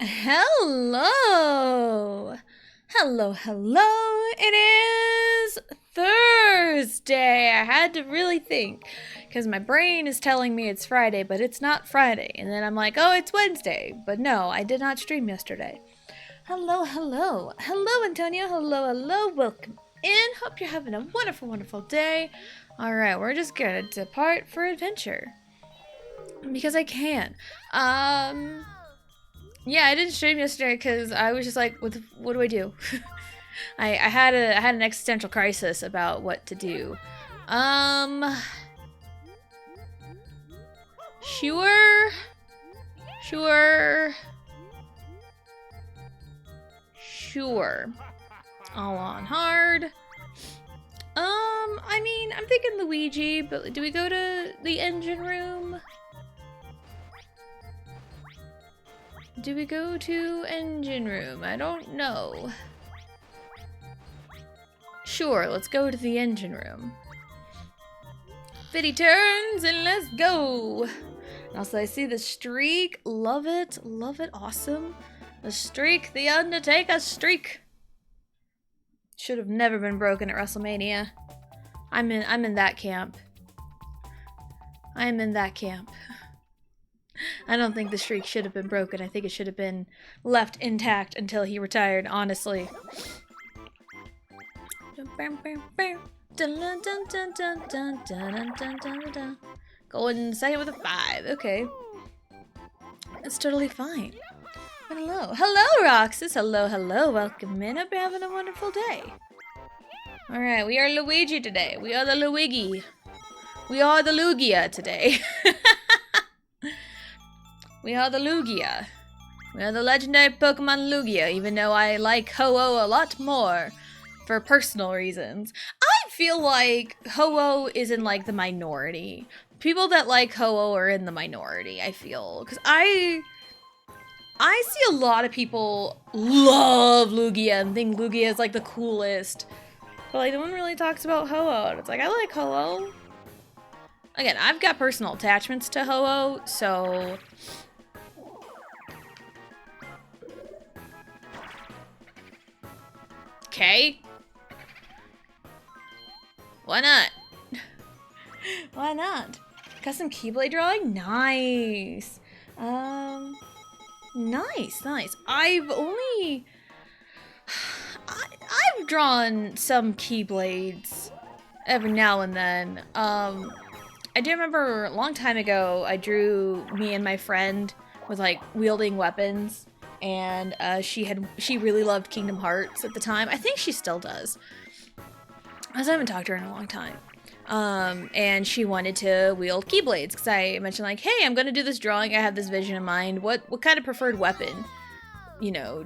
Hello! Hello. It is Thursday. I had to really think because my brain is telling me it's Friday, but it's not Friday. And then I'm like, oh, it's Wednesday. But no, I did not stream yesterday. Hello. Hello, Antonio. Hello. Welcome in. Hope you're having a wonderful day. All right, we're just gonna depart for adventure because I can. Yeah, I didn't stream yesterday because I was just like, what do I do? I had an existential crisis about what to do. Sure. All on hard. I mean, I'm thinking Luigi, but do we go to the engine room? Do we go to engine room? I don't know. Sure, let's go to the engine room. 50 turns and let's go. And also, I see the streak. Love it, awesome. The streak, the Undertaker streak. Should have never been broken at WrestleMania. I'm in that camp. I don't think the streak should have been broken. I think it should have been left intact until he retired, honestly. Going second with a 5. Okay. That's totally fine. But hello, Roxas. Hello. Welcome in. Hope you're having a wonderful day. Alright, we are Luigi today. We are the Luigi. We are the Lugia today. We are the Lugia. We are the legendary Pokemon Lugia, even though I like Ho-Oh a lot more for personal reasons. I feel like Ho-Oh is in, like, the minority. People that like Ho-Oh are in the minority, I feel. Because I see a lot of people love Lugia and think Lugia is, like, the coolest. But, like, no one really talks about Ho-Oh. And it's like, I like Ho-Oh. Again, I've got personal attachments to Ho-Oh, so... Okay. Why not? Why not? Custom Keyblade drawing? Nice. Nice. I've drawn some Keyblades every now and then. I do remember a long time ago, I drew me and my friend with, like, wielding weapons. And she really loved Kingdom Hearts at the time. I think she still does. As I haven't talked to her in a long time. And she wanted to wield Keyblades because I mentioned, like, hey, I'm gonna do this drawing. I have this vision in mind. What kind of preferred weapon, do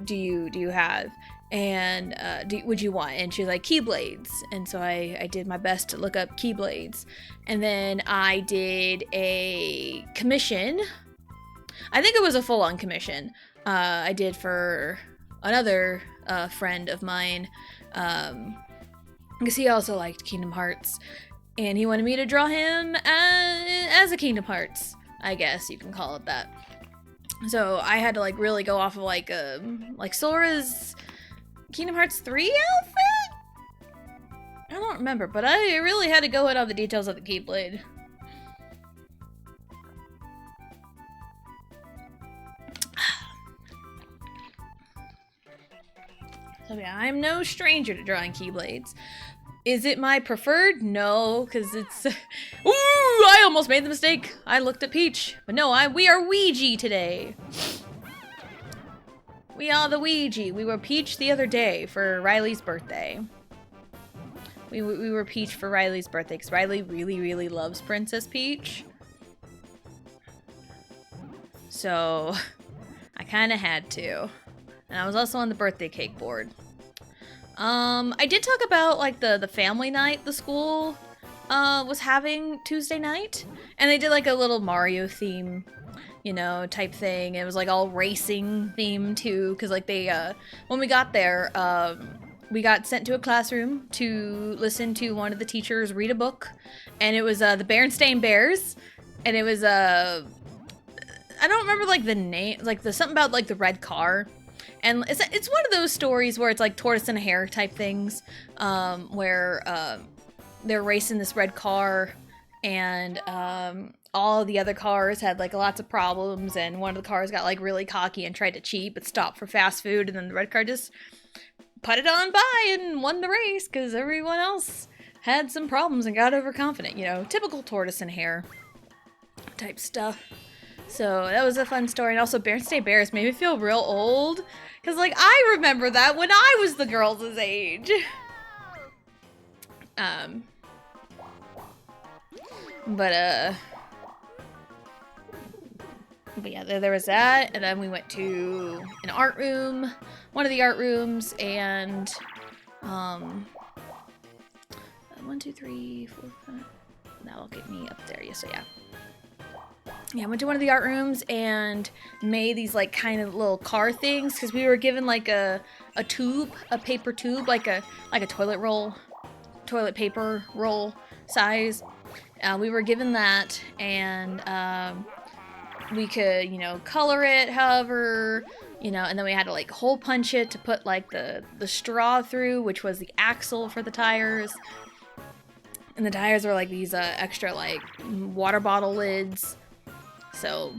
you have? And would you want? And she's like, Keyblades. And so I did my best to look up Keyblades. And then I did a commission. I think it was a full-on commission. I did for another friend of mine, because he also liked Kingdom Hearts, and he wanted me to draw him as a Kingdom Hearts, I guess you can call it that. So I had to, like, really go off of, like Sora's Kingdom Hearts 3 outfit? I don't remember, but I really had to go in on the details of the Keyblade. So yeah, I'm no stranger to drawing Keyblades. Is it my preferred? No, because it's... Ooh, I almost made the mistake. I looked at Peach. But no, we are Ouija today. We are the Ouija. We were Peach the other day for Riley's birthday. We were Peach for Riley's birthday because Riley really loves Princess Peach. So, I kind of had to. And I was also on the birthday cake board. I did talk about, like, the family night the school was having Tuesday night. And they did, like, a little Mario theme, type thing. It was, like, all racing theme, too. Because, like, when we got there, we got sent to a classroom to listen to one of the teachers read a book. And it was, the Berenstain Bears. And it was, I don't remember like the name, like the something about like the red car. And it's one of those stories where it's like tortoise and hare type things, where they're racing this red car, and all the other cars had like lots of problems, and one of the cars got like really cocky and tried to cheat but stopped for fast food, and then the red car just put it on by and won the race because everyone else had some problems and got overconfident. You know, typical tortoise and hare type stuff. So that was a fun story. And also Berenstain State Bears made me feel real old. Because, like, I remember that when I was the girls' age. But yeah, there was that. And then we went to an art room. One of the art rooms. And, 1, 2, 3, 4, 5. That'll get me up there. Yes, so yeah. Yeah, I went to one of the art rooms and made these like kind of little car things because we were given like a tube, a paper tube, like a toilet paper roll size. We were given that, and we could, you know, color it however, you know, and then we had to like hole punch it to put like the straw through, which was the axle for the tires. And the tires were like these extra like water bottle lids. So,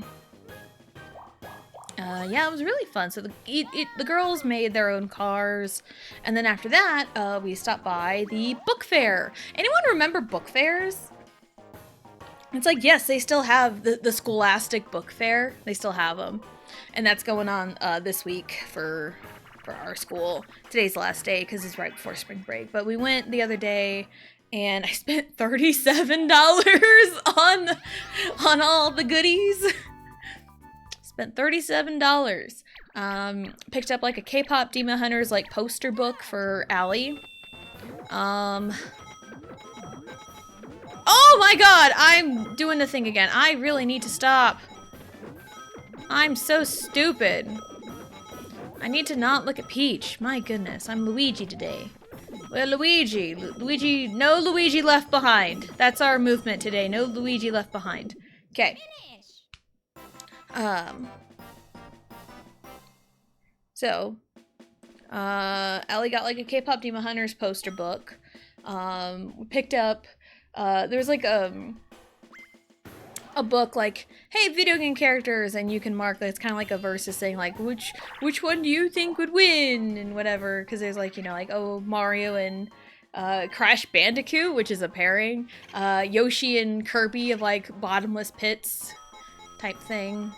yeah, it was really fun. So the girls made their own cars, and then after that, we stopped by the book fair. Anyone remember book fairs? It's like, yes, they still have the Scholastic Book Fair. They still have them, and that's going on this week for our school. Today's the last day because it's right before spring break. But we went the other day. And I spent $37 on all the goodies. Spent $37. Picked up like a K-pop Demon Hunters like poster book for Allie. Oh my god, I'm doing the thing again. I really need to stop. I'm so stupid. I need to not look at Peach. My goodness, I'm Luigi today. Well, Luigi, no Luigi left behind. That's our movement today. No Luigi left behind. Okay. So, Ellie got like a K-pop Demon Hunters poster book. We picked up, there's like a book like, hey, video game characters, and you can mark that it's kind of like a versus thing, like which one do you think would win and whatever, because there's like, you know, like, oh, Mario and Crash Bandicoot, which is a pairing, Yoshi and Kirby of like bottomless pits type thing.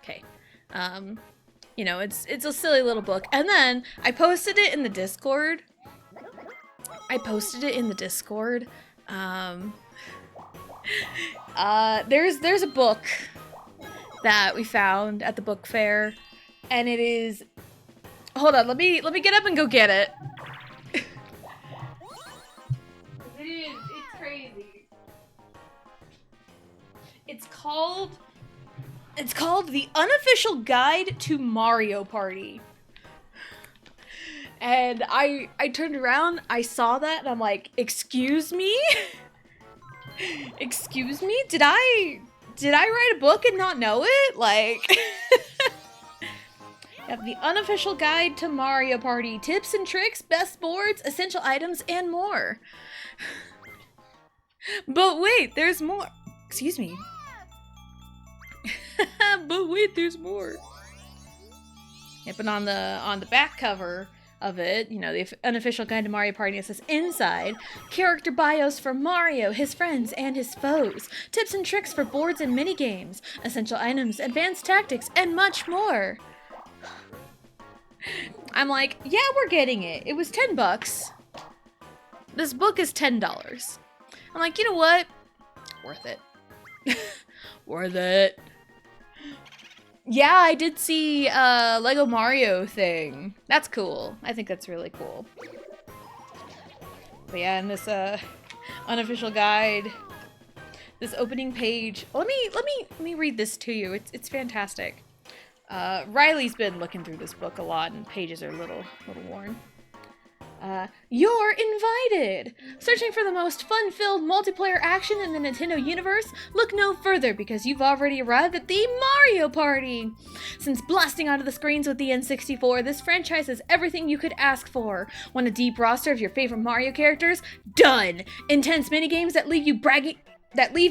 Okay. You know, it's a silly little book. And then I posted it in the Discord. There's a book that we found at the book fair, and it is, hold on, let me get up and go get it. It's crazy. It's called The Unofficial Guide to Mario Party. And I turned around, I saw that, and I'm like, excuse me? Excuse me? Did I write a book and not know it? Like, yeah, The Unofficial Guide to Mario Party. Tips and tricks, best boards, essential items, and more. But wait, there's more. Excuse me. But wait, there's more. Yep, and on the back cover of it, you know, the unofficial guide to Mario Party, it says inside, character bios for Mario, his friends, and his foes, tips and tricks for boards and minigames, essential items, advanced tactics, and much more. I'm like, yeah, we're getting it. It was $10. This book is $10. I'm like, you know what? Worth it. Worth it. Yeah, I did see Lego Mario thing. That's cool. I think that's really cool. But yeah, and this unofficial guide, this opening page. Let me read this to you. It's fantastic. Riley's been looking through this book a lot, and pages are a little worn. You're invited! Searching for the most fun-filled multiplayer action in the Nintendo universe? Look no further, because you've already arrived at the Mario Party! Since blasting onto the screens with the N64, this franchise has everything you could ask for. Want a deep roster of your favorite Mario characters? Done! Intense minigames that leave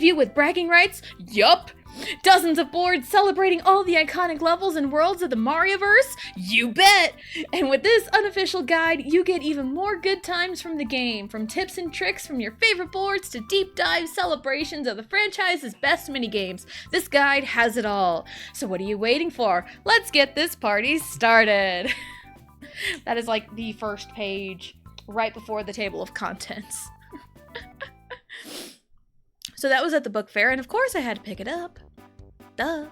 you with bragging rights? Yup! Dozens of boards celebrating all the iconic levels and worlds of the Marioverse? You bet! And with this unofficial guide, you get even more good times from the game, from tips and tricks from your favorite boards to deep dive celebrations of the franchise's best minigames. This guide has it all. So what are you waiting for? Let's get this party started! That is like the first page right before the table of contents. So that was at the book fair, and of course I had to pick it up. Duh.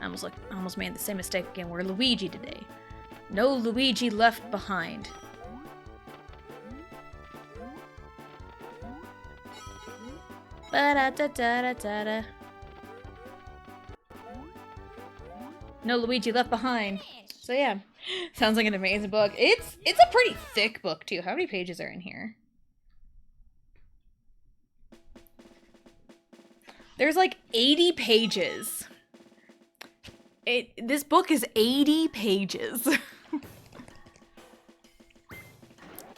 I almost made the same mistake again. We're Luigi today. No Luigi left behind. Ba-da-da-da-da-da-da. No Luigi left behind. So yeah, sounds like an amazing book. It's a pretty thick book too. How many pages are in here? There's like 80 pages. This book is 80 pages.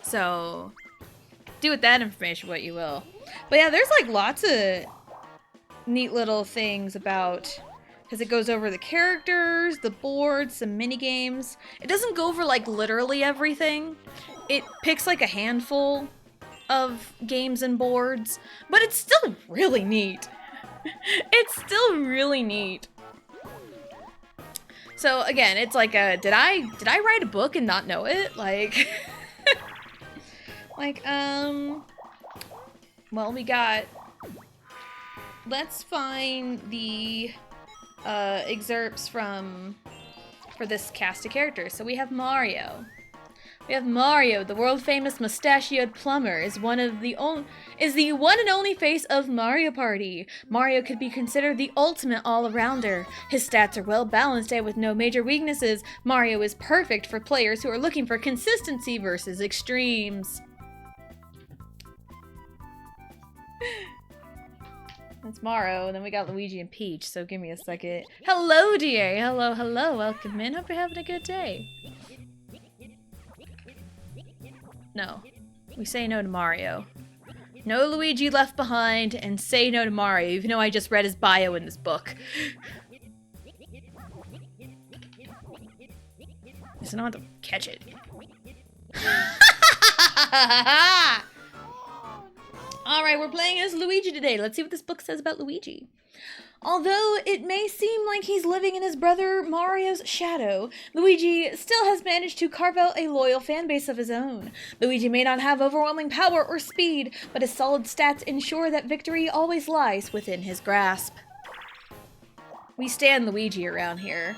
So, do with that information what you will. But yeah, there's like lots of neat little things about, because it goes over the characters, the boards, some mini games. It doesn't go over like literally everything. It picks like a handful of games and boards, but it's still really neat. It's still really neat. So again, it's like a, did I write a book and not know it? Like, well, we got, let's find the excerpts for this cast of characters. So we have Mario. We have Mario, the world-famous mustachioed plumber, is the one and only face of Mario Party. Mario could be considered the ultimate all-arounder. His stats are well-balanced and with no major weaknesses. Mario is perfect for players who are looking for consistency versus extremes. That's Mario, and then we got Luigi and Peach, so give me a second. Hello, dear! Hello, hello, welcome in. Hope you're having a good day. No. We say no to Mario. No Luigi left behind, and say no to Mario, even though I just read his bio in this book. Listen, I don't have to catch it. Alright, we're playing as Luigi today. Let's see what this book says about Luigi. Although it may seem like he's living in his brother Mario's shadow, Luigi still has managed to carve out a loyal fan base of his own. Luigi may not have overwhelming power or speed, but his solid stats ensure that victory always lies within his grasp. We stand Luigi around here.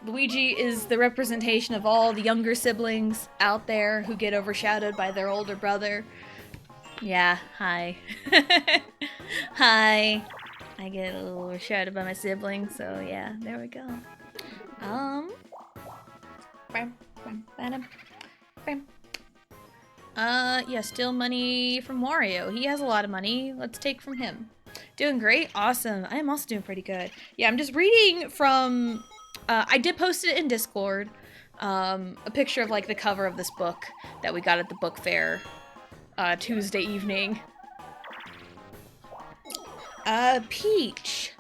Luigi is the representation of all the younger siblings out there who get overshadowed by their older brother. Yeah, hi. Hi. I get a little overshadowed by my siblings, so yeah, there we go. Yeah, steal money from Wario. He has a lot of money. Let's take from him. Doing great? Awesome. I am also doing pretty good. Yeah, I'm just reading from, I did post it in Discord, a picture of like the cover of this book that we got at the book fair, Tuesday evening. Peach.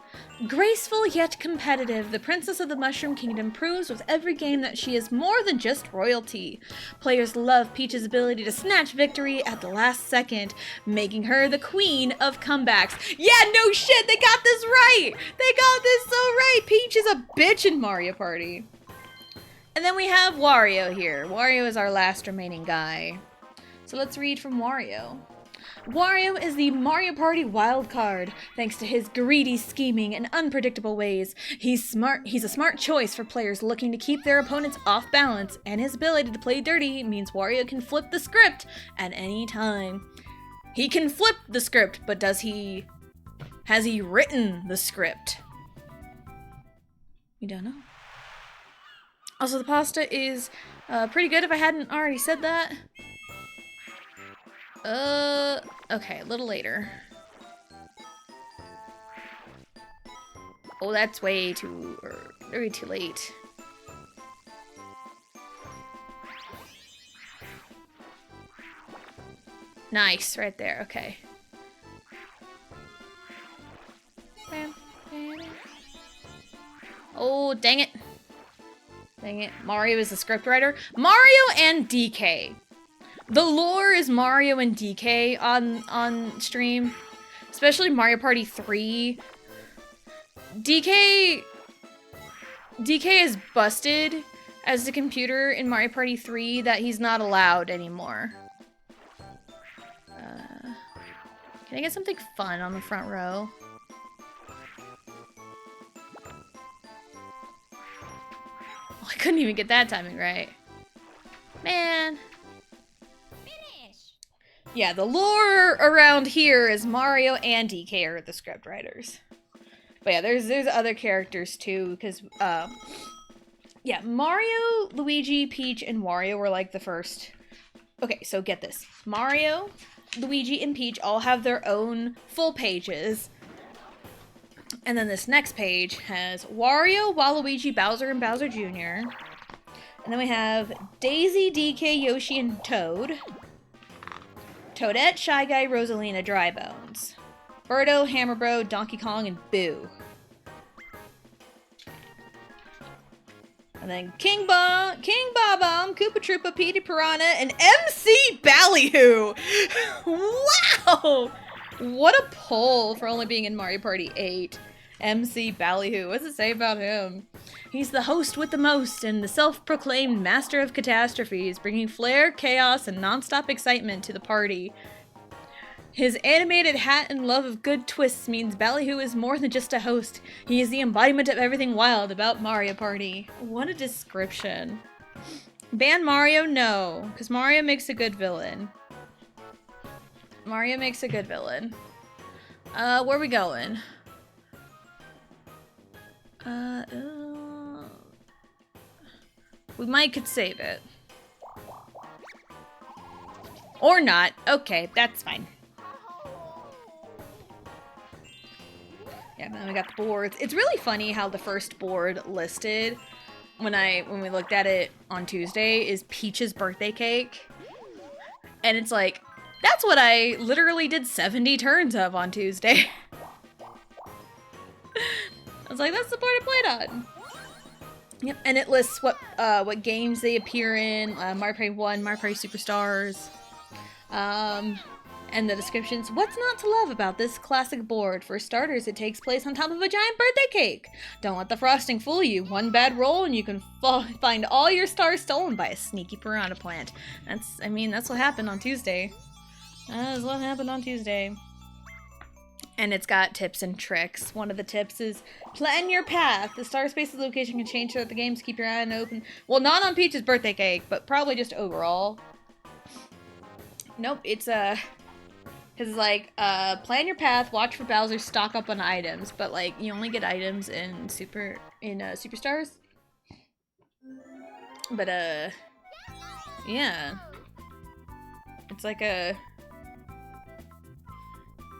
Graceful yet competitive, the Princess of the Mushroom Kingdom proves with every game that she is more than just royalty. Players love Peach's ability to snatch victory at the last second, making her the queen of comebacks. Yeah, no shit, they got this right! They got this so right! Peach is a bitch in Mario Party. And then we have Wario here. Wario is our last remaining guy. So let's read from Wario. Wario is the Mario Party wild card. Thanks to his greedy scheming and unpredictable ways, he's a smart choice for players looking to keep their opponents off balance, and his ability to play dirty means Wario can flip the script at any time. He can flip the script, but has he written the script? We don't know. Also, the pasta is pretty good if I hadn't already said that. Okay, a little later. Oh, that's way too late. Nice, right there, okay. Oh, dang it. Dang it. Mario is the scriptwriter. Mario and DK. The lore is Mario and DK on stream. Especially Mario Party 3. DK is busted as the computer in Mario Party 3 that he's not allowed anymore. Can I get something fun on the front row? Oh, I couldn't even get that timing right. Man. Finish. Yeah, the lore around here is Mario and DK are the script writers. But yeah, there's other characters too, because yeah, Mario, Luigi, Peach, and Wario were like the first. Okay, so get this. Mario, Luigi, and Peach all have their own full pages. And then this next page has Wario, Waluigi, Bowser, and Bowser Jr. And then we have Daisy, DK, Yoshi, and Toad. Toadette, Shy Guy, Rosalina, Dry Bones. Birdo, Hammer Bro, Donkey Kong, and Boo. And then King Bob-omb, Koopa Troopa, Petey Piranha, and MC Ballyhoo! Wow! What a pull for only being in Mario Party 8. MC Ballyhoo. What does it say about him? He's the host with the most and the self-proclaimed master of catastrophes, bringing flair, chaos, and non-stop excitement to the party. His animated hat and love of good twists means Ballyhoo is more than just a host. He is the embodiment of everything wild about Mario Party. What a description. Ban Mario? No, because Mario makes a good villain. Mario makes a good villain. Where are we going? We might could save it. Or not. Okay, that's fine. Yeah, then we got the boards. It's really funny how the first board listed when we looked at it on Tuesday is Peach's birthday cake. And it's like, that's what I literally did 70 turns of on Tuesday. I was like, that's the board I played on. Yep, and it lists what games they appear in, Mario Party 1, Mario Party Superstars. And the descriptions. What's not to love about this classic board? For starters, it takes place on top of a giant birthday cake. Don't let the frosting fool you. One bad roll and you can find all your stars stolen by a sneaky piranha plant. That's what happened on Tuesday. That's what happened on Tuesday. And it's got tips and tricks. One of the tips is, plan your path. The star space's location can change throughout the game, so keep your eye open. Well, not on Peach's birthday cake, but probably just overall. Nope, it's because it's like, plan your path, watch for Bowser, stock up on items, but like, you only get items in Superstars. But yeah. It's like a...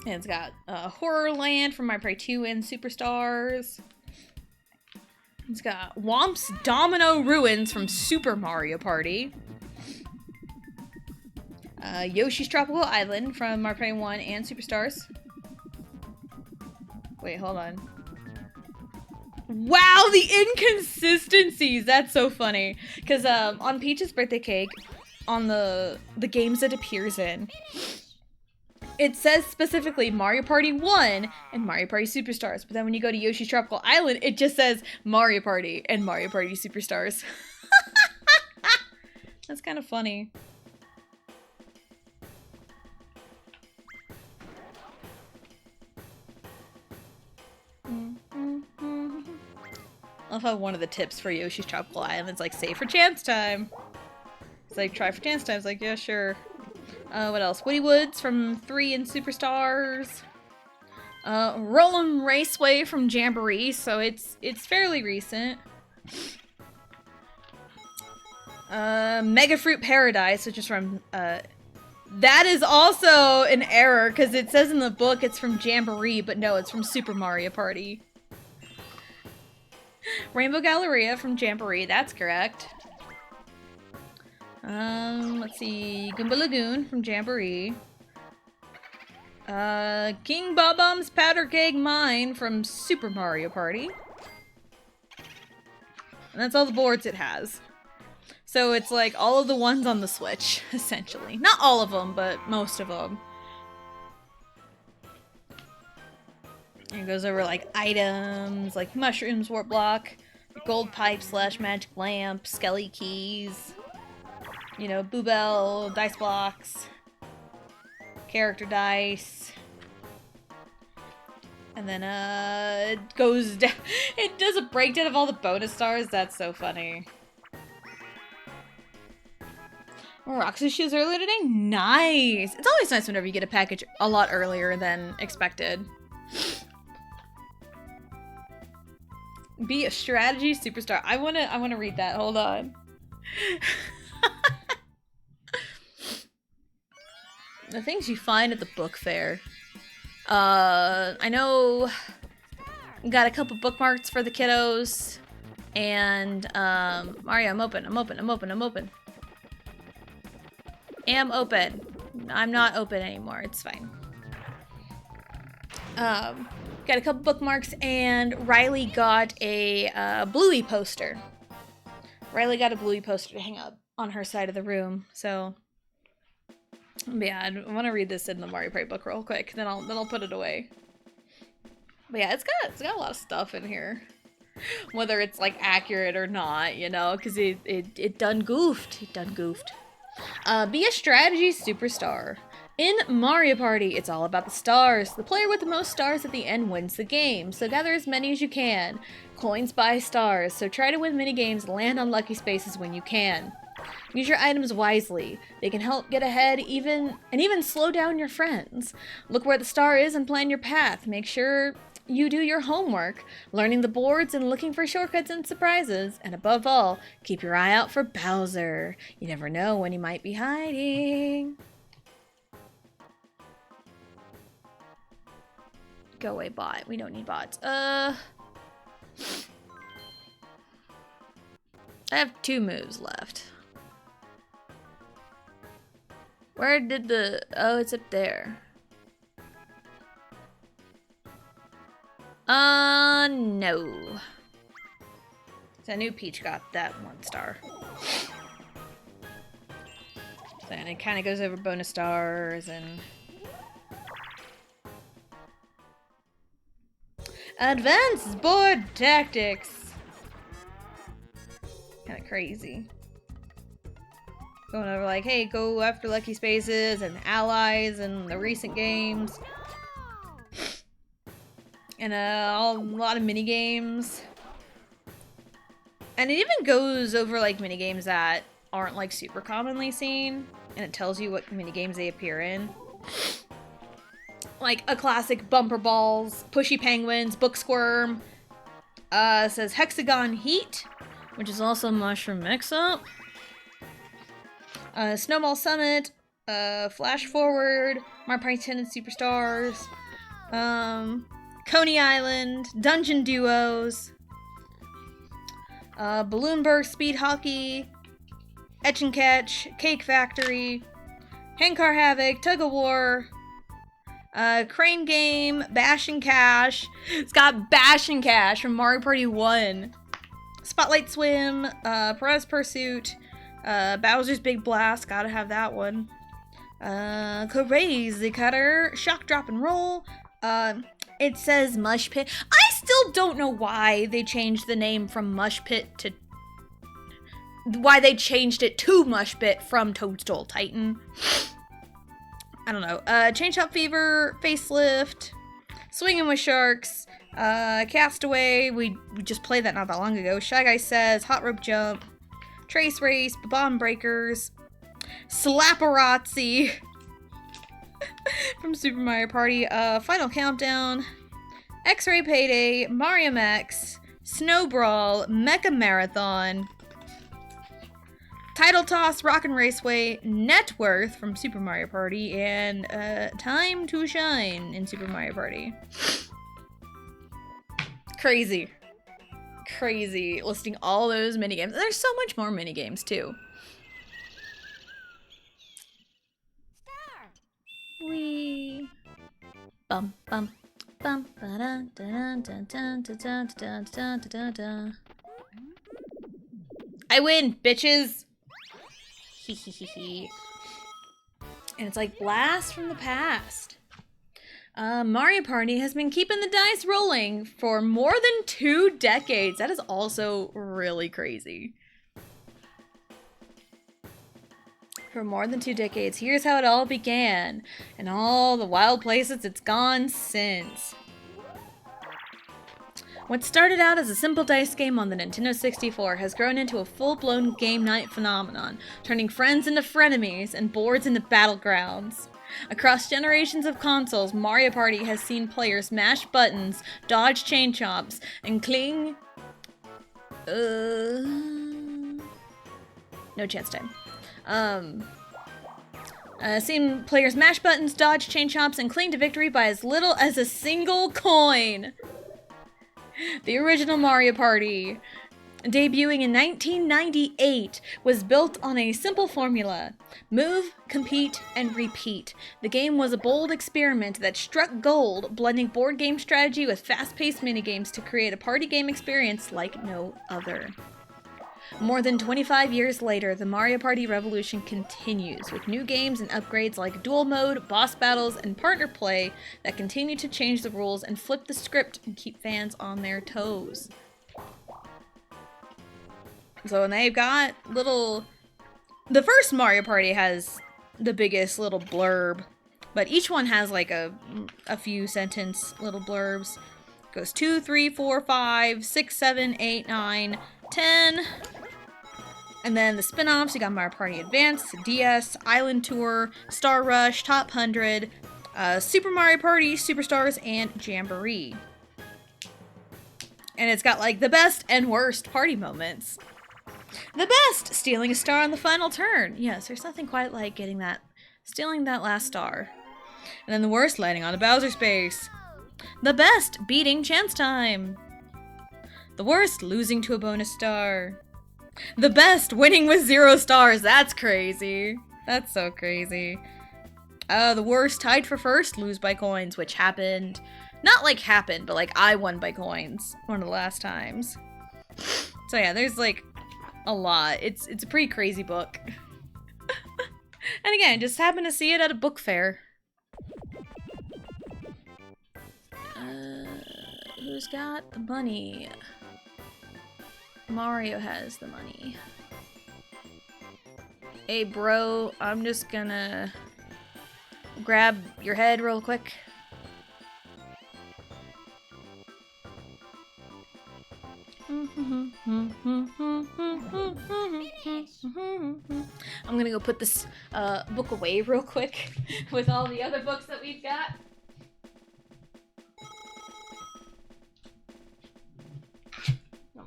And it's got Horrorland from Mario Party 2 and Superstars. It's got Womp's Domino Ruins from Super Mario Party. Yoshi's Tropical Island from Mario Party 1 and Superstars. Wait, hold on. Wow, the inconsistencies! That's so funny. Because on Peach's birthday cake, on the games it appears in, it says specifically Mario Party 1 and Mario Party Superstars. But then when you go to Yoshi's Tropical Island, it just says Mario Party and Mario Party Superstars. That's kind of funny. I love how one of the tips for Yoshi's Tropical Island is like, save for chance time. It's like, try for chance time. It's like, yeah, sure. What else? Woody Woods from 3 and Superstars. Rollin' Raceway from Jamboree, so it's fairly recent. Mega Fruit Paradise, which is from, that is also an error, because it says in the book it's from Jamboree, but no, it's from Super Mario Party. Rainbow Galleria from Jamboree, that's correct. Let's see, Goomba Lagoon from Jamboree. King Bob-omb's Powder Keg Mine from Super Mario Party. And that's all the boards it has. So it's like all of the ones on the Switch, essentially. Not all of them, but most of them. And it goes over like items, like mushrooms, warp block, gold pipe / magic lamp, skelly keys, you know, Boobell, dice blocks, character dice. And then, it goes down. It does a breakdown of all the bonus stars. That's so funny. Roxy shoes earlier today? Nice! It's always nice whenever you get a package a lot earlier than expected. Be a strategy superstar. I wanna read that. Hold on. The things you find at the book fair. I know got a couple bookmarks for the kiddos, and Mario, I'm open. Am open. I'm not open anymore. It's fine. Got a couple bookmarks, and Riley got a Bluey poster. Riley got a Bluey poster to hang up on her side of the room, so yeah, I want to read this in the Mario Party book real quick, then I'll put it away. But yeah, it's got a lot of stuff in here, whether it's like accurate or not, you know, because it done goofed. Be a strategy superstar. In Mario Party, it's all about the stars. The player with the most stars at the end wins the game, so gather as many as you can. Coins buy stars, so try to win minigames and land on lucky spaces when you can. Use your items wisely. They can help get ahead and even slow down your friends. Look where the star is and plan your path. Make sure you do your homework, learning the boards and looking for shortcuts and surprises. And above all, keep your eye out for Bowser. You never know when he might be hiding. Go away, bot. We don't need bots. I have 2 moves left. Where did the... Oh, it's up there. No. So I knew Peach got that 1 star. Then it kind of goes over bonus stars and... Advanced board tactics. Kind of crazy. Going over like, hey, go after lucky spaces and allies in the recent games. And a lot of mini games. And it even goes over like mini games that aren't like super commonly seen, and it tells you what mini games they appear in. Like a classic Bumper Balls, Pushy Penguins, Book Squirm. Says Hexagon Heat, which is also Mushroom Mix-Up. Snowball Summit, Flash Forward, Mario Party 10 and Superstars, Coney Island, Dungeon Duos, Balloon Burst, Speed Hockey, Etch and Catch, Cake Factory, Handcar Havoc, Tug of War, Crane Game, Bash and Cash. It's got Bash and Cash from Mario Party 1. Spotlight Swim, Perez Pursuit, Bowser's Big Blast, gotta have that one. Crazy Cutter, Shock Drop and Roll. It says Mush Pit. I still don't know why they changed the name from Mush Pit to... Why they changed it to Mush Pit from Toadstool Titan. I don't know. Chain Shop Fever, Facelift, Swinging with Sharks, Castaway, we just played that not that long ago. Shy Guy Says, Hot Rope Jump, Trace Race, Bomb Breakers, Slapparazzi from Super Mario Party, Final Countdown, X-Ray Payday, Mario X, Snow Brawl, Mecha Marathon, Title Toss, Rockin' Raceway, Net Worth from Super Mario Party, and Time to Shine in Super Mario Party. Crazy. Crazy. Listing all those minigames. There's so much more minigames, too. Wee. Bum, bum. Bum, ba-da, da-da, da-da, da-da, da-da, da-da, da. I win, bitches! And it's like blast from the past. Mario Party has been keeping the dice rolling for more than 2 decades. That is also really crazy. For more than 2 decades, here's how it all began, and all the wild places it's gone since. What started out as a simple dice game on the Nintendo 64 has grown into a full-blown game night phenomenon, turning friends into frenemies and boards into battlegrounds. Across generations of consoles, Mario Party has seen players mash buttons, dodge chain chomps, and cling... No chance time. Seen players mash buttons, dodge chain chomps, and cling to victory by as little as a single coin. The original Mario Party, debuting in 1998, was built on a simple formula: move, compete, and repeat. The game was a bold experiment that struck gold, blending board game strategy with fast-paced minigames to create a party game experience like no other. More than 25 years later, the Mario Party revolution continues, with new games and upgrades like dual mode, boss battles, and partner play that continue to change the rules and flip the script and keep fans on their toes. So when they've got little... The first Mario Party has the biggest little blurb, but each one has like a few sentence little blurbs. It goes 2, 3, 4, 5, 6, 7, 8, 9, 10... And then the spin-offs, you got Mario Party Advance, DS, Island Tour, Star Rush, Top 100, Super Mario Party, Superstars, and Jamboree. And it's got like the best and worst party moments. The best! Stealing a star on the final turn. Yes, there's nothing quite like stealing that last star. And then the worst, landing on a Bowser space. The best, beating Chance Time. The worst, losing to a bonus star. The best, winning with 0 stars. That's crazy. That's so crazy. The worst, tied for first, lose by coins, which happened. Not like happened, but like I won by coins one of the last times. So yeah, there's like a lot. It's a pretty crazy book. And again, just happened to see it at a book fair. Who's got the money? Mario has the money. Hey bro, I'm just gonna grab your head real quick. I'm gonna go put this book away real quick with all the other books that we've got.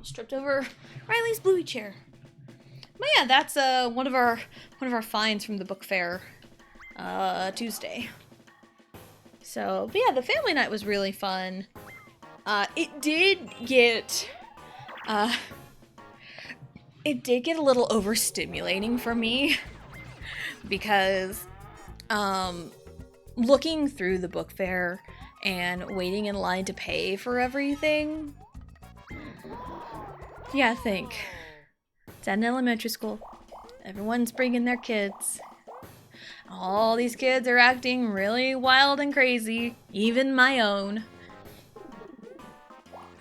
Stripped over Riley's bluey chair. But yeah, that's one of our finds from the book fair Tuesday. So, but yeah, the family night was really fun. It did get a little overstimulating for me because looking through the book fair and waiting in line to pay for everything. Yeah, think. It's at an elementary school. Everyone's bringing their kids. All these kids are acting really wild and crazy, even my own.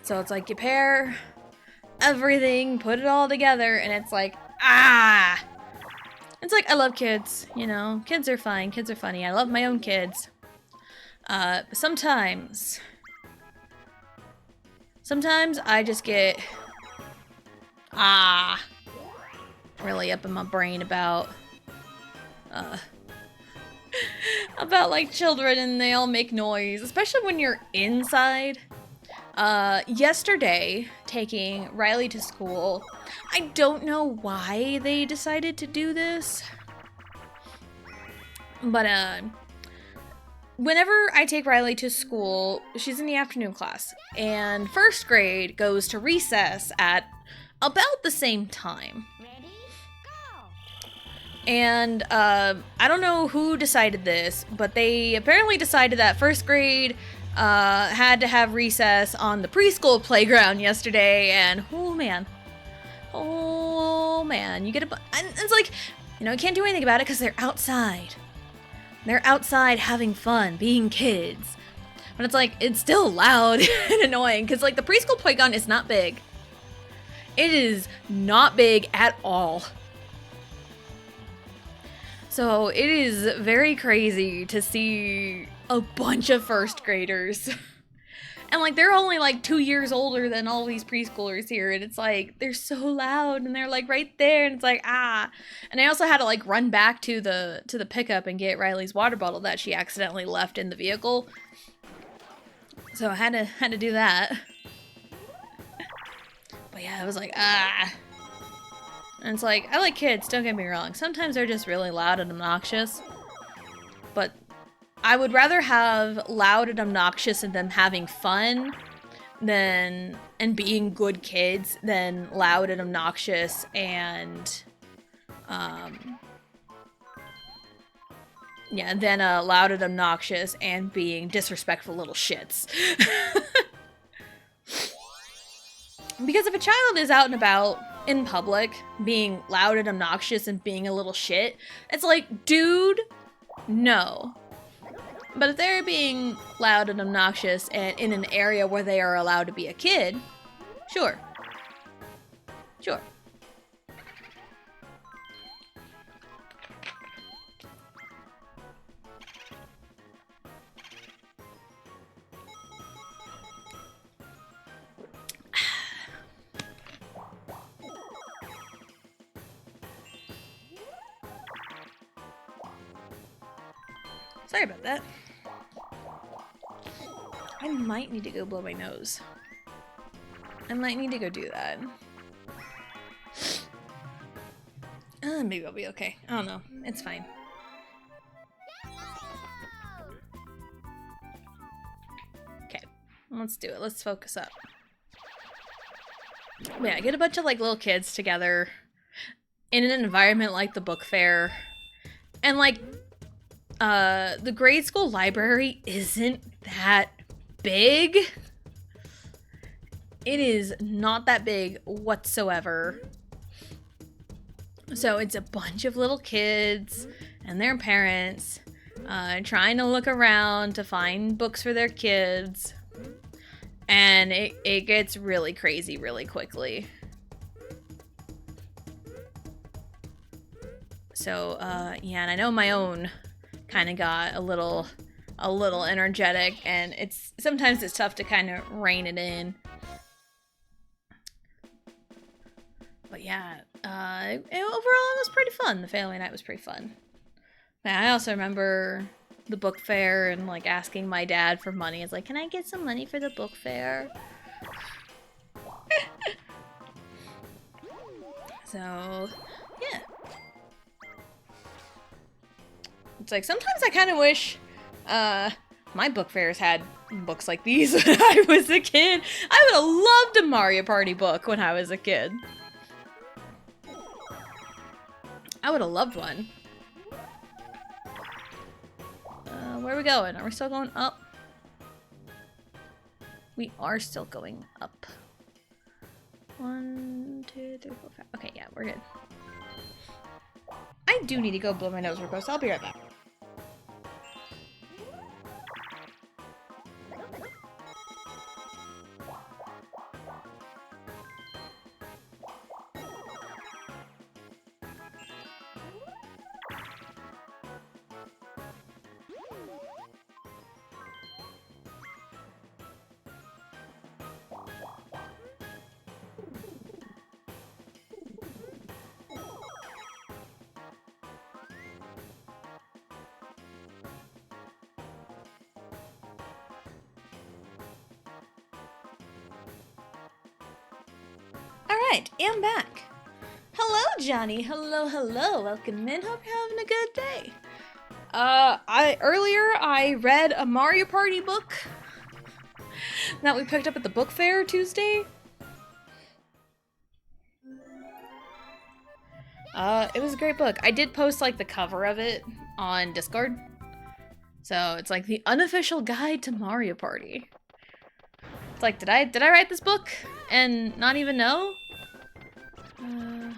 So it's like you pair everything, put it all together, and it's like, ah! It's like, I love kids, you know? Kids are fine, kids are funny. I love my own kids. But sometimes I just get... really up in my brain about like children, and they all make noise, especially when you're inside. Yesterday, taking Riley to school, I don't know why they decided to do this, but, whenever I take Riley to school, she's in the afternoon class, and first grade goes to recess at about the same time. And I don't know who decided this, but they apparently decided that first grade had to have recess on the preschool playground yesterday, and oh man, you get and it's like, you know, you can't do anything about it because they're outside. They're outside having fun, being kids. But it's like, it's still loud and annoying because, like, the preschool playground is not big. It is not big at all. So it is very crazy to see a bunch of first graders. And, like, they're only, like, 2 years older than all these preschoolers here. And it's like, they're so loud and they're, like, right there. And it's like, ah. And I also had to, like, run back to the pickup and get Riley's water bottle that she accidentally left in the vehicle. So I had to do that. But yeah, it was like, ah. And it's like, I like kids, don't get me wrong. Sometimes they're just really loud and obnoxious. But I would rather have loud and obnoxious and them having fun and being good kids than loud and obnoxious and loud and obnoxious and being disrespectful little shits. Because if a child is out and about in public being loud and obnoxious and being a little shit, it's like, dude, no. But if they're being loud and obnoxious and in an area where they are allowed to be a kid, sure. Sure. Sorry about that. I might need to go blow my nose. I might need to go do that. Maybe I'll be okay. I don't know. It's fine. Okay, let's do it. Let's focus up. But yeah, get a bunch of like little kids together in an environment like the book fair. And like, the grade school library isn't that big. It is not that big whatsoever. So it's a bunch of little kids and their parents trying to look around to find books for their kids. And it gets really crazy really quickly. So, yeah, and I know my own kind of got a little energetic, and sometimes it's tough to kind of rein it in. But yeah, overall it was pretty fun. The family night was pretty fun. And I also remember the book fair and like asking my dad for money. It's like, can I get some money for the book fair? So, yeah. It's like, sometimes I kind of wish my book fairs had books like these when I was a kid. I would have loved a Mario Party book when I was a kid. I would have loved one. Where are we going? Are we still going up? We are still going up. 1, 2, 3, 4, 5. Okay, yeah, we're good. I do need to go blow my nose real quick, so I'll be right back. Alright, I'm back. Hello, Johnny. Hello, hello. Welcome in. Hope you're having a good day. Earlier I read a Mario Party book that we picked up at the book fair Tuesday. It was a great book. I did post like the cover of it on Discord. So it's like the unofficial guide to Mario Party. It's like, did I write this book and not even know? Alright.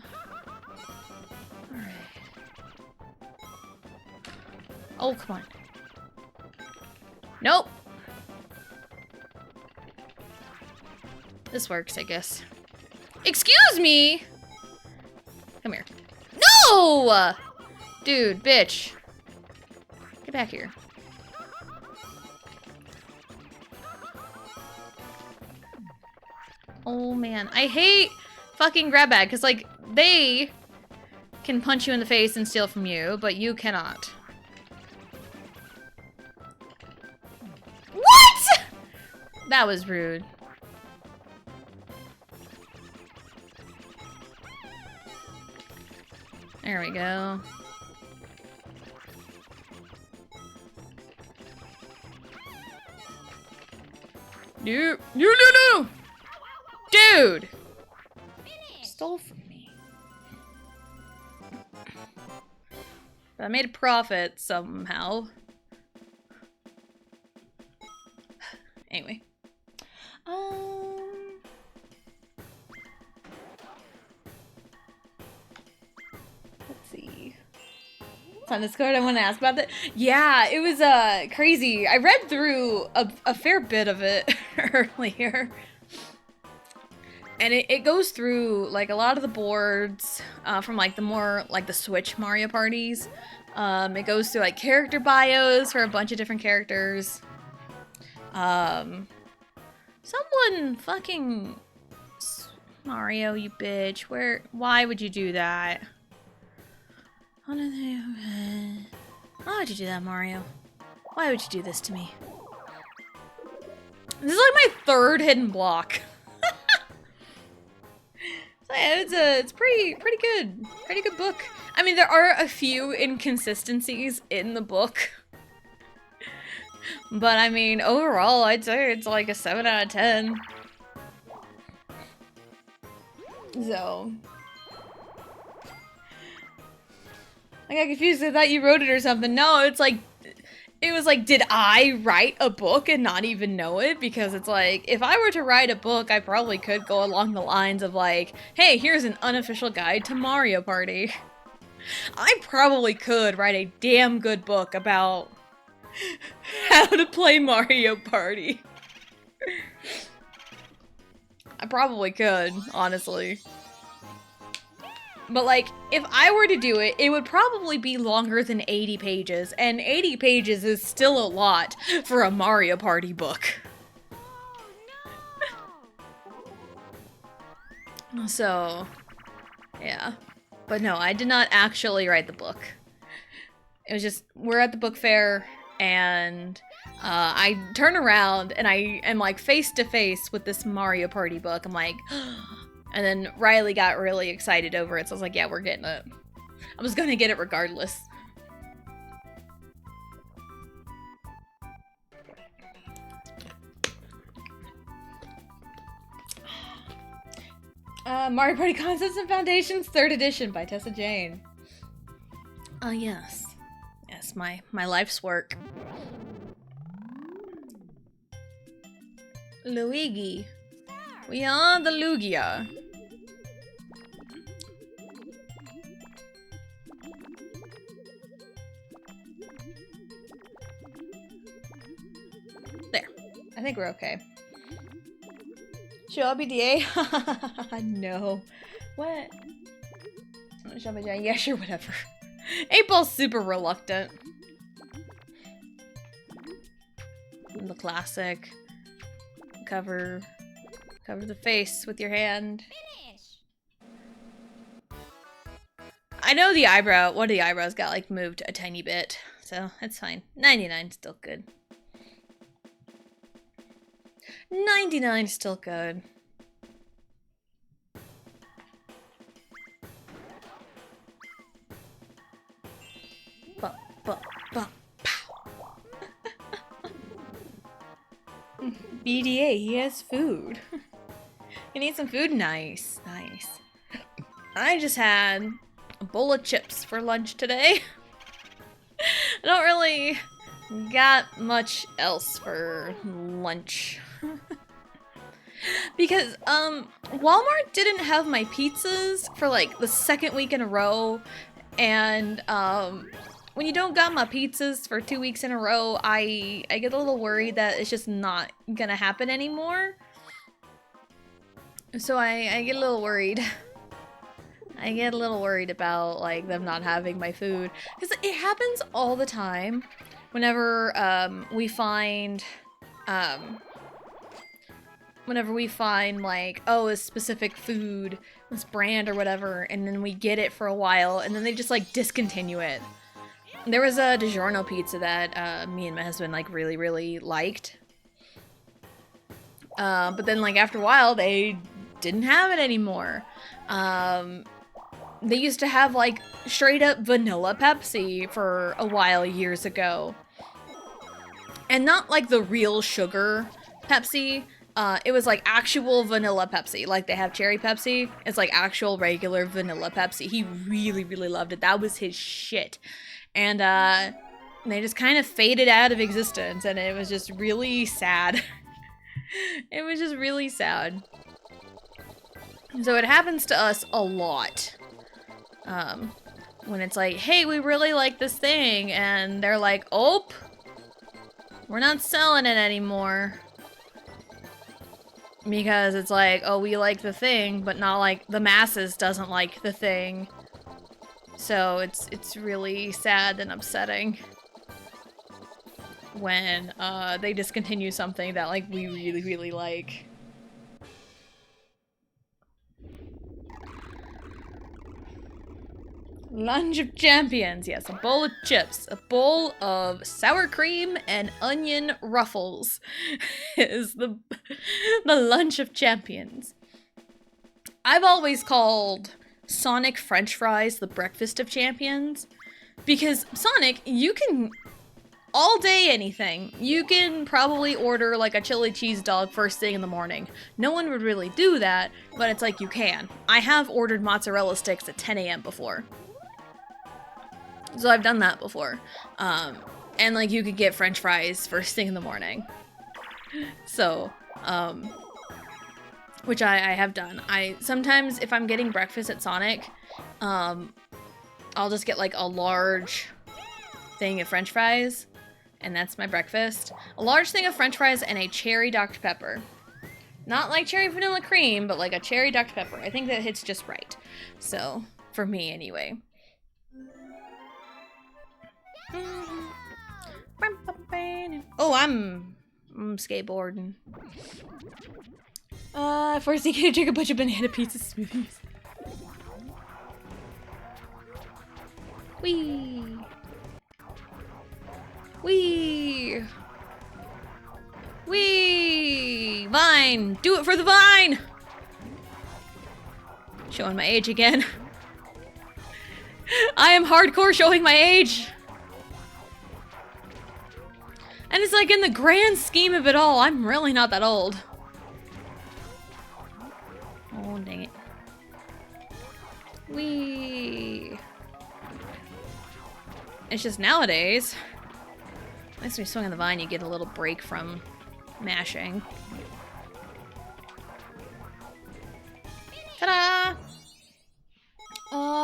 Oh, come on. Nope. This works, I guess. Excuse me! Come here. No! Dude, bitch. Get back here. Oh man, I hate fucking grab bag, because like, they can punch you in the face and steal from you, but you cannot. What?! That was rude. There we go. No! Dude! Stole from me. But I made a profit somehow. Anyway. Let's see. On Discord, I want to ask about that. Yeah, it was crazy. I read through a fair bit of it earlier. And it goes through like a lot of the boards from like the more like the Switch Mario parties. It goes through like character bios for a bunch of different characters. Someone fucking Mario, you bitch. Why would you do that? Why would you do that, Mario? Why would you do this to me? This is like my third hidden block. So yeah, it's pretty good. Pretty good book. I mean, there are a few inconsistencies in the book. But I mean, overall, I'd say it's like a 7 out of 10. So. I got confused. I thought you wrote it or something. No, it's like, it was like, did I write a book and not even know it? Because it's like, if I were to write a book, I probably could go along the lines of like, hey, here's an unofficial guide to Mario Party. I probably could write a damn good book about how to play Mario Party. I probably could, honestly. But like, if I were to do it, it would probably be longer than 80 pages, and 80 pages is still a lot for a Mario Party book. So, yeah. But no, I did not actually write the book. It was just, we're at the book fair, and I turn around, and I am like face to face with this Mario Party book. I'm like, and then Riley got really excited over it, so I was like, yeah, we're getting it. I was gonna get it regardless. Mario Party Concepts and Foundations, 3rd edition by Tessa Jane. Yes. Yes, my life's work. Luigi. We are the Lugia. There. I think we're okay. Should I be DA? No. What? Yeah, sure, whatever. 8-Ball's super reluctant. The classic. Cover the face with your hand. I know the eyebrow, one of the eyebrows got like moved a tiny bit, so it's fine. 99 still good. 99 still good. BDA, he has food. He needs some food? Nice, nice. I just had a bowl of chips for lunch today. I don't really got much else for lunch. Because, Walmart didn't have my pizzas for, like, the second week in a row, and, when you don't got my pizzas for 2 weeks in a row, I get a little worried that it's just not gonna happen anymore. So I get a little worried. I get a little worried about, like, them not having my food. Because it happens all the time whenever, we find, like, oh, a specific food, this brand or whatever, and then we get it for a while, and then they just, like, discontinue it. There was a DiGiorno pizza that, me and my husband, like, really, really liked. But then, like, after a while, they didn't have it anymore. They used to have, like, straight up vanilla Pepsi for a while years ago. And not, like, the real sugar Pepsi. It was, like, actual vanilla Pepsi. Like, they have cherry Pepsi. It's, like, actual regular vanilla Pepsi. He really, really loved it. That was his shit. And, they just kind of faded out of existence, and it was just really sad. It was just really sad. So it happens to us a lot. When it's like, hey, we really like this thing, and they're like, oh, we're not selling it anymore. Because it's like, oh, we like the thing, but not like the masses doesn't like the thing. So it's really sad and upsetting when they discontinue something that like we really, really like. Lunch of champions, yes, a bowl of chips, a bowl of sour cream and onion ruffles is the lunch of champions. I've always called Sonic French fries the breakfast of champions, because Sonic, you can all day anything. You can probably order like a chili cheese dog first thing in the morning. No one would really do that, but it's like you can. I have ordered mozzarella sticks at 10 a.m. before. So I've done that before. And like you could get French fries first thing in the morning. So, which I have done. Sometimes if I'm getting breakfast at Sonic, I'll just get like a large thing of French fries, and that's my breakfast. A large thing of French fries and a cherry Dr. Pepper. Not like cherry vanilla cream, but like a cherry Dr. Pepper. I think that hits just right. So, for me anyway. Oh, I'm skateboarding. First you can drink a bunch of banana pizza smoothies. Whee! Whee! Whee! Vine! Do it for the vine! Showing my age again. I am hardcore showing my age! And it's like in the grand scheme of it all, I'm really not that old. Oh, dang it. Whee! It's just nowadays, at least when you swing on the vine, you get a little break from mashing. Ta-da!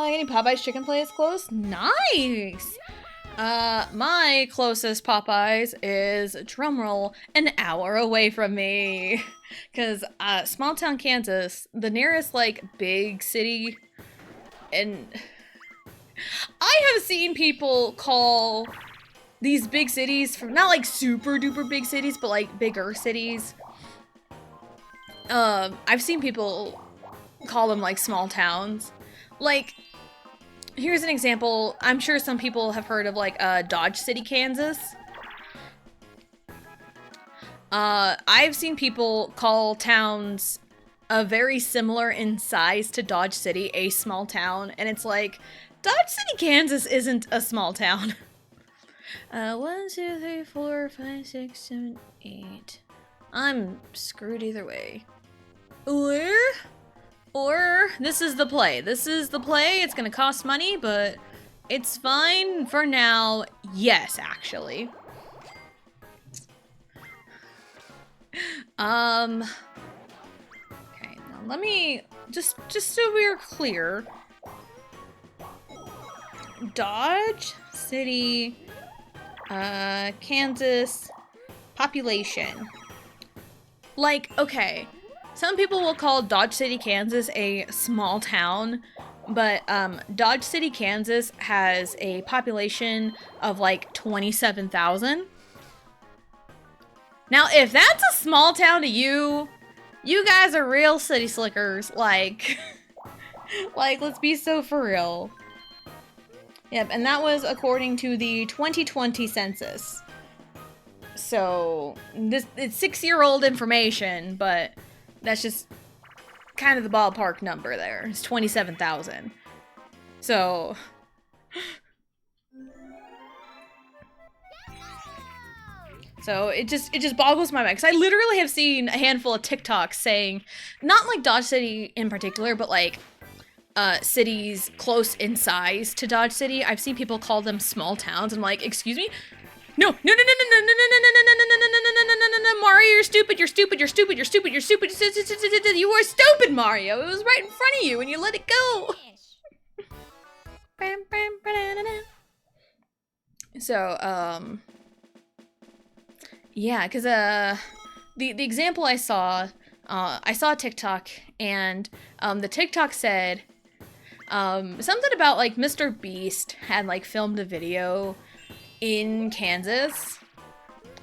Any Popeye's chicken place close? Nice! My closest Popeyes is, drumroll, an hour away from me. Cause, small town Kansas, the nearest, like, big city, and I have seen people call these big cities, from not like super duper big cities, but like bigger cities. I've seen people call them like small towns. Like, here's an example. I'm sure some people have heard of like Dodge City, Kansas. I've seen people call towns very similar in size to Dodge City a small town, and it's like, Dodge City, Kansas isn't a small town. 1, 2, 3, 4, 5, 6, 7, 8. I'm screwed either way. Or this is the play. This is the play. It's gonna cost money, but it's fine for now. Yes, actually. Okay, now let me just so we're clear. Dodge City, Kansas population. Like, okay, some people will call Dodge City, Kansas a small town, but Dodge City, Kansas has a population of like 27,000. Now, if that's a small town to you, you guys are real city slickers. Like, like, let's be so for real. Yep, and that was according to the 2020 census. So, it's 6-year-old information, but that's just kind of the ballpark number there. It's 27,000. So... So it just boggles my mind, because I literally have seen a handful of TikToks saying, not like Dodge City in particular, but like cities close in size to Dodge City. I've seen people call them small towns, and I'm like, excuse me? No, no, no, no, no, no, no, no, no, no, no, no, no, no, no, Mario, you're stupid, you're stupid, you're stupid, you're stupid, you're stupid, you were stupid, Mario. It was right in front of you, and you let it go. So, yeah, because the example I saw a TikTok, and the TikTok said something about like Mr. Beast had like filmed a video in Kansas,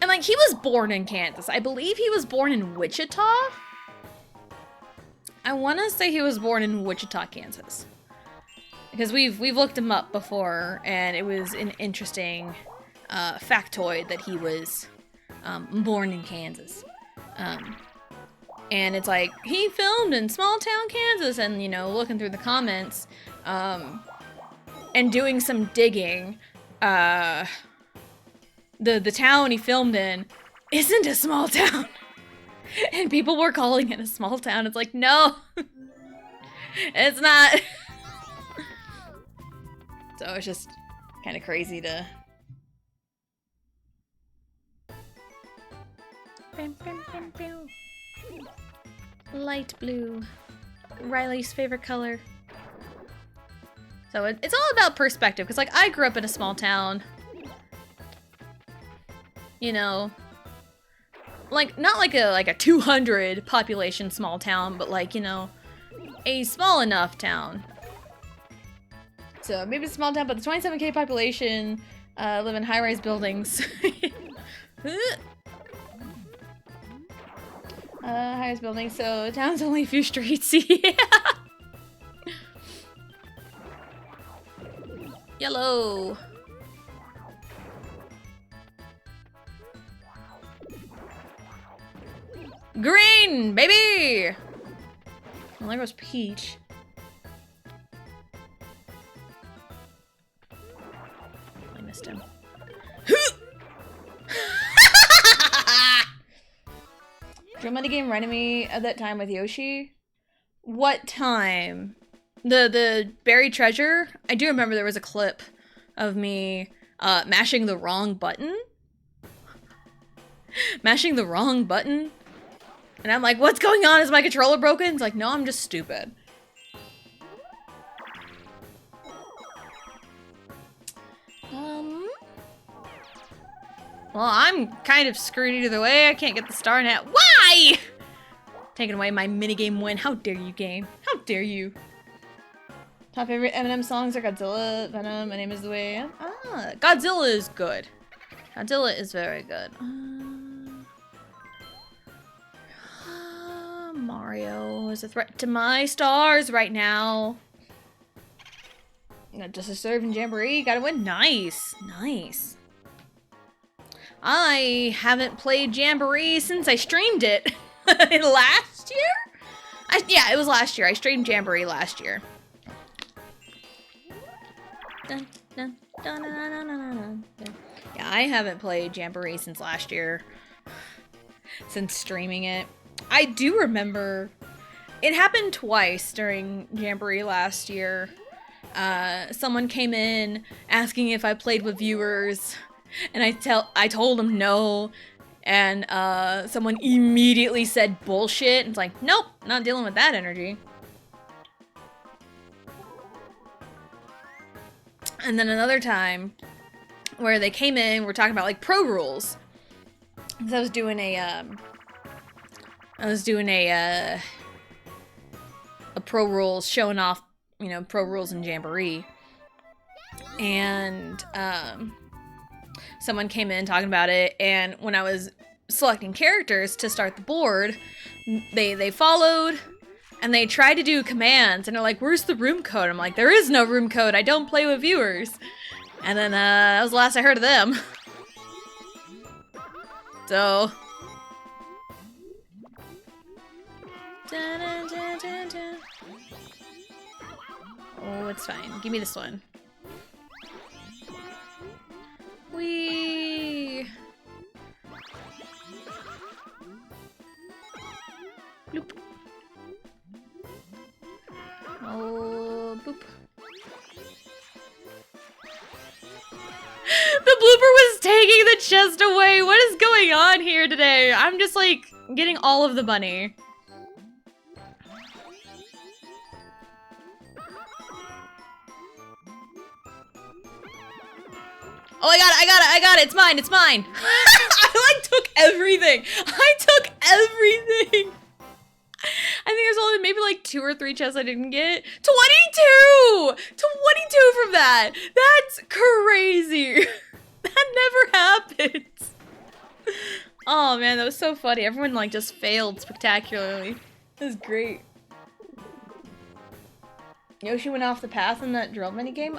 and like he was born in Kansas. I believe he was born in Wichita. I want to say he was born in Wichita, Kansas, because we've looked him up before, and it was an interesting factoid that he was born in Kansas. And it's like, he filmed in small town Kansas, and, you know, looking through the comments, and doing some digging, the town he filmed in isn't a small town. And people were calling it a small town. It's like, no, it's not. So it's just kind of crazy to... Light blue. Riley's favorite color. So it's all about perspective, because like I grew up in a small town. You know, like not like a 200 population small town, but like, you know, a small enough town. So maybe it's a small town, but the 27K population live in high-rise buildings. Highest building, so town's only a few streets. Yeah. Yellow. Green, baby! Well, there goes Peach. I missed him. Do you remember the game reminded me of that time with Yoshi? What time? The buried treasure? I do remember there was a clip of me mashing the wrong button. Mashing the wrong button. And I'm like, what's going on? Is my controller broken? It's like, no, I'm just stupid. Well, I'm kind of screwed either way. I can't get the star net. Why? Taking away my minigame win. How dare you, game? How dare you? Top favorite Eminem songs are Godzilla, Venom, My Name is the Way. Ah, Godzilla is good. Godzilla is very good. Mario is a threat to my stars right now. Just a serve in Jamboree. Gotta win. Nice. Nice. I haven't played Jamboree since I streamed it last year? Yeah, it was last year. I streamed Jamboree last year. Dun, dun, dun, dun, dun, dun, dun, dun. Yeah, I haven't played Jamboree since last year. since streaming it. I do remember it happened twice during Jamboree last year. Someone came in asking if I played with viewers, and I told them no, and someone immediately said bullshit, and it's like, nope, not dealing with that energy. And then another time where they came in, we're talking about like pro rules. Cause I was doing a pro rules, showing off, you know, pro rules in Jamboree. And someone came in talking about it, and when I was selecting characters to start the board, they followed and they tried to do commands, and they're like, where's the room code? I'm like, there is no room code, I don't play with viewers. And then that was the last I heard of them. So oh, it's fine. Give me this one. Whee! Bloop. Oh, boop. The blooper was taking the chest away. What is going on here today? I'm just like getting all of the money. Oh, I got it, it's mine, it's mine. I like took everything. I took everything. I think there's only maybe like 2 or 3 chests I didn't get. 22! 22 from that! That's crazy! That never happens. Oh man, that was so funny. Everyone like just failed spectacularly. That was great. Yoshi went off the path in that drill minigame?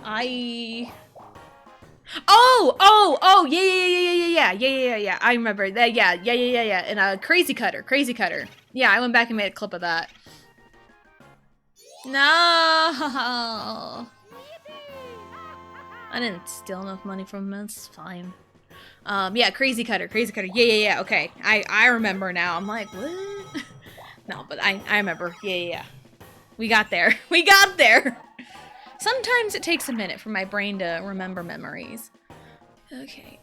Oh, yeah. I remember that. Yeah. And Crazy Cutter. Yeah, I went back and made a clip of that. No. I didn't steal enough money from him. It's fine. Yeah, Crazy Cutter. Yeah. Okay, I remember now. I'm like, what? No, but I remember. Yeah. We got there. We got there. Sometimes it takes a minute for my brain to remember memories. Okay.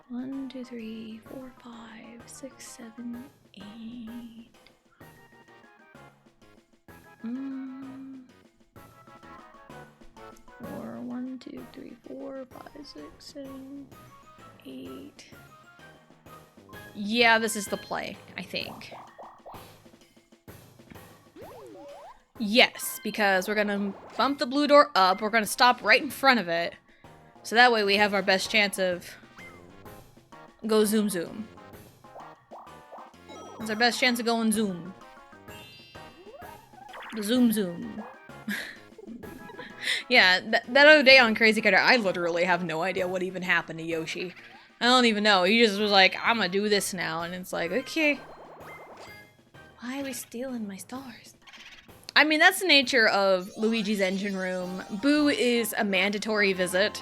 1, 2, 3, 4, 5, 6, 7, 8. 4, 1, 2, 3, 4, 5, 6, 7, 8. Yeah, this is the play, I think. Yes, because we're gonna bump the blue door up, we're gonna stop right in front of it, so that way we have our best chance of go zoom. It's our best chance of going zoom. The zoom. Yeah, that other day on Crazy Cutter, I literally have no idea what even happened to Yoshi. I don't even know. He just was like, I'm gonna do this now, and it's like, okay. Why are we stealing my stars? I mean, that's the nature of Luigi's Engine Room. Boo is a mandatory visit,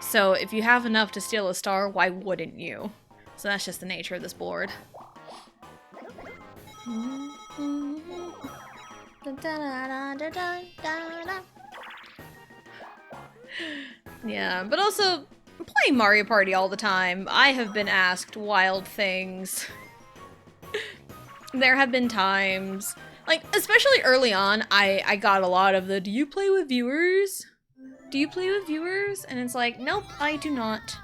so if you have enough to steal a star, why wouldn't you? So that's just the nature of this board. Yeah, but also, playing Mario Party all the time, I have been asked wild things. There have been times, like, especially early on, I got a lot of the, do you play with viewers? Do you play with viewers? And it's like, nope, I do not.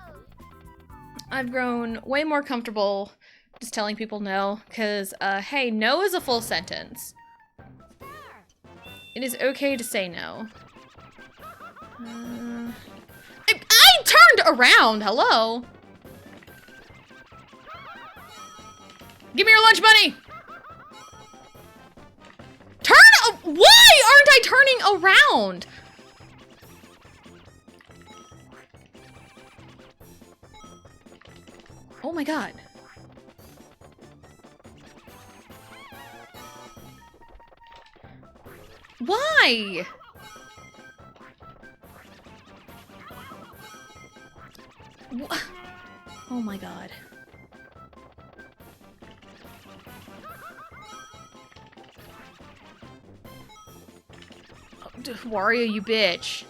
I've grown way more comfortable just telling people no, because, hey, no is a full sentence. It is okay to say no. I turned around, hello? Give me your lunch money! Why aren't I turning around? Oh my god. Why? Wario, you bitch.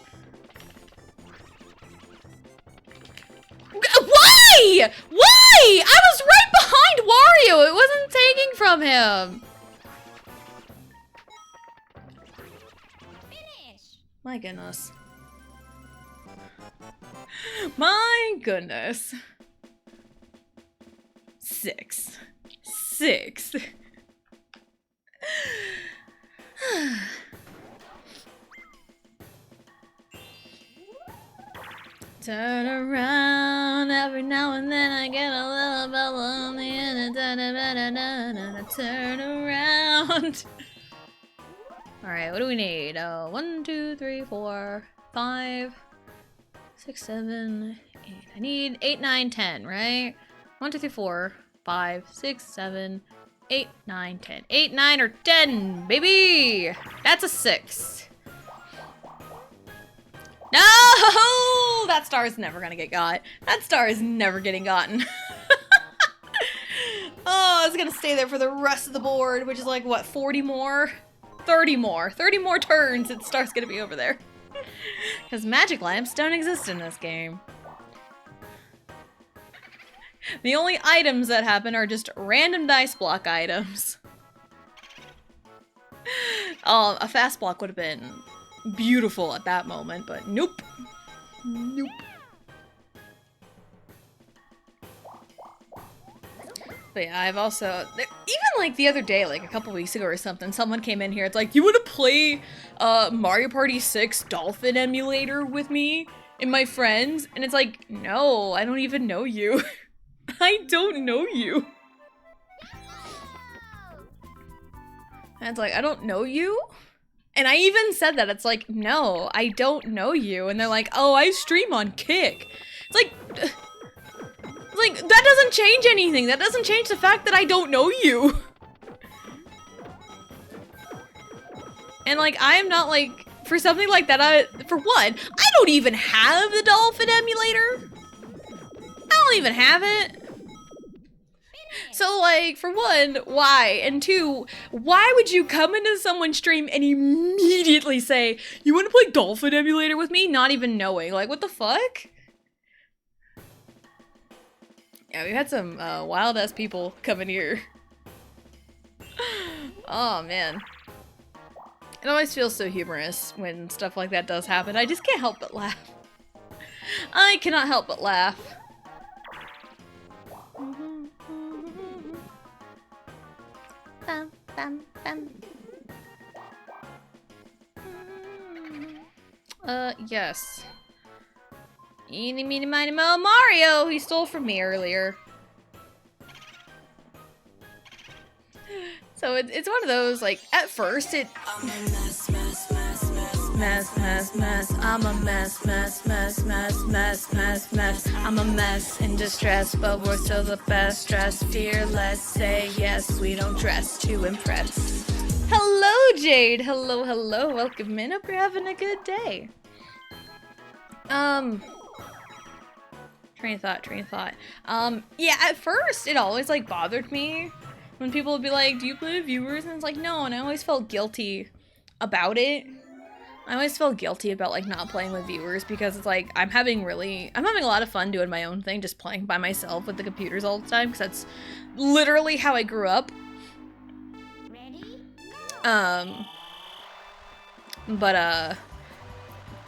Why? Why? I was right behind Wario. It wasn't taking from him. Finish. My goodness. My goodness. 6. Turn around, every now and then I get a little bit lonely and turn around. Alright, what do we need? 1, 2, 3, 4, 5, 6, 7, 8. I need 8, 9, 10, right? 1, 2, 3, 4, 5, 6, 7, 8, 9, 10. 8, 9, or 10, baby! That's a 6. No! That star is never gonna get got. That star is never getting gotten. Oh, it's gonna stay there for the rest of the board, which is like, what, 40 more? 30 more. 30 more turns, and star's gonna be over there. Because magic lamps don't exist in this game. The only items that happen are just random dice block items. Oh, a fast block would have been beautiful at that moment, but nope. Nope. But yeah, I've also, even like the other day, like a couple weeks ago or something, someone came in here, it's like, you wanna play Mario Party 6 Dolphin Emulator with me and my friends? And it's like, no, I don't even know you. I don't know you. And it's like, I don't know you? And I even said that, it's like, no, I don't know you. And they're like, oh, I stream on Kick. It's like, that doesn't change anything. That doesn't change the fact that I don't know you. And like, I am not like, for something like that, for one, I don't even have the Dolphin Emulator. I don't even have it. So like, for one, why? And two, why would you come into someone's stream and immediately say, you want to play Dolphin Emulator with me? Not even knowing. Like, what the fuck? Yeah, we've had some wild-ass people come in here. Oh, man. It always feels so humorous when stuff like that does happen. I just can't help but laugh. I cannot help but laugh. Bam, bam, bam. Yes. Eeny, meeny, miny, mo, Mario! He stole from me earlier. So it's one of those, like, at first it... I'm a mess, mess, mess, mess, mess, mess, mess. I'm a mess, mess, mess, mess, mess, mess, mess. I'm a mess in distress, but we're still the best. Dress fearless, say yes, we don't dress to impress. Hello, Jade! Hello, hello, welcome in. Hope you're having a good day. Train of thought. Yeah, at first it always, like, bothered me when people would be like, do you play with viewers? And it's like, no, and I always felt guilty about it. I always felt guilty about, like, not playing with viewers because it's like, I'm having a lot of fun doing my own thing, just playing by myself with the computers all the time, because that's literally how I grew up. Ready? But,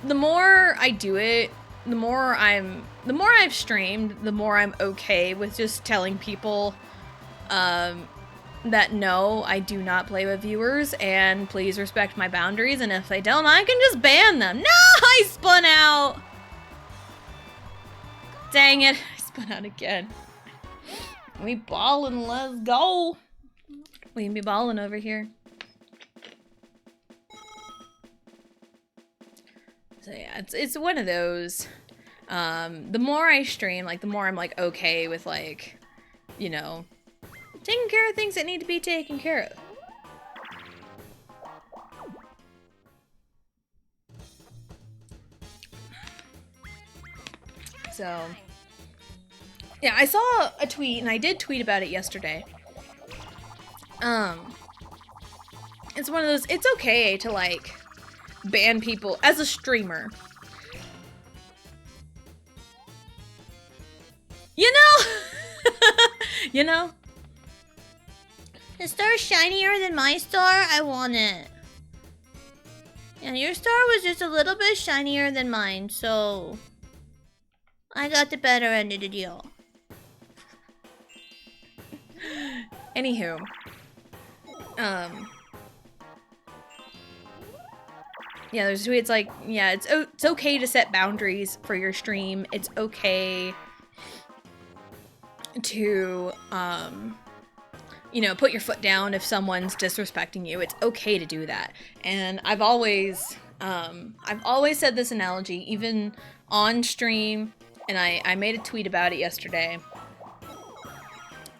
the more I do it, the more I've streamed, the more I'm okay with just telling people, that no, I do not play with viewers, and please respect my boundaries, and if they don't, I can just ban them. No, I spun out! Dang it, I spun out again. We ballin', let's go! We can be ballin' over here. So yeah, it's one of those, the more I stream, like, the more I'm, like, okay with, like, you know, taking care of things that need to be taken care of. So, yeah, I saw a tweet, and I did tweet about it yesterday. It's one of those, it's okay to, like, ban people as a streamer. You know? You know? The star's shinier than my star? I want it. And your star was just a little bit shinier than mine, so I got the better end of the deal. Anywho. Yeah, there's tweets like, yeah, it's okay to set boundaries for your stream. It's okay to, you know, put your foot down if someone's disrespecting you. It's okay to do that. And I've always said this analogy, even on stream, and I made a tweet about it yesterday.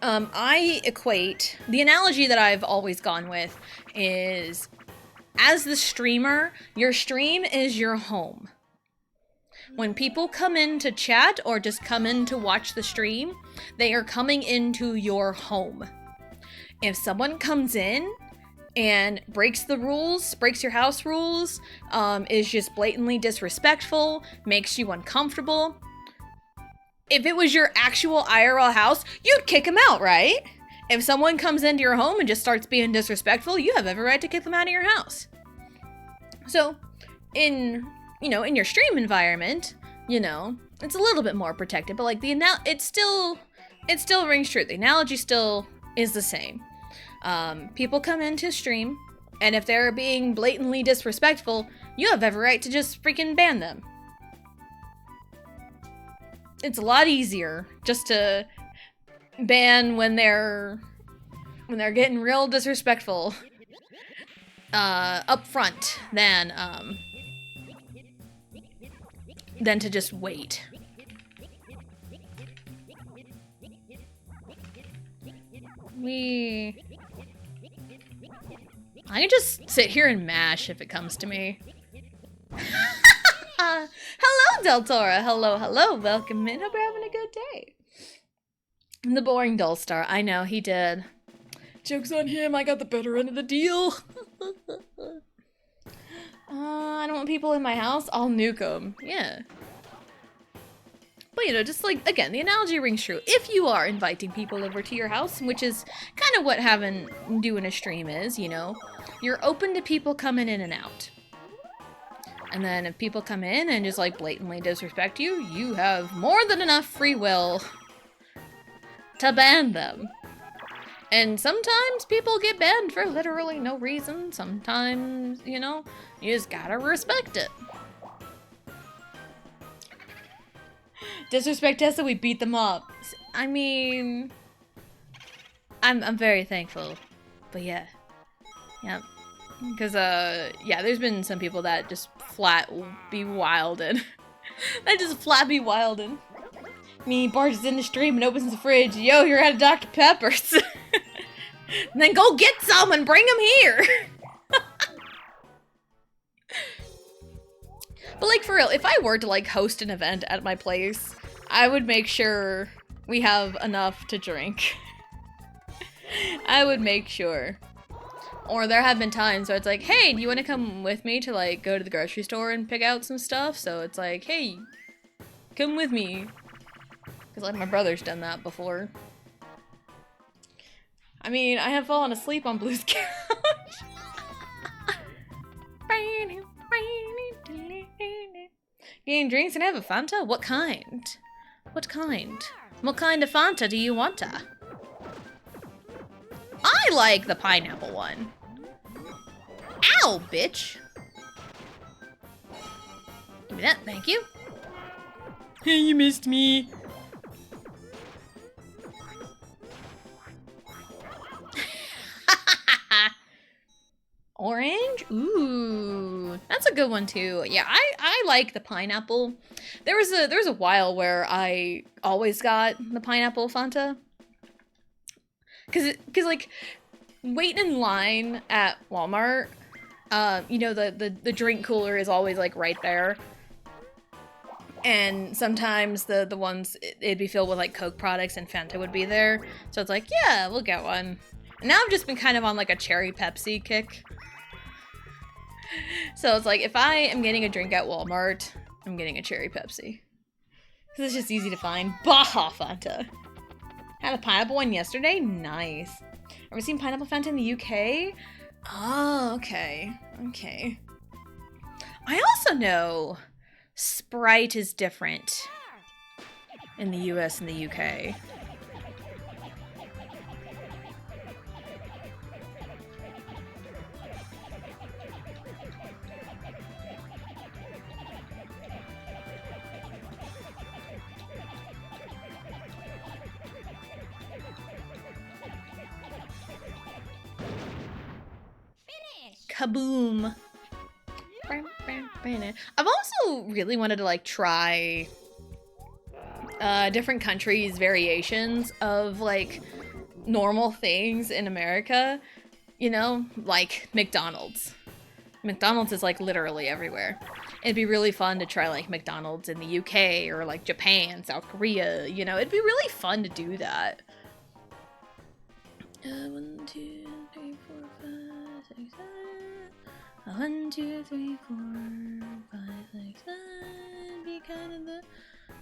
I equate, the analogy that I've always gone with is, as the streamer, your stream is your home. When people come in to chat or just come in to watch the stream, they are coming into your home. If someone comes in and breaks the rules, breaks your house rules, is just blatantly disrespectful, makes you uncomfortable, if it was your actual IRL house, you'd kick them out, right? If someone comes into your home and just starts being disrespectful, you have every right to kick them out of your house. So, in your stream environment, you know, it's a little bit more protected, but like it still rings true. The analogy still is the same. People come into stream, and if they're being blatantly disrespectful, you have every right to just freaking ban them. It's a lot easier just to ban when they're getting real disrespectful up front than to just wait. I can just sit here and mash if it comes to me. Hello, Del Tora. Hello. Welcome in. Hope you're having a good day. The boring Dull Star. I know, he did. Joke's on him. I got the better end of the deal. I don't want people in my house. I'll nuke them. Yeah. But, you know, just like, again, the analogy rings true. If you are inviting people over to your house, which is kind of what doing a stream is, you know, you're open to people coming in and out. And then if people come in and just like blatantly disrespect you, you have more than enough free will to ban them. And sometimes people get banned for literally no reason. Sometimes, you know, you just gotta respect it. Disrespect us, so we beat them up. I mean, I'm very thankful. But yeah. Yeah. Because, yeah, there's been some people that just flat be wildin'. That just flat be wildin'. Me barges in the stream and opens the fridge. Yo, you're out of Dr. Peppers. And then go get some and bring them here. But, like, for real, if I were to, like, host an event at my place, I would make sure we have enough to drink. I would make sure. Or there have been times where it's like, hey, do you want to come with me to, like, go to the grocery store and pick out some stuff? So it's like, hey, come with me. Because, like, my brother's done that before. I mean, I have fallen asleep on Blue's couch. Getting drinks and have a Fanta? What kind? What kind? What kind of Fanta do you want? I like the pineapple one. Ow, bitch. Give me that, thank you. Hey, you missed me. Orange? Ooh, that's a good one too. Yeah, I like the pineapple. There was a while where I always got the pineapple Fanta. Cause like waiting in line at Walmart, you know, the drink cooler is always like right there. And sometimes the ones, it'd be filled with like Coke products and Fanta would be there. So it's like, yeah, we'll get one. And now I've just been kind of on like a cherry Pepsi kick. So it's like, if I am getting a drink at Walmart, I'm getting a cherry Pepsi. Because it's just easy to find. Baja Fanta. Had a pineapple one yesterday? Nice. Ever seen pineapple Fanta in the UK? Oh, okay. Okay. I also know Sprite is different in the US and the UK. Kaboom. I've also really wanted to like try different countries' variations of like normal things in America. You know, like McDonald's. McDonald's is like literally everywhere. It'd be really fun to try like McDonald's in the UK or like Japan, South Korea, you know, it'd be really fun to do that. 1, 2, 3, 4, 5, 6, 7. 1, 2, 3, 4, 5, 6, 7. Be kind of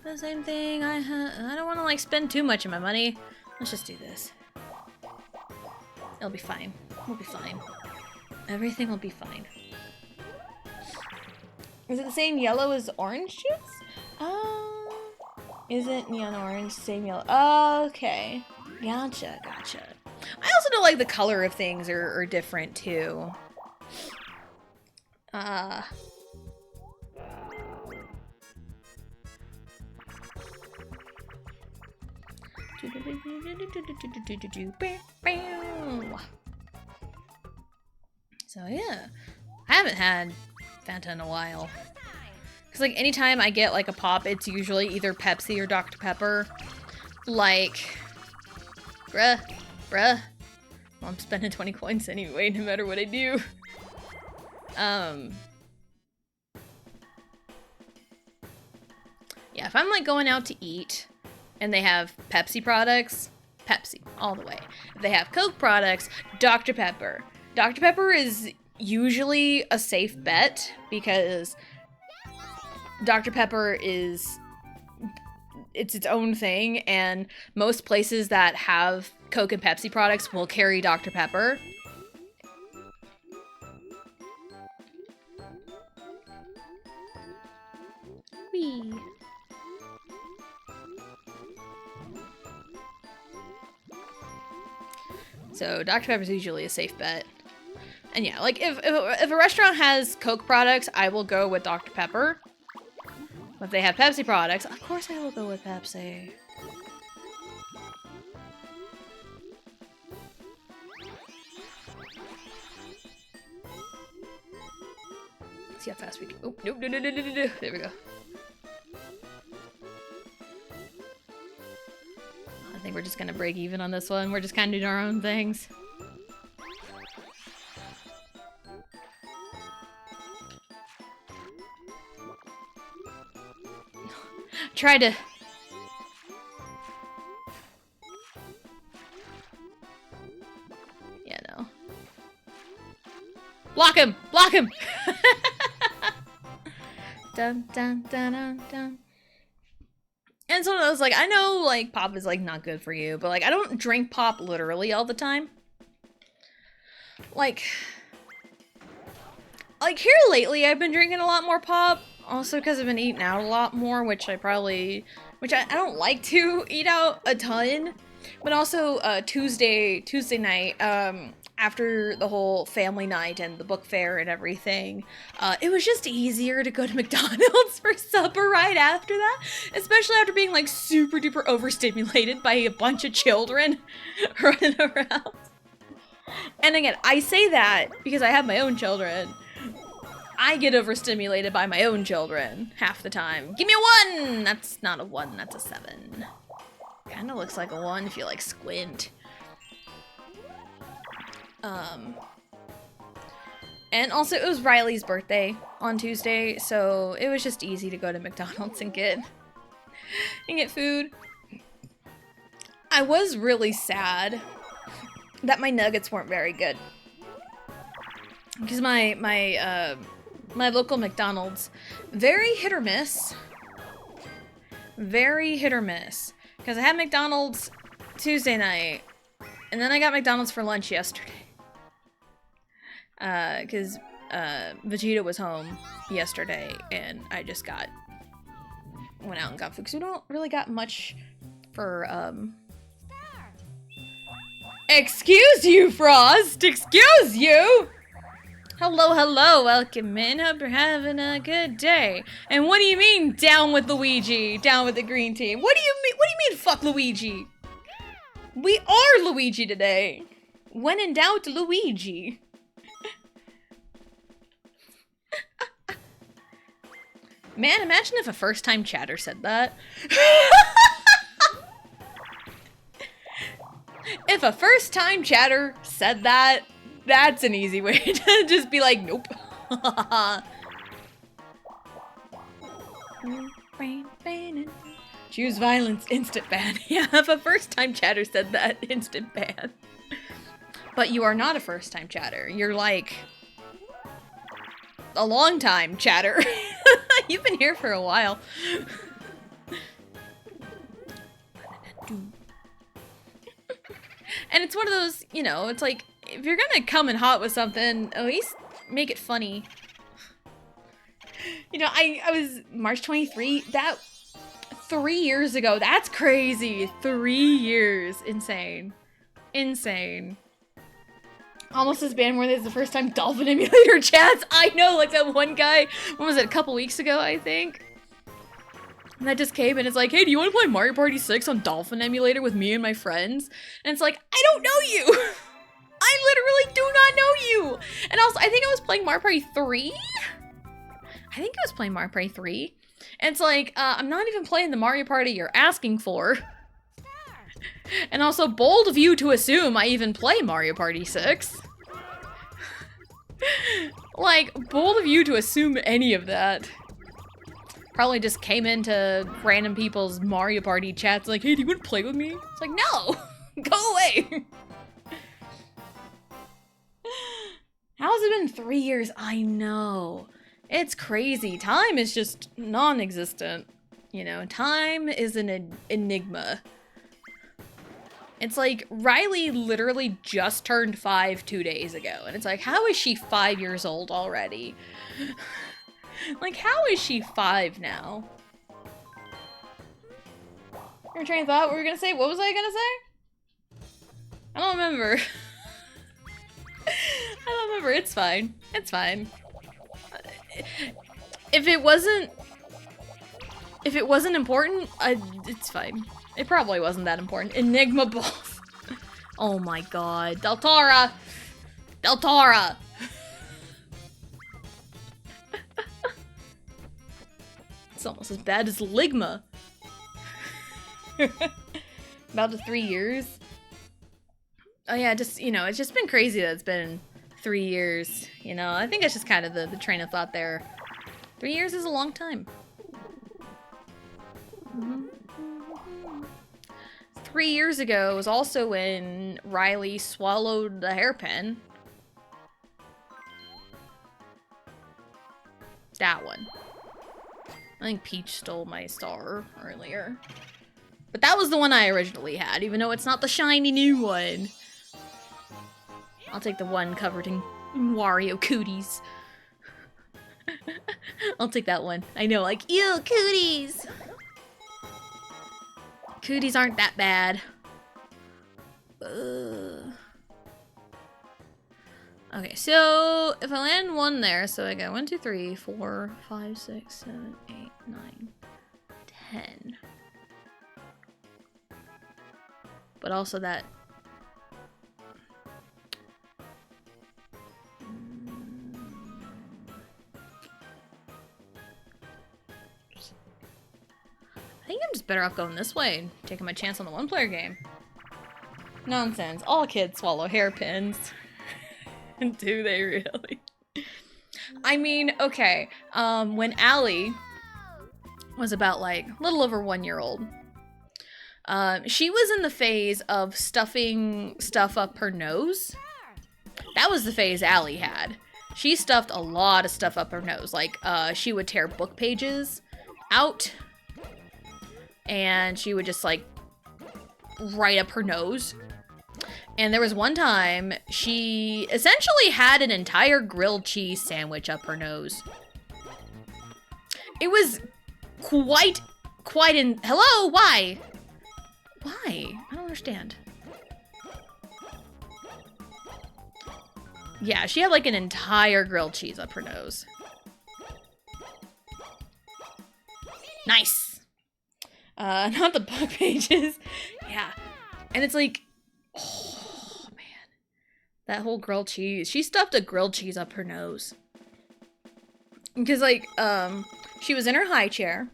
the same thing. I don't want to like spend too much of my money. Let's just do this. It'll be fine. We'll be fine. Everything will be fine. Is it the same yellow as orange juice? Isn't neon orange same yellow? Okay. Gotcha, gotcha. I also know like the color of things are different too. So yeah, I haven't had Fanta in a while. Cause like anytime I get like a pop, it's usually either Pepsi or Dr. Pepper. Like, bruh. Well, I'm spending 20 coins anyway, no matter what I do. Yeah, if I'm like going out to eat and they have Pepsi products, Pepsi all the way. If they have Coke products, Dr. Pepper. Dr. Pepper is usually a safe bet because Dr. Pepper is its own thing, and most places that have Coke and Pepsi products will carry Dr. Pepper. Whee. So Dr. Pepper is usually a safe bet. And yeah, like if a restaurant has Coke products, I will go with Dr. Pepper. If they have Pepsi products, of course I will go with Pepsi. See how fast we can. Oh, nope, no. There we go. I think we're just gonna break even on this one. We're just kind of doing our own things. Try to... Yeah, no. Block him! Block him! Dun, dun, dun, dun, dun. And so I was like, I know, like, pop is, like, not good for you, but, like, I don't drink pop literally all the time. Like, here lately, I've been drinking a lot more pop. Also because I've been eating out a lot more, which I don't like to eat out a ton. But also, Tuesday night, after the whole family night and the book fair and everything, it was just easier to go to McDonald's for supper right after that. Especially after being, like, super duper overstimulated by a bunch of children running around. And again, I say that because I have my own children. I get overstimulated by my own children half the time. Give me a 1! That's not a 1, that's a 7. Kinda looks like a 1 if you, like, squint. And also, it was Riley's birthday on Tuesday, so it was just easy to go to McDonald's and get food. I was really sad that my nuggets weren't very good. because my local McDonald's, very hit or miss. Very hit or miss. Because I had McDonald's Tuesday night, and then I got McDonald's for lunch yesterday. Because Vegeta was home yesterday, and I just went out and got food. Because we don't really got much for, Excuse you, Frost! Excuse you! Hello, hello, welcome in. Hope you're having a good day. And what do you mean, down with Luigi? Down with the green team? What do you mean, fuck Luigi? We are Luigi today. When in doubt, Luigi. Man, imagine if a first-time chatter said that. If a first-time chatter said that, that's an easy way to just be like, nope. Choose violence, instant ban. Yeah, if a first-time chatter said that, instant ban. But you are not a first-time chatter. You're like a long-time chatter. You've been here for a while. And it's one of those, you know, it's like, if you're gonna come in hot with something, at least make it funny. You know, I was March 23, that 3 years ago. That's crazy. 3 years. Insane. Insane. Almost as band-worthy as the first time Dolphin Emulator chats. I know, like that one guy, when was it, a couple weeks ago, I think? And that just came and it's like, hey, do you want to play Mario Party 6 on Dolphin Emulator with me and my friends? And it's like, I don't know you! I literally do not know you! And also, I think I was playing Mario Party 3? I think I was playing Mario Party 3. And it's like, I'm not even playing the Mario Party you're asking for. And also, bold of you to assume I even play Mario Party 6. Like, bold of you to assume any of that. Probably just came into random people's Mario Party chats like, hey, do you want to play with me? It's like, no! Go away! How's it been 3 years? I know. It's crazy. Time is just non-existent. You know, time is an enigma. It's like, Riley literally just turned 5 2 days ago. And it's like, how is she 5 years old already? Like, how is she 5 now? Your train of thought, what were we gonna say? What was I gonna say? I don't remember. I don't remember. It's fine. It's fine. If it wasn't important, it's fine. It probably wasn't that important. Enigma balls. Oh my god. Deltora! Deltora! It's almost as bad as Ligma. About the 3 years. Oh yeah, just, you know, it's just been crazy that it's been 3 years. You know, I think it's just kind of the train of thought there. 3 years is a long time. 3 years ago was also when Riley swallowed the hairpin. That one. I think Peach stole my star earlier. But that was the one I originally had, even though it's not the shiny new one. I'll take the one covered in Wario cooties. I'll take that one. I know, like, ew, cooties! Cooties aren't that bad. Okay, so if I land one there, so I got 1, 2, 3, 4, 5, 6, 7, 8, 9, 10. But also that. I think I'm just better off going this way and taking my chance on the one-player game. Nonsense. All kids swallow hairpins. Do they really? I mean, okay. When Allie was about, like, a little over 1 year old, she was in the phase of stuffing stuff up her nose. That was the phase Allie had. She stuffed a lot of stuff up her nose. Like, she would tear book pages out, and she would just, like, right up her nose. And there was one time she essentially had an entire grilled cheese sandwich up her nose. It was quite hello, why? Why? I don't understand. Yeah, she had like an entire grilled cheese up her nose. Nice. Not the book pages. Yeah. And it's like, oh man. That whole grilled cheese. She stuffed a grilled cheese up her nose. Because like, she was in her high chair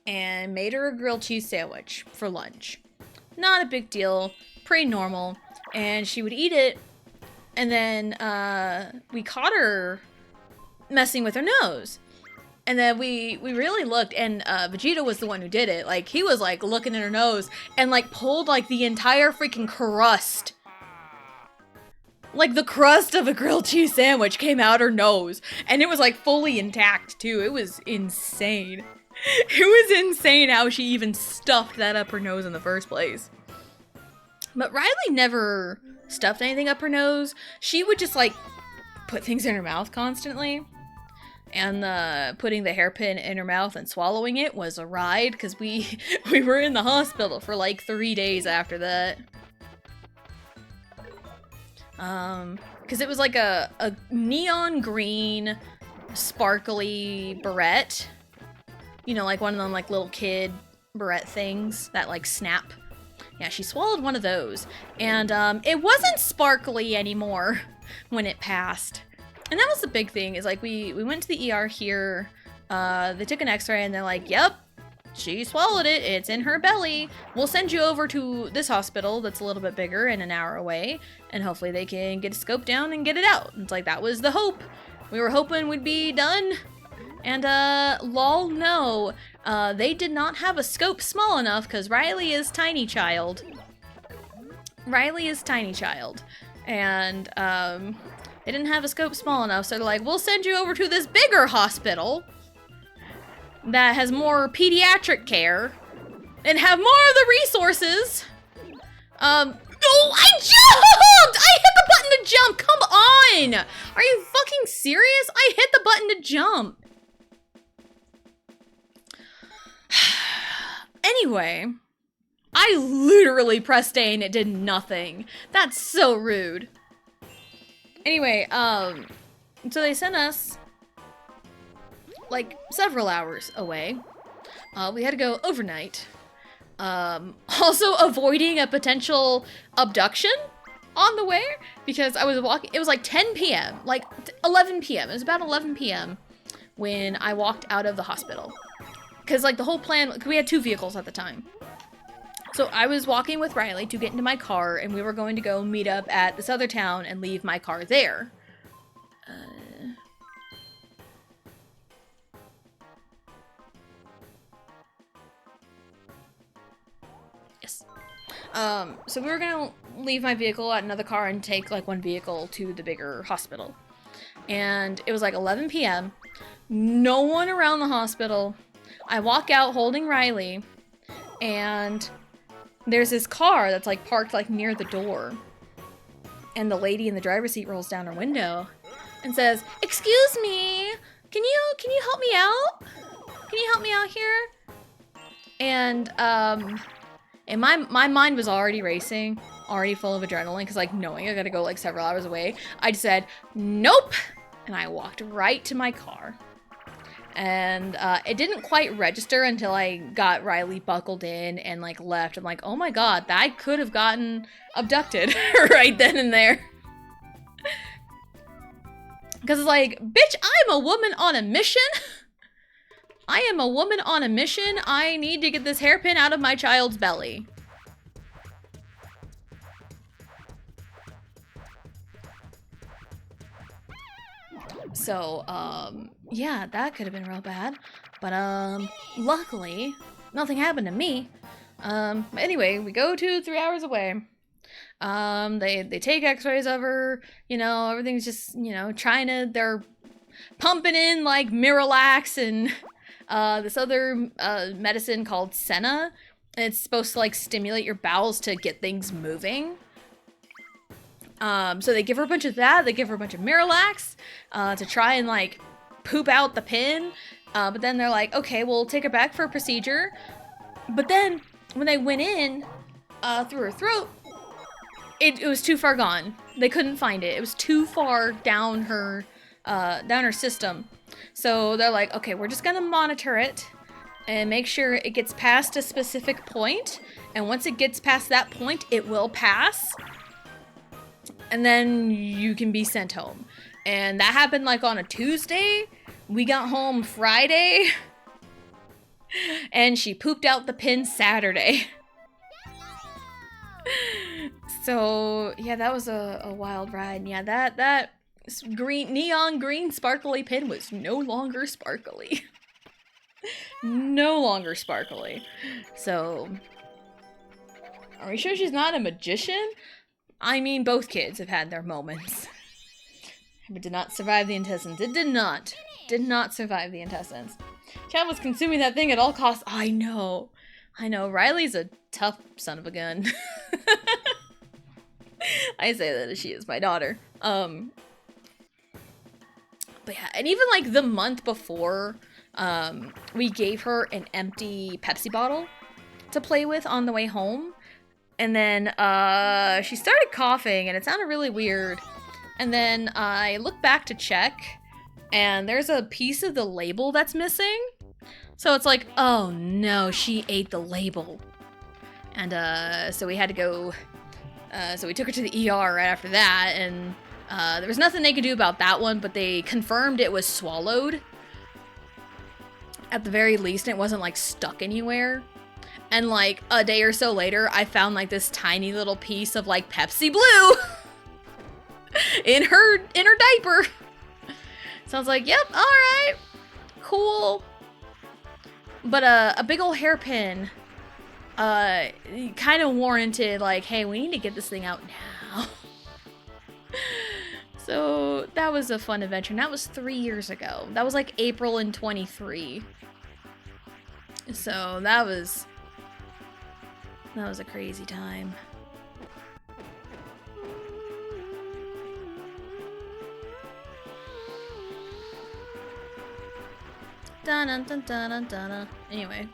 and made her a grilled cheese sandwich for lunch. Not a big deal. Pretty normal. And she would eat it. And then we caught her messing with her nose. And then we really looked, and Vegeta was the one who did it. Like, he was, like, looking at her nose and, like, pulled, like, the entire freaking crust. Like, the crust of a grilled cheese sandwich came out her nose. And it was, like, fully intact, too. It was insane. It was insane how she even stuffed that up her nose in the first place. But Riley never stuffed anything up her nose. She would just like put things in her mouth constantly, and putting the hairpin in her mouth and swallowing it was a ride because we were in the hospital for like 3 days after that. Because it was like a neon green sparkly barrette, you know, like one of them like little kid barrette things that like snap. Yeah, she swallowed one of those, and it wasn't sparkly anymore when it passed. And that was the big thing, is like we went to the ER here, they took an x-ray, and they're like, yep, she swallowed it, it's in her belly. We'll send you over to this hospital that's a little bit bigger and an hour away, and hopefully they can get a scope down and get it out. And it's like, that was the hope. We were hoping we'd be done. And, lol, no. They did not have a scope small enough, because Riley is tiny child. Riley is tiny child. And, they didn't have a scope small enough, so they're like, we'll send you over to this bigger hospital that has more pediatric care and have more of the resources. Oh, I jumped! I hit the button to jump! Come on! Are you fucking serious? I hit the button to jump. Anyway, I literally pressed A and it did nothing. That's so rude. Anyway, so they sent us like several hours away. We had to go overnight. Also avoiding a potential abduction on the way, because I was walking, it was like 10 p.m., like 11 p.m. It was about 11 p.m. when I walked out of the hospital. Because, like, the whole plan, we had 2 vehicles at the time. So I was walking with Riley to get into my car, and we were going to go meet up at this other town and leave my car there. Yes. So we were gonna leave my vehicle at another car and take, like, one vehicle to the bigger hospital. And it was, like, 11 p.m. No one around the hospital. I walk out holding Riley, and there's this car that's like parked like near the door, and the lady in the driver's seat rolls down her window and says, "Excuse me, can you help me out? Can you help me out here?" And my mind was already racing, already full of adrenaline, because like knowing I gotta go like several hours away, I just said nope, and I walked right to my car. And it didn't quite register until I got Riley buckled in and like left. I'm like, oh my god, I could have gotten abducted right then and there. Because it's like, bitch, I'm a woman on a mission. I am a woman on a mission. I need to get this hairpin out of my child's belly. So, yeah, that could have been real bad. But, luckily, nothing happened to me. Anyway, we go to 3 hours away. They take x-rays of her, you know, everything's just, you know, they're pumping in like Miralax and this other medicine called Senna. And it's supposed to like stimulate your bowels to get things moving. So they give her a bunch of that, they give her a bunch of Miralax to try and like poop out the pin. But then they're like, okay, we'll take her back for a procedure. But then when they went in through her throat, it was too far gone. They couldn't find it. It was too far down her system. So they're like, okay, we're just gonna monitor it and make sure it gets past a specific point. And once it gets past that point, it will pass. And then you can be sent home. And that happened like on a Tuesday. We got home Friday. And she pooped out the pin Saturday. So yeah, that was a wild ride. And yeah, that neon green sparkly pin was no longer sparkly. No longer sparkly. So, are we sure she's not a magician? I mean, both kids have had their moments. But did not survive the intestines. It did not. Did not survive the intestines. Chad was consuming that thing at all costs. I know. Riley's a tough son of a gun. I say that as she is my daughter. But yeah, and even like the month before, we gave her an empty Pepsi bottle to play with on the way home. And then she started coughing and it sounded really weird. And then I looked back to check and there's a piece of the label that's missing. So it's like, oh no, she ate the label. And so we had to go, so we took her to the ER right after that. And there was nothing they could do about that one, but they confirmed it was swallowed. At the very least, it wasn't like stuck anywhere. And like a day or so later, I found like this tiny little piece of like Pepsi Blue in her diaper. So I was like, yep, all right, cool. But a big old hairpin kind of warranted like, hey, we need to get this thing out now. So that was a fun adventure. And that was 3 years ago. That was like April in 23. So that was a crazy time. Dun dun dun dun dun dun. Anyway.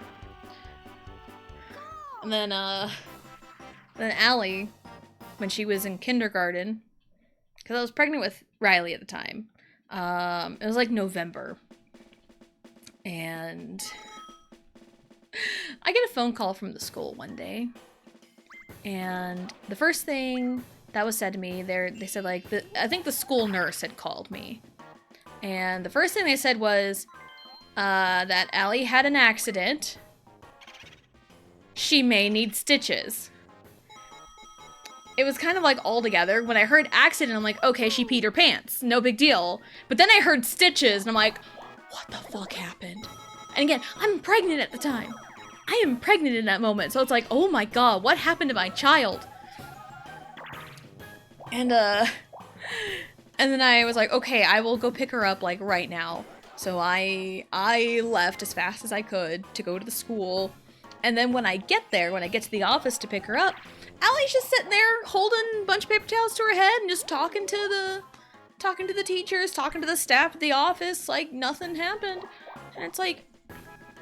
And then Allie, when she was in kindergarten, because I was pregnant with Riley at the time. It was like November. And I get a phone call from the school one day. And the first thing that was said to me, they said like, I think the school nurse had called me. And the first thing they said was that Allie had an accident. She may need stitches. It was kind of like all together. When I heard accident, I'm like, okay, she peed her pants. No big deal. But then I heard stitches, and I'm like, what the fuck happened? And again, I'm pregnant at the time. I am pregnant in that moment. So it's like, oh my god, what happened to my child? And then I was like, okay, I will go pick her up, like, right now. So I left as fast as I could to go to the school. And then when I get to the office to pick her up, Allie's just sitting there holding a bunch of paper towels to her head and just talking to the teachers, talking to the staff at the office like nothing happened. And it's like,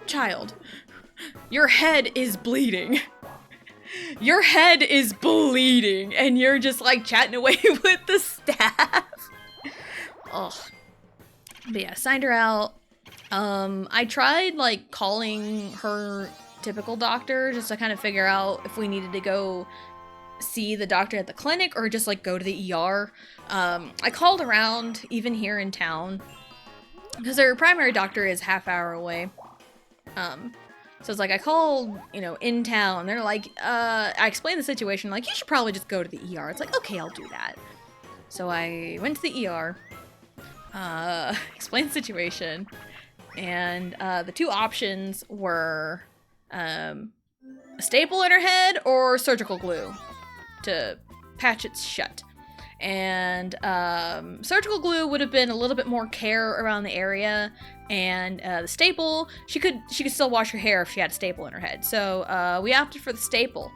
child, your head is bleeding. Your head is bleeding and you're just like chatting away with the staff. Ugh. But yeah, signed her out. I tried like calling her typical doctor just to kind of figure out if we needed to go see the doctor at the clinic or just like go to the ER. I called around even here in town because her primary doctor is half hour away. So it's like I called, in town. They're like, I explained the situation, like, you should probably just go to the ER. It's like, okay, I'll do that. So I went to the ER, explained the situation, and the two options were a staple in her head or surgical glue to patch it shut. And surgical glue would have been a little bit more care around the area, and the staple, she could still wash her hair if she had a staple in her head. So we opted for the staple.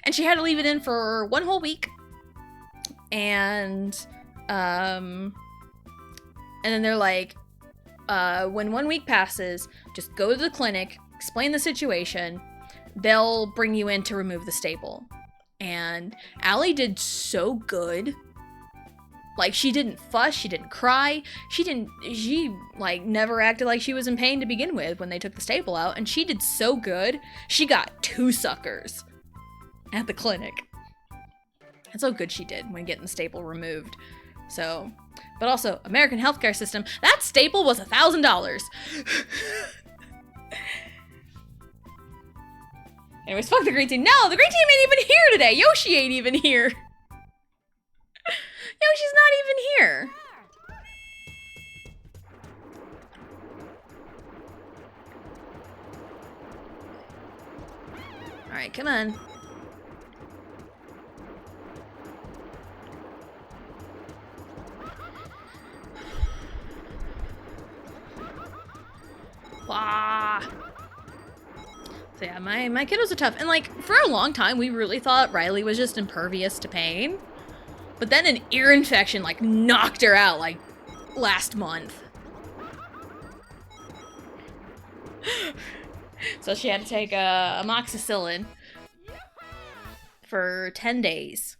And she had to leave it in for 1 whole week. And then they're like, when 1 week passes, just go to the clinic, explain the situation, they'll bring you in to remove the staple. And Allie did so good. Like, she didn't fuss, she didn't cry, she like never acted like she was in pain to begin with when they took the staple out, and she did so good. She got 2 suckers at the clinic. That's how good she did when getting the staple removed. So, but also, American healthcare system, that staple was $1,000. Anyways, fuck the green team. No, the green team ain't even here today. Yoshi ain't even here. Yoshi's not even here. Alright, come on. Wah. So yeah, my kiddos are tough. And like, for a long time, we really thought Riley was just impervious to pain. But then an ear infection like knocked her out like last month. So she had to take amoxicillin for 10 days.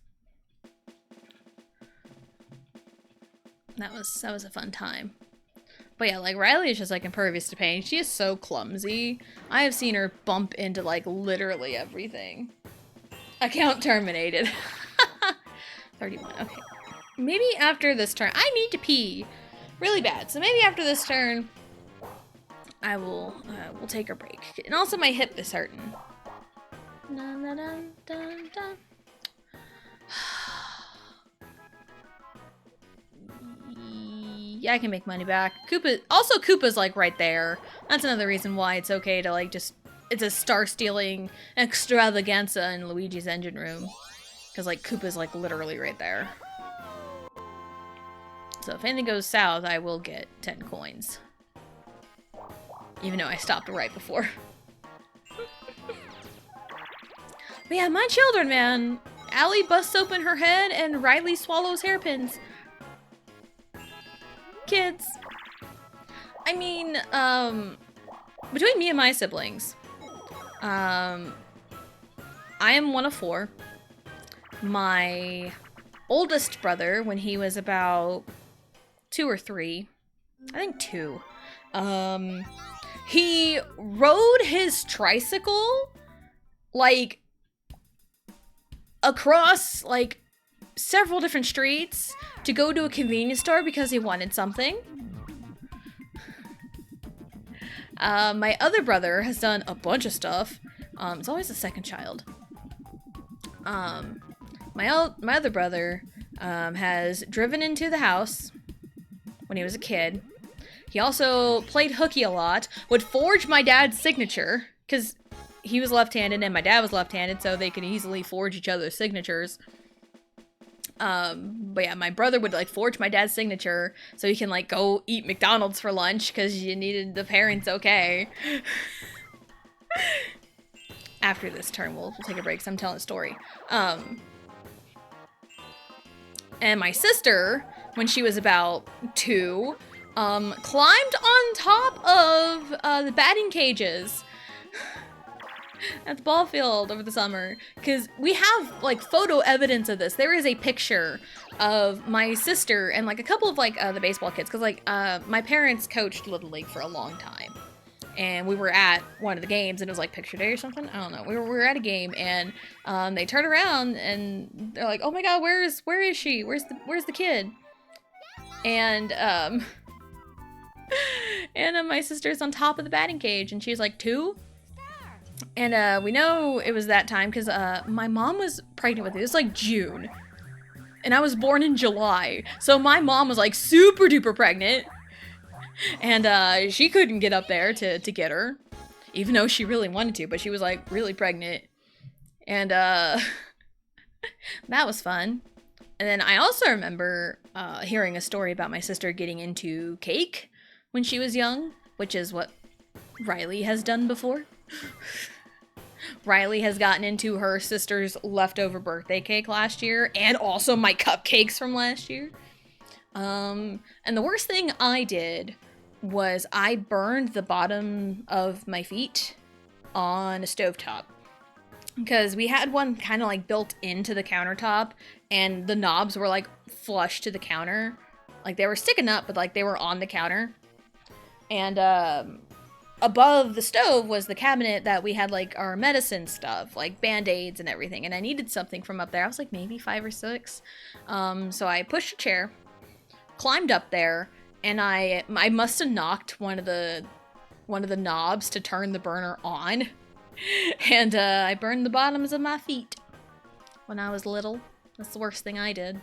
That was a fun time. But yeah, like, Riley is just, like, impervious to pain. She is so clumsy. I have seen her bump into, like, literally everything. Account terminated. 31, okay. Maybe after this turn, I need to pee really bad. So maybe after this turn, I will, we'll take a break. And also my hip is hurting. Dun, dun, dun, dun, dun. Yeah, I can make money back. Koopa's like right there. That's another reason why it's okay to like just, it's a star-stealing extravaganza in Luigi's engine room. Because like Koopa's like literally right there. So if anything goes south, I will get 10 coins. Even though I stopped right before. But yeah, my children, man. Allie busts open her head and Riley swallows hairpins. Kids. I mean, between me and my siblings, I am one of 4. My oldest brother, when he was about 2 or 3, I think 2, he rode his tricycle, like, across, like, several different streets to go to a convenience store because he wanted something. My other brother has done a bunch of stuff. It's always the second child. My other brother has driven into the house when he was a kid. He also played hooky a lot, would forge my dad's signature, because he was left-handed and my dad was left-handed, so they could easily forge each other's signatures. But yeah, my brother would like forge my dad's signature so he can like go eat McDonald's for lunch because you needed the parents okay. After this turn, we'll take a break because I'm telling a story. And my sister, when she was about 2, climbed on top of the batting cages at the ball field over the summer, because we have like photo evidence of this. There is a picture of my sister and like a couple of like the baseball kids, because like my parents coached Little League for a long time, and we were at one of the games and it was like picture day or something, I don't know. We were at a game and they turn around and they're like, oh my god, where is she, where's the kid? And and my sister's on top of the batting cage and she's like 2. And we know it was that time because my mom was pregnant with me. It was like June. And I was born in July. So my mom was like super duper pregnant. And she couldn't get up there to get her. Even though she really wanted to. But she was like really pregnant. And That was fun. And then I also remember hearing a story about my sister getting into cake when she was young, which is what Riley has done before. Riley has gotten into her sister's leftover birthday cake last year, and also my cupcakes from last year. And the worst thing I did was I burned the bottom of my feet on a stovetop. Because we had one kind of like built into the countertop, and the knobs were like flush to the counter. Like they were sticking up, but like they were on the counter. And above the stove was the cabinet that we had like our medicine stuff, like band-aids and everything. And I needed something from up there. I was like maybe 5 or 6. So I pushed a chair, climbed up there, and I must have knocked one of the knobs to turn the burner on. And I burned the bottoms of my feet when I was little. That's the worst thing I did.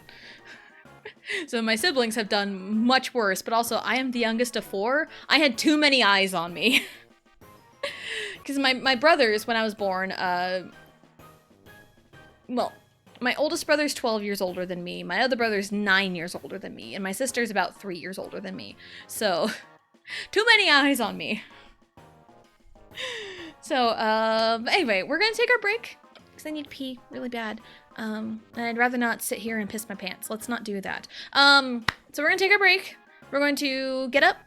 So my siblings have done much worse, but also I am the youngest of 4. I had too many eyes on me. Because my brothers, when I was born, well, my oldest brother's 12 years older than me, my other brother's 9 years older than me, and my sister's about 3 years older than me. So, too many eyes on me. So, anyway, we're gonna take our break, because I need to pee really bad. And I'd rather not sit here and piss my pants. Let's not do that. So we're gonna take our break. We're going to get up,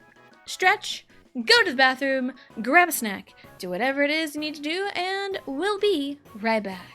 stretch, go to the bathroom, grab a snack, do whatever it is you need to do, and we'll be right back.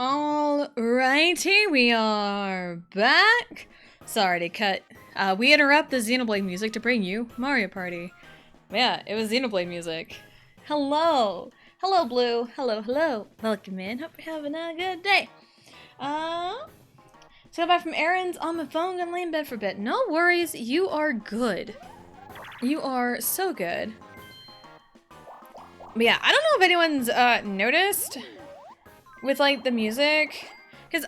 Alrighty, we are back. Sorry to cut. We interrupt the Xenoblade music to bring you Mario Party. Yeah, it was Xenoblade music. Hello. Hello, Blue. Hello, hello. Welcome in. Hope you're having a good day. So got back from errands on my phone, gonna lay in bed for a bit. No worries, you are good. You are so good. But yeah, I don't know if anyone's noticed with like the music, because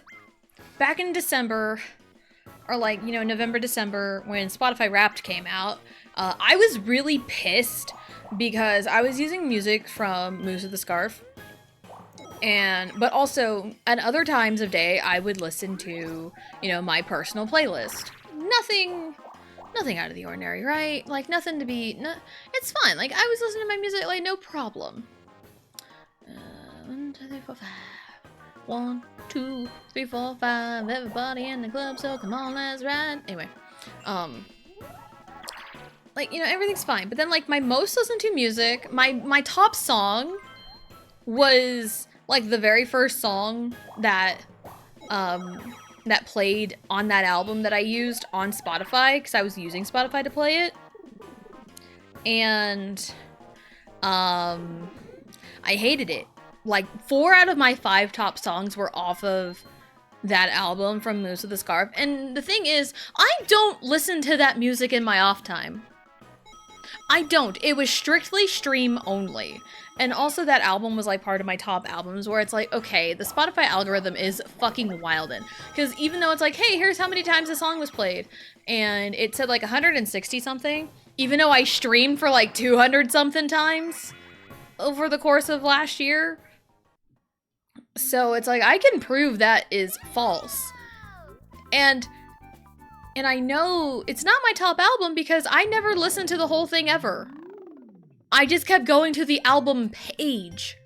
back in December, or like, you know, November, December, when Spotify Wrapped came out, I was really pissed because I was using music from Moose with the Scarf. But also at other times of day, I would listen to, you know, my personal playlist. Nothing out of the ordinary, right? Like nothing to be, it's fine. Like I was listening to my music, like no problem. 1, 2, 3, 4, 5. 1, 2, 3, 4, 5. Everybody in the club, so come on, let's ride. Anyway, like, you know, everything's fine. But then like my most listened to music, my top song was like the very first song that that played on that album that I used on Spotify, because I was using Spotify to play it. And I hated it. Like 4 out of my 5 top songs were off of that album from Moose with the Scarf. And the thing is, I don't listen to that music in my off time. I don't. It was strictly stream only. And also that album was like part of my top albums where it's like, okay, the Spotify algorithm is fucking wildin'. Because even though it's like, hey, here's how many times the song was played, and it said like 160 something, even though I streamed for like 200 something times over the course of last year. So it's like, I can prove that is false. And I know it's not my top album because I never listened to the whole thing ever. I just kept going to the album page.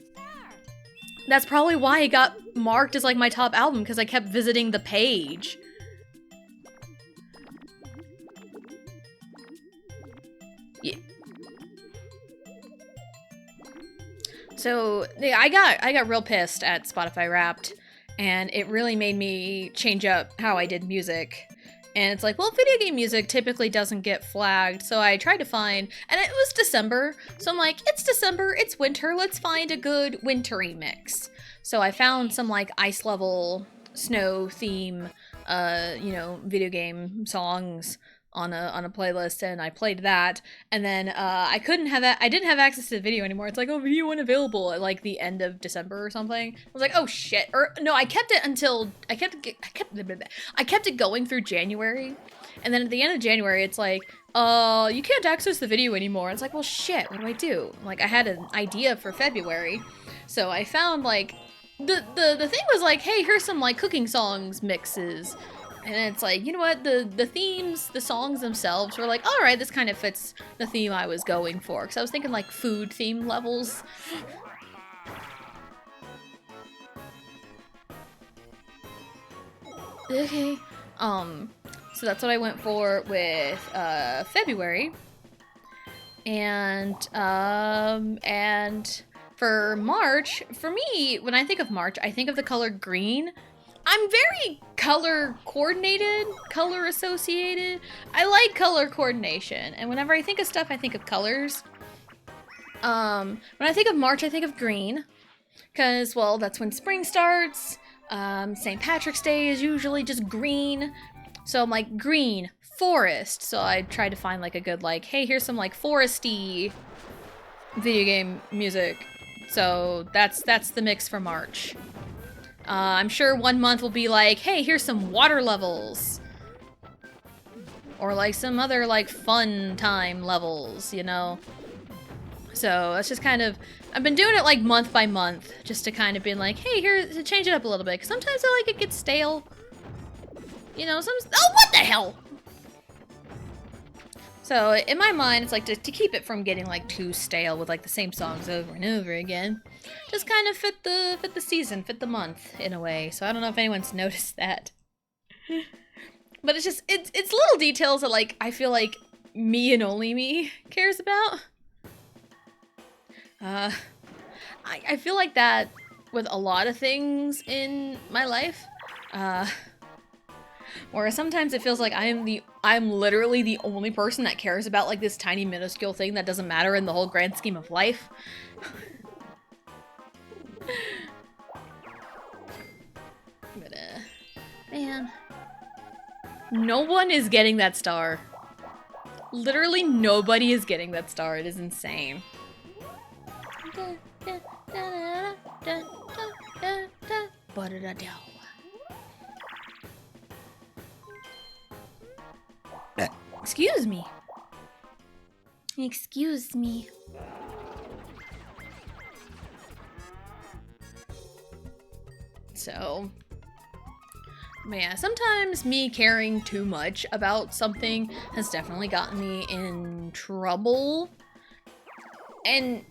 That's probably why it got marked as like my top album, because I kept visiting the page. Yeah. So yeah, I got real pissed at Spotify Wrapped, and it really made me change up how I did music. And it's like, well, video game music typically doesn't get flagged, so I tried to find, and it was December, so I'm like, it's December, it's winter, let's find a good wintry mix. So I found some like ice level, snow theme, you know, video game songs on a playlist, and I played that, and then I didn't have access to the video anymore. It's like, oh, video unavailable at like the end of December or something. I was like, oh shit. Or no, I kept it going through January, and then at the end of January it's like, you can't access the video anymore. It's like, well shit, what do I do? Like I had an idea for February, so I found like the thing was like, hey, here's some like cooking songs mixes. And it's like, you know what, the themes, the songs themselves were like, all right, this kind of fits the theme I was going for. Because I was thinking like food theme levels. Okay. So that's what I went for with February. And for March, for me, when I think of March, I think of the color green. I'm very color coordinated, color associated. I like color coordination, and whenever I think of stuff, I think of colors. When I think of March, I think of green, because, well, that's when spring starts. St. Patrick's Day is usually just green, so I'm like, green, forest. So I tried to find like a good, like, hey, here's some like foresty video game music. So that's the mix for March. I'm sure one month will be like, hey, here's some water levels. Or like some other like fun time levels, you know? So it's just kind of, I've been doing it like month by month, just to kind of be like, hey, here, to change it up a little bit. 'Cause sometimes I like it gets stale. You know, oh, what the hell? So in my mind, it's like to keep it from getting like too stale with like the same songs over and over again. Just kind of fit the season, fit the month in a way. So I don't know if anyone's noticed that. But it's just, it's little details that like, I feel like me and only me cares about. I feel like that with a lot of things in my life. Where sometimes it feels like I'm literally the only person that cares about like this tiny minuscule thing that doesn't matter in the whole grand scheme of life. But man, no one is getting that star. Literally nobody is getting that star. It is insane. Excuse me. Excuse me. So, yeah, sometimes me caring too much about something has definitely gotten me in trouble. And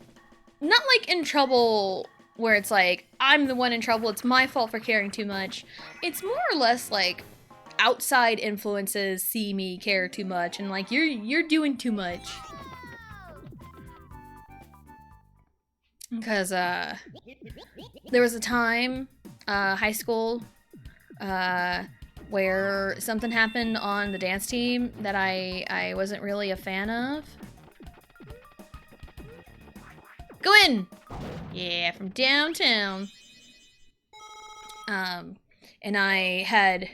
not like in trouble where it's like, I'm the one in trouble, it's my fault for caring too much. It's more or less like outside influences see me care too much and like, you're doing too much. Because, there was a time, high school, where something happened on the dance team that I wasn't really a fan of. Go in! Yeah, from downtown. And I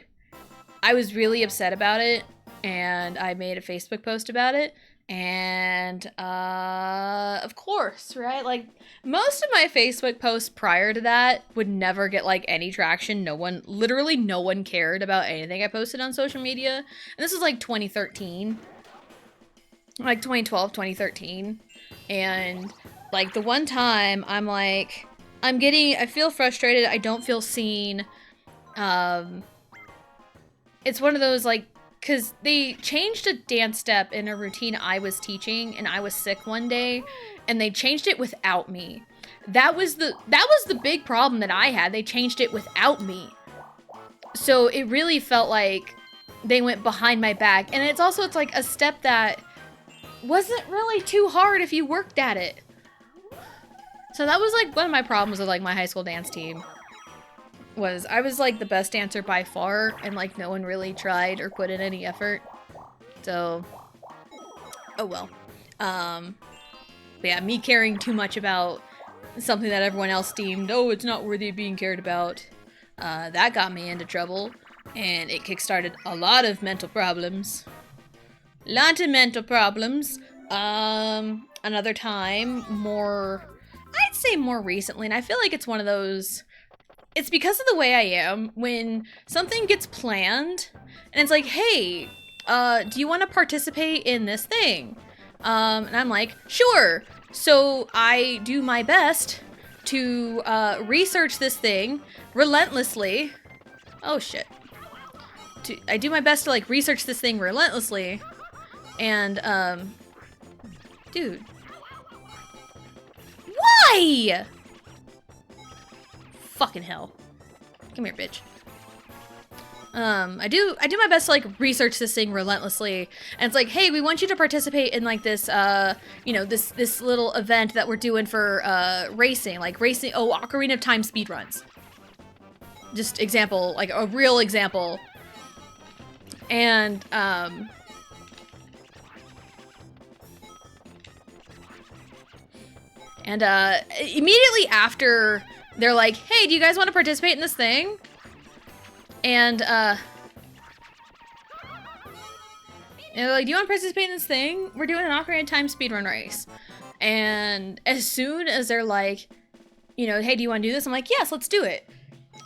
was really upset about it, and I made a Facebook post about it. And, of course, right? Like, most of my Facebook posts prior to that would never get, like, any traction. Literally no one cared about anything I posted on social media. And this was, like, 2013. Like, 2012, 2013. And, like, the one time, I'm like, I feel frustrated, I don't feel seen. It's one of those, like, because they changed a dance step in a routine I was teaching, and I was sick one day, and they changed it without me. That was the big problem that I had. They changed it without me. So it really felt like they went behind my back. And it's like a step that wasn't really too hard if you worked at it. So that was like one of my problems with like my high school dance team. I was like the best dancer by far, and like no one really tried or put in any effort. So, oh well. But yeah, me caring too much about something that everyone else deemed, oh, it's not worthy of being cared about, that got me into trouble, and it kickstarted a lot of mental problems. Another time, I'd say more recently, and I feel like it's one of those, it's because of the way I am, when something gets planned, and it's like, hey, do you want to participate in this thing? And I'm like, sure. So I do my best to, research this thing relentlessly. Oh, shit. I do my best to, like, research this thing relentlessly, and, dude. Why? Fucking hell. Come here, bitch. I do my best to like research this thing relentlessly, and it's like, hey, we want you to participate in like this, this little event that we're doing for racing, Ocarina of Time speedruns. Just example, like a real example. And immediately after, they're like, hey, do you guys want to participate in this thing? And they're like, do you want to participate in this thing? We're doing an Ocarina of Time speedrun race. And as soon as they're like, hey, do you want to do this? I'm like, yes, let's do it.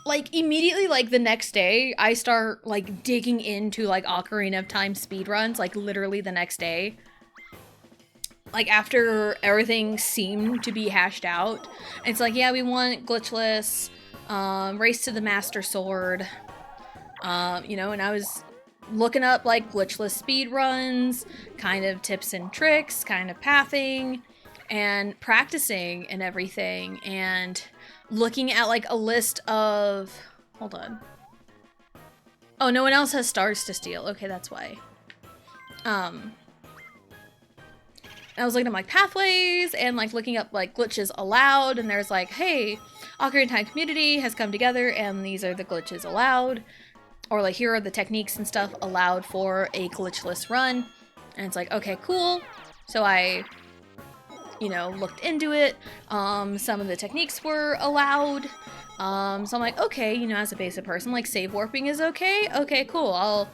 Like, immediately, like, the next day, I start, like, digging into, like, Ocarina of Time speedruns, like, literally the next day. Like, after everything seemed to be hashed out. It's like, yeah, we want glitchless, race to the Master Sword, and I was looking up, like, glitchless speedruns, kind of tips and tricks, kind of pathing, and practicing and everything, and looking at, like, a list of... Hold on. Oh, no one else has stars to steal. Okay, that's why. I was looking at like pathways and like looking up like glitches allowed, and there's like, hey, Ocarina of Time community has come together and these are the glitches allowed. Or like, here are the techniques and stuff allowed for a glitchless run. And it's like, okay, cool. So I, you know, looked into it. Some of the techniques were allowed. So I'm like, okay, you know, as a basic person, like, save warping is okay? Okay, cool,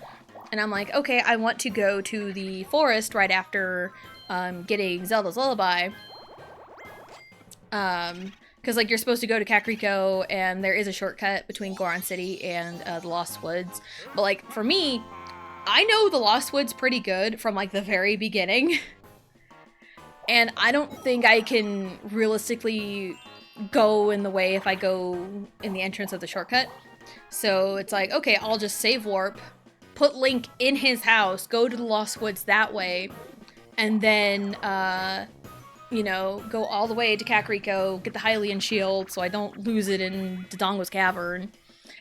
and I'm like, okay, I want to go to the forest right after, getting Zelda's Lullaby. Because, like, you're supposed to go to Kakariko, and there is a shortcut between Goron City and, the Lost Woods. But, like, for me, I know the Lost Woods pretty good from, like, the very beginning. And I don't think I can realistically go in the way if I go in the entrance of the shortcut. So it's like, okay, I'll just save warp, put Link in his house, go to the Lost Woods that way, and then, you know, go all the way to Kakariko, get the Hylian shield so I don't lose it in Dodongo's cavern.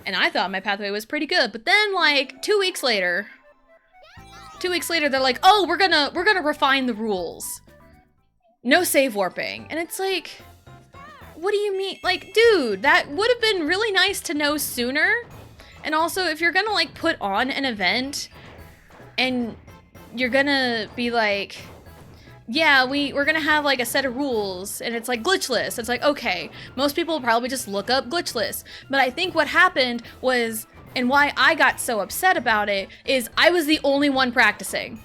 And I thought my pathway was pretty good, but then, like, 2 weeks later, they're like, oh, we're gonna refine the rules. No save warping. And it's like, what do you mean? Like, dude, that would have been really nice to know sooner. And also, if you're gonna, like, put on an event and you're gonna be like, yeah, we're gonna have, like, a set of rules and it's like glitchless. It's like, okay, most people will probably just look up glitchless. But I think what happened was, and why I got so upset about it, is I was the only one practicing.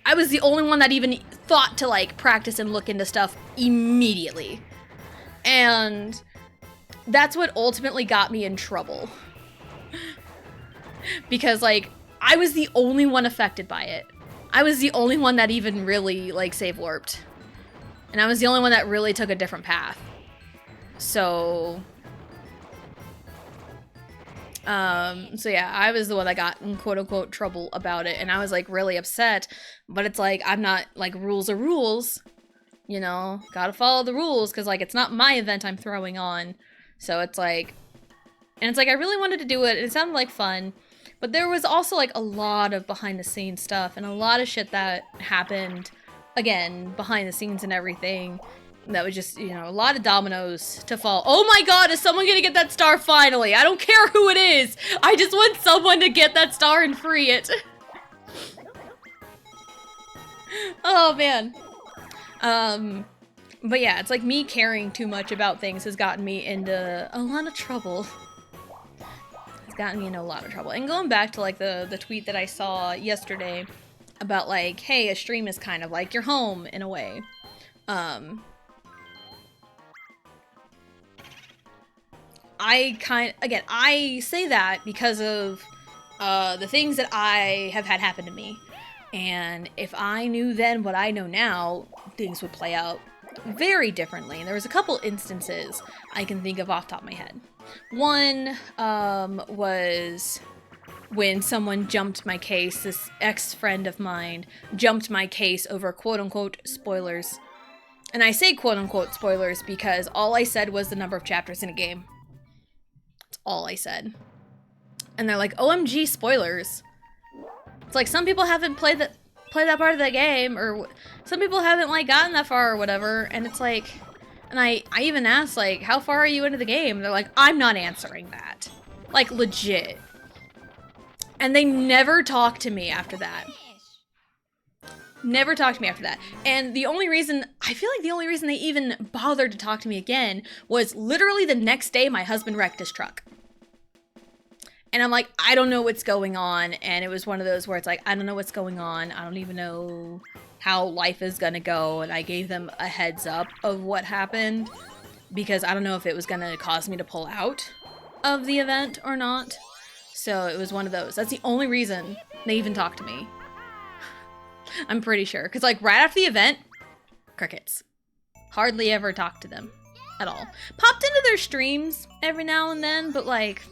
I was the only one that even thought to, like, practice and look into stuff immediately. And that's what ultimately got me in trouble. Because, like, I was the only one affected by it. I was the only one that even really, like, save warped. And I was the only one that really took a different path. So yeah, I was the one that got in quote-unquote trouble about it, and I was, like, really upset, but it's like, I'm not, like, rules are rules, you know, gotta follow the rules, because, like, it's not my event I'm throwing on, so it's like, and it's like, I really wanted to do it, and it sounded like fun, but there was also, like, a lot of behind-the-scenes stuff, and a lot of shit that happened, again, behind the scenes and everything, that was just, you know, a lot of dominoes to fall. Oh my god, is someone gonna get that star finally? I don't care who it is! I just want someone to get that star and free it. Oh, man. But yeah, it's like me caring too much about things has gotten me into a lot of trouble. It's gotten me into a lot of trouble. And going back to, like, the tweet that I saw yesterday about, like, hey, a stream is kind of like your home, in a way. I say that because of the things that I have had happen to me. And if I knew then what I know now, things would play out very differently. And there was a couple instances I can think of off the top of my head. One was when someone jumped my case. This ex-friend of mine jumped my case over quote-unquote spoilers. And I say quote-unquote spoilers because all I said was the number of chapters in a game. That's all I said. And they're like, OMG, spoilers. It's like, some people haven't played that part of the game, or some people haven't, like, gotten that far or whatever, and it's like, and I even asked, like, how far are you into the game? And they're like, I'm not answering that. Like, legit. And they never talked to me after that. Never talked to me after that. And the only reason, I feel like the only reason they even bothered to talk to me again was literally the next day my husband wrecked his truck. And I'm like, I don't know what's going on. And it was one of those where it's like, I don't know what's going on. I don't even know how life is gonna go. And I gave them a heads up of what happened because I don't know if it was gonna cause me to pull out of the event or not. So it was one of those. That's the only reason they even talked to me. I'm pretty sure. Because, like, right after the event, crickets. Hardly ever talked to them at all. Popped into their streams every now and then, but, like,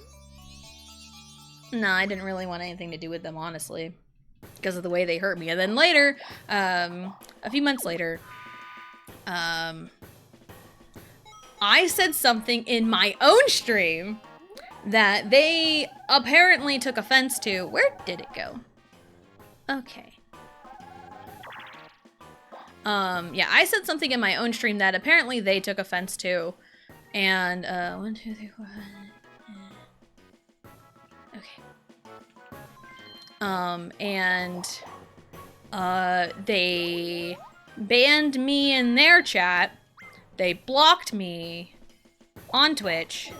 no, I didn't really want anything to do with them, honestly. Because of the way they hurt me. And then later, a few months later, I said something in my own stream that they apparently took offense to. Where did it go? Okay. Yeah, I said something in my own stream that apparently they took offense to, And 1, 2, 3, 4. Okay. And they banned me in their chat. They blocked me on Twitch,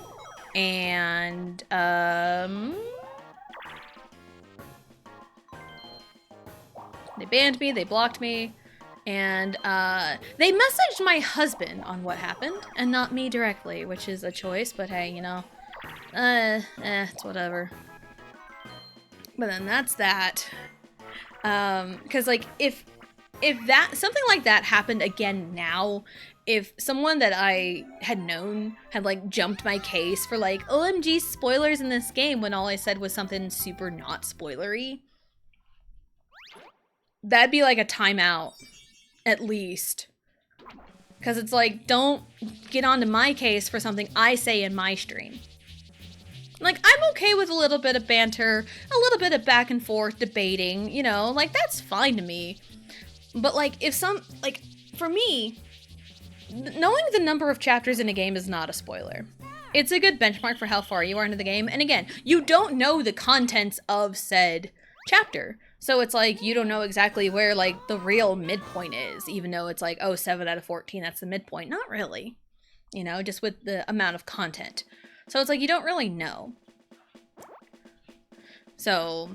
and they banned me, they blocked me, and they messaged my husband on what happened, and not me directly, which is a choice, but hey, you know, it's whatever. But then that's that. Because like, if that, something like that happened again now, if someone that I had known had like jumped my case for like, OMG spoilers in this game when all I said was something super not spoilery, that'd be like a timeout, at least. Because it's like, don't get onto my case for something I say in my stream. Like, I'm okay with a little bit of banter, a little bit of back and forth debating, you know, like, that's fine to me. But, like, if like, for me, knowing the number of chapters in a game is not a spoiler. It's a good benchmark for how far you are into the game. And again, you don't know the contents of said chapter. So it's like, you don't know exactly where, like, the real midpoint is, even though it's like, oh, 7 out of 14, that's the midpoint. Not really. You know, just with the amount of content. So it's like, you don't really know. So,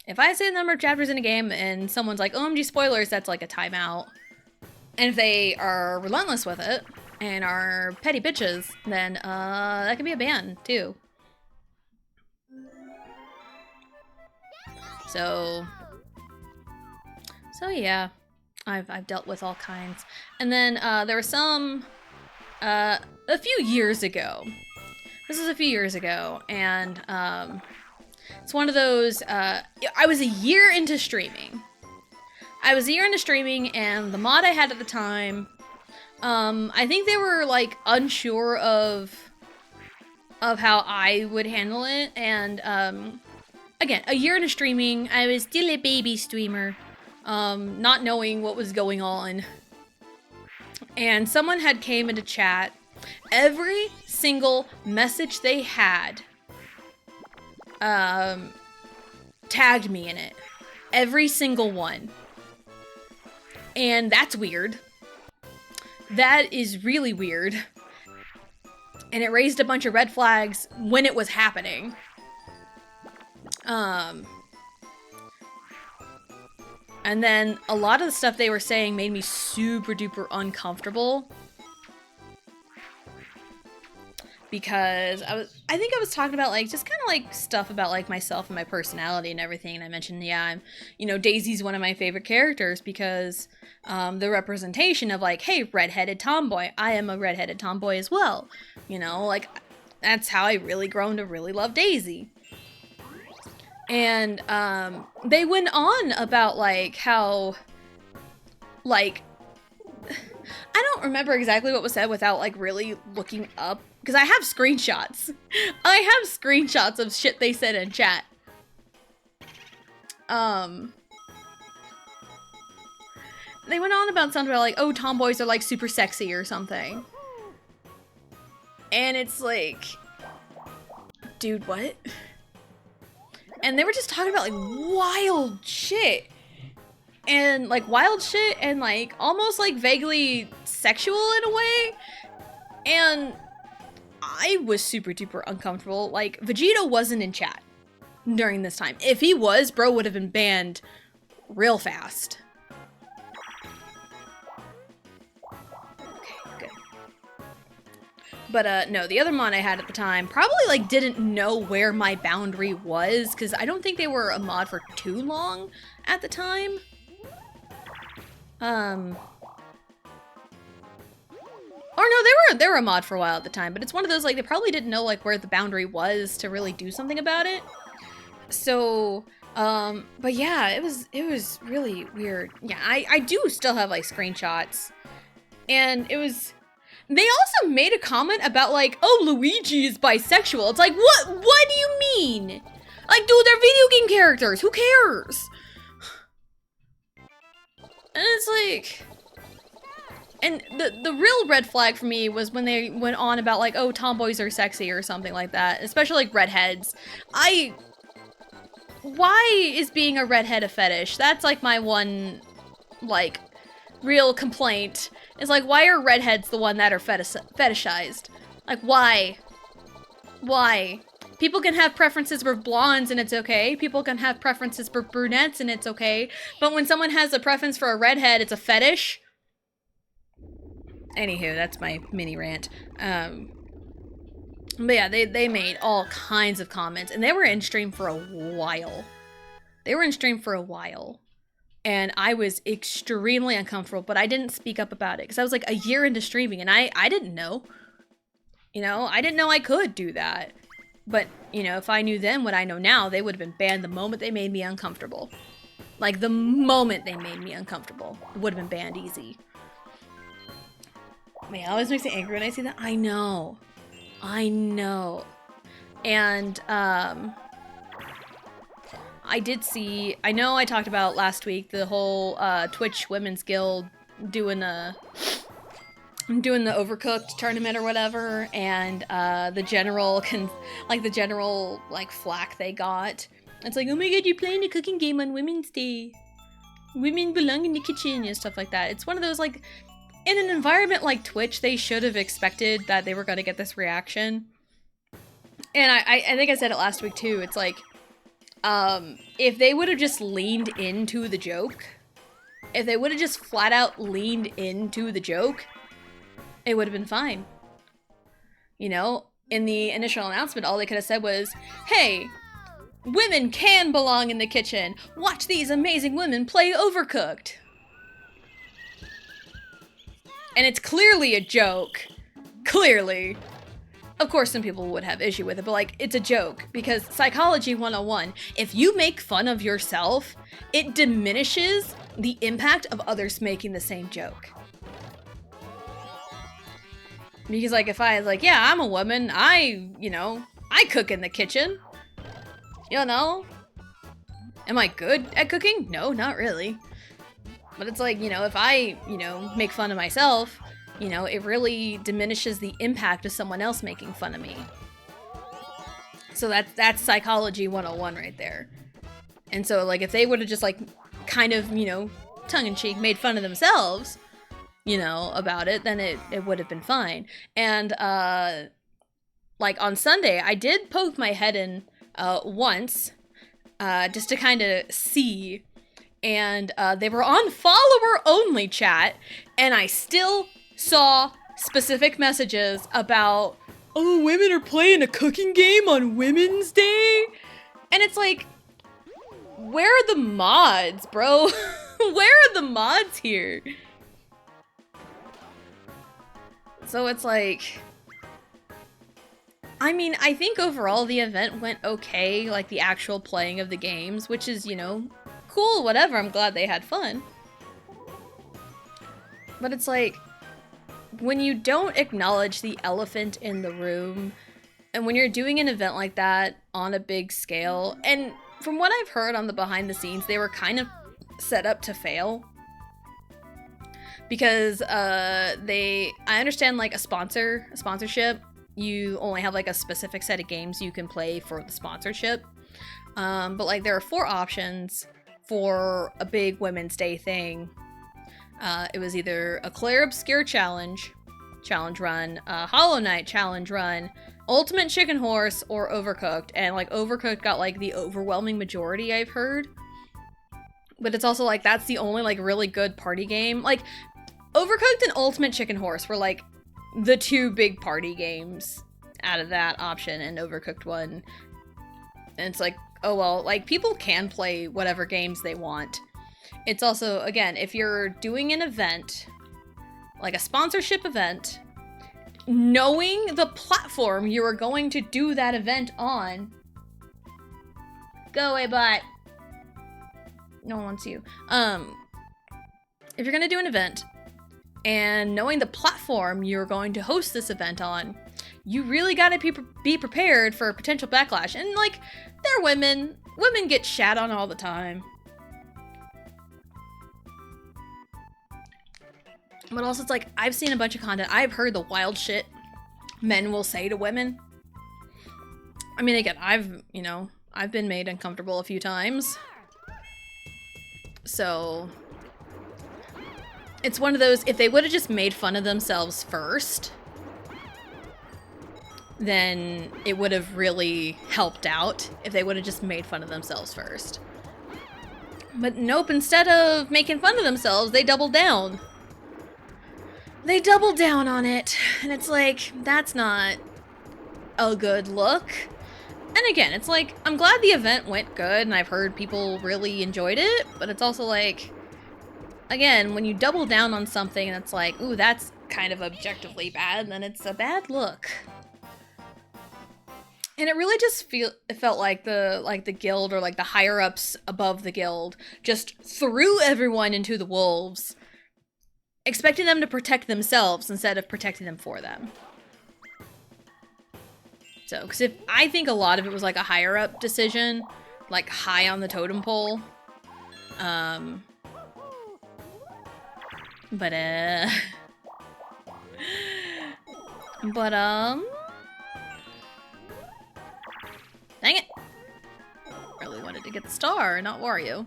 if I say the number of chapters in a game and someone's like, OMG spoilers, that's like a timeout. And if they are relentless with it and are petty bitches, then that can be a ban too. So yeah, I've dealt with all kinds. And then there was some a few years ago. This was a few years ago, and it's one of those, I was a year into streaming. And the mod I had at the time, I think they were, like, unsure of how I would handle it, and, again, a year into streaming, I was still a baby streamer, not knowing what was going on, and someone had came into chat. Every single message they had tagged me in it. Every single one. And that's weird. That is really weird. And it raised a bunch of red flags when it was happening. And then a lot of the stuff they were saying made me super duper uncomfortable. Because I think I was talking about, like, just kind of, like, stuff about, like, myself and my personality and everything, and I mentioned, yeah, I'm, you know, Daisy's one of my favorite characters because, the representation of, like, hey, redheaded tomboy, I am a redheaded tomboy as well, you know, like, that's how I really grown to really love Daisy. And, they went on about, like, how, like, I don't remember exactly what was said without, like, really looking up. Because I have screenshots. I have screenshots of shit they said in chat. They went on about something about, like, oh, tomboys are, like, super sexy or something. And it's like, dude, what? And they were just talking about, like, wild shit. And, like, wild shit and, like, almost, like, vaguely sexual in a way. And I was super duper uncomfortable. Like, Vegeta wasn't in chat during this time. If he was, bro would have been banned real fast. Okay, good. But, no, the other mod I had at the time probably, like, didn't know where my boundary was, because I don't think they were a mod for too long at the time. Or no, they were a mod for a while at the time, but it's one of those, like, they probably didn't know, like, where the boundary was to really do something about it. So, but yeah, it was really weird. Yeah, I do still have, like, screenshots. And it was, they also made a comment about, like, oh, Luigi is bisexual. It's like, what do you mean? Like, dude, they're video game characters. Who cares? And it's like, And the real red flag for me was when they went on about like, oh, tomboys are sexy or something like that, especially like redheads. Why is being a redhead a fetish? That's like my one, like, real complaint. Is like, why are redheads the one that are fetishized? Like, why? Why? People can have preferences for blondes and it's okay. People can have preferences for brunettes and it's okay. But when someone has a preference for a redhead, it's a fetish? Anywho, that's my mini rant. But yeah, they made all kinds of comments, and they were in stream for a while. And I was extremely uncomfortable, but I didn't speak up about it, because I was like a year into streaming, and I didn't know. You know, I didn't know I could do that. But, you know, if I knew then what I know now, they would have been banned the moment they made me uncomfortable. Like, the moment they made me uncomfortable, it would have been banned easy. Man, it always makes me angry when I see that. I know. And, I did see, I know I talked about last week the whole, Twitch Women's Guild doing the Overcooked tournament or whatever, and, the general flack they got. It's like, oh my god, you're playing a cooking game on Women's Day. Women belong in the kitchen and stuff like that. It's one of those, like, in an environment like Twitch, they should have expected that they were going to get this reaction. And I think I said it last week too. It's like, if they would have just leaned into the joke, if they would have just flat out leaned into the joke, it would have been fine. You know, in the initial announcement, all they could have said was, hey, women can belong in the kitchen. Watch these amazing women play Overcooked. And it's clearly a joke. Clearly. Of course, some people would have issue with it, but like, it's a joke. Because Psychology 101, if you make fun of yourself, it diminishes the impact of others making the same joke. Because like, if I was like, yeah, I'm a woman, I cook in the kitchen. You know? Am I good at cooking? No, not really. But it's like, you know, if I, make fun of myself, it really diminishes the impact of someone else making fun of me. So that's Psychology 101 right there. And so, like, if they would have just, like, kind of, tongue-in-cheek made fun of themselves, about it, then it would have been fine. And, like, on Sunday, I did poke my head in once, just to kind of see. And they were on follower-only chat, and I still saw specific messages about, oh, women are playing a cooking game on Women's Day? And it's like, where are the mods, bro? Where are the mods here? So it's like, I mean, I think overall the event went okay, like the actual playing of the games, which is, cool, whatever, I'm glad they had fun. But it's like, when you don't acknowledge the elephant in the room, and when you're doing an event like that on a big scale, and from what I've heard on the behind the scenes, they were kind of set up to fail. Because I understand like a sponsorship, you only have like a specific set of games you can play for the sponsorship. But like there are 4 options for a big Women's Day thing. It was either a Claire Obscure challenge run, a Hollow Knight challenge run, Ultimate Chicken Horse, or Overcooked. And like Overcooked got like the overwhelming majority, I've heard. But it's also like that's the only like really good party game. Like Overcooked and Ultimate Chicken Horse were like the 2 big party games out of that option, and Overcooked won. And it's like, oh well, like people can play whatever games they want. It's also, again, if you're doing an event, like a sponsorship event, knowing the platform you are going to do that event on, go away, bot. No one wants you. If you're gonna do an event, and knowing the platform you're going to host this event on, you really gotta be prepared for potential backlash. And like, they're women. Women get shat on all the time. But also it's like, I've seen a bunch of content. I've heard the wild shit men will say to women. I mean, again, I've been made uncomfortable a few times. So it's one of those, if they would have just made fun of themselves first, then it would have really helped out if they would have just made fun of themselves first. But nope, instead of making fun of themselves, they doubled down. They doubled down on it. And it's like, that's not a good look. And again, it's like, I'm glad the event went good and I've heard people really enjoyed it, but it's also like, again, when you double down on something and it's like, ooh, that's kind of objectively bad, then it's a bad look. And it really just felt like the guild, or like the higher ups above the guild, just threw everyone into the wolves, expecting them to protect themselves instead of protecting them for them. So, because if I think a lot of it was like a higher up decision, like high on the totem pole. But dang it. Really wanted to get the star, not Wario.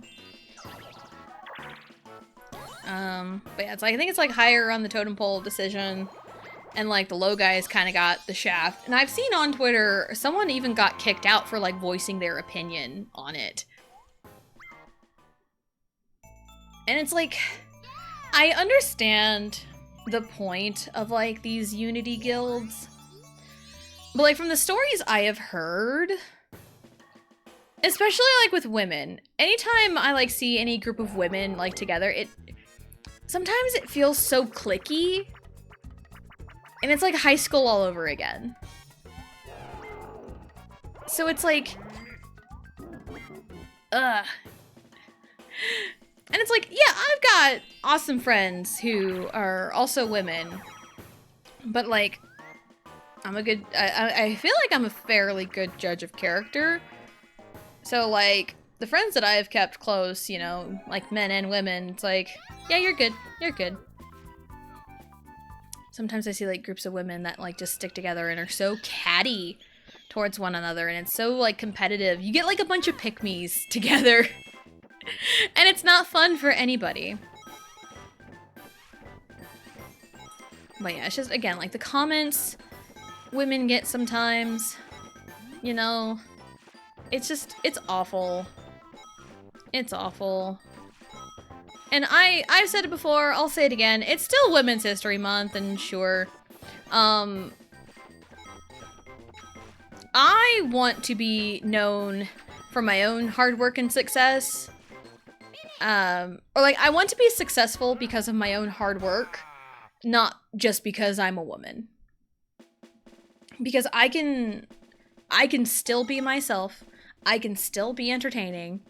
But yeah, it's like, I think it's like higher on the totem pole decision, and like the low guys kind of got the shaft. And I've seen on Twitter, someone even got kicked out for like voicing their opinion on it. And it's like, I understand the point of like these unity guilds, but like from the stories I have heard, especially like with women, anytime I like see any group of women like together, sometimes it feels so cliquey, and it's like high school all over again. So it's like, ugh. And it's like, yeah, I've got awesome friends who are also women, but like, I feel like I'm a fairly good judge of character. So like, the friends that I've kept close, you know, like men and women, it's like, yeah, you're good. You're good. Sometimes I see like groups of women that like just stick together and are so catty towards one another, and it's so like competitive. You get like a bunch of pick-me's together. And it's not fun for anybody. But yeah, it's just, again, like the comments women get sometimes, you know, it's just, it's awful. It's awful. And I've said it before, I'll say it again, it's still Women's History Month, and sure, I want to be known for my own hard work and success. Or like, I want to be successful because of my own hard work, not just because I'm a woman. Because I can still be myself, I can still be entertaining,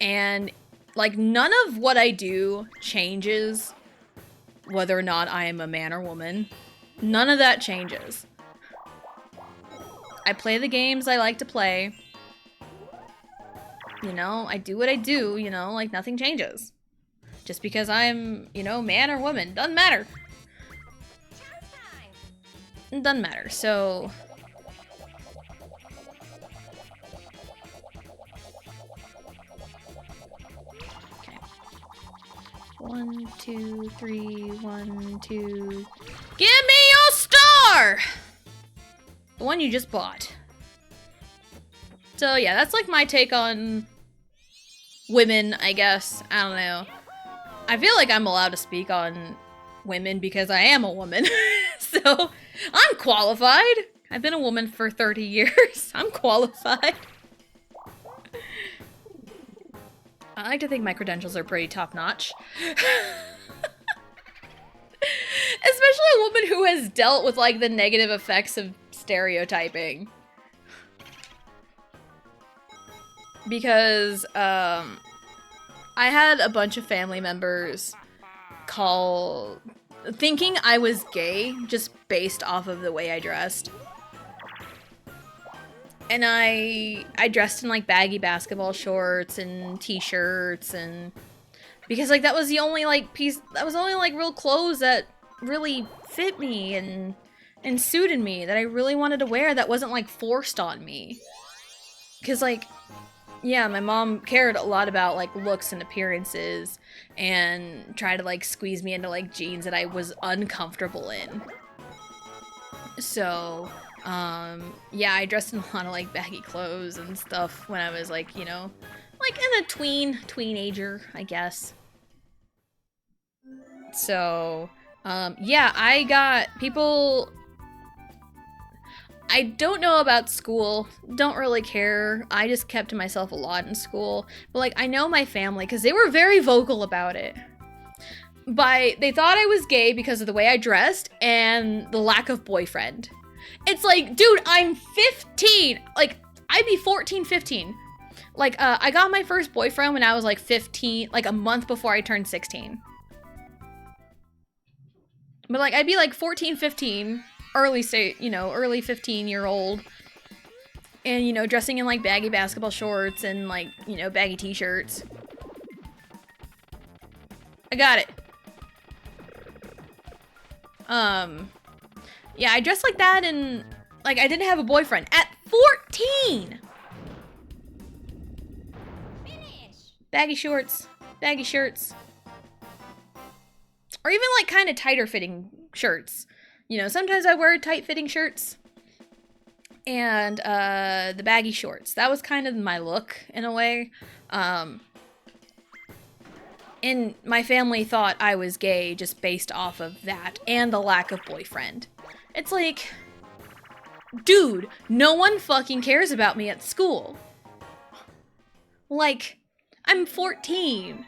and like none of what I do changes whether or not I am a man or woman. None of that changes. I play the games I like to play. You know, I do what I do, you know, like nothing changes. Just because I'm, you know, man or woman, doesn't matter. It doesn't matter, so... Okay. 1, 2, 3, 1, 2... Give me your star! The one you just bought. So yeah, that's like my take on women, I guess. I don't know. I feel like I'm allowed to speak on women because I am a woman. So I'm qualified. I've been a woman for 30 years. I'm qualified. I like to think my credentials are pretty top-notch. Especially a woman who has dealt with like the negative effects of stereotyping. Because I had a bunch of family members thinking I was gay just based off of the way I dressed. And I dressed in like baggy basketball shorts and t-shirts and because like that was the only like real clothes that really fit me and suited me, that I really wanted to wear, that wasn't like forced on me. Because like, yeah, my mom cared a lot about like looks and appearances and tried to like squeeze me into like jeans that I was uncomfortable in. So, yeah, I dressed in a lot of like baggy clothes and stuff when I was like, you know, like in a teenager, I guess. So, yeah, I got people. I don't know about school, don't really care. I just kept to myself a lot in school. But like, I know my family, because they were very vocal about it. They thought I was gay because of the way I dressed and the lack of boyfriend. It's like, dude, I'm 15. Like, I'd be 14, 15. Like, I got my first boyfriend when I was like 15, like a month before I turned 16. But like, I'd be like 14, 15, early 15-year-old. And, you know, dressing in like baggy basketball shorts and like, you know, baggy t-shirts. I got it. Yeah, I dressed like that, and like I didn't have a boyfriend at 14. Finish. Baggy shorts, baggy shirts, or even like kind of tighter fitting shirts. You know, sometimes I wear tight fitting shirts and the baggy shorts. That was kind of my look in a way. And my family thought I was gay just based off of that and the lack of boyfriend. It's like, dude, no one fucking cares about me at school. Like, I'm 14.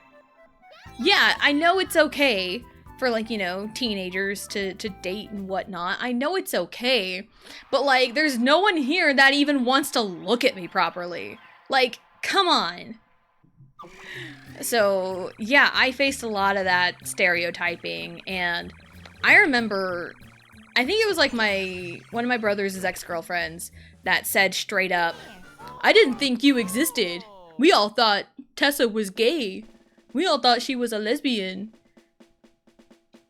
Yeah, I know it's okay for, like, you know, teenagers to date and whatnot. I know it's okay. But, like, there's no one here that even wants to look at me properly. Like, come on. So, yeah, I faced a lot of that stereotyping, and I remember, I think it was like one of my brother's ex-girlfriends that said straight up, "I didn't think you existed. We all thought Tessa was gay. We all thought she was a lesbian."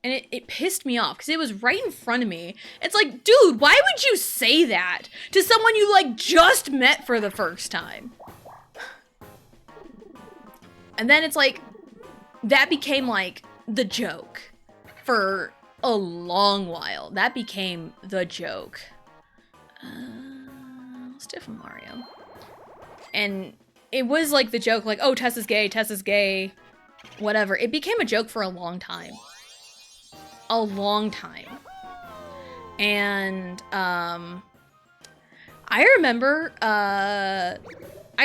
And it pissed me off, because it was right in front of me. It's like, dude, why would you say that to someone you, like, just met for the first time? And then it's like, that became like the joke for a long while. That became the joke. Let's do it from Mario. And it was like the joke, like, oh, Tessa's gay, whatever. It became a joke for a long time. A long time. And, I remember, I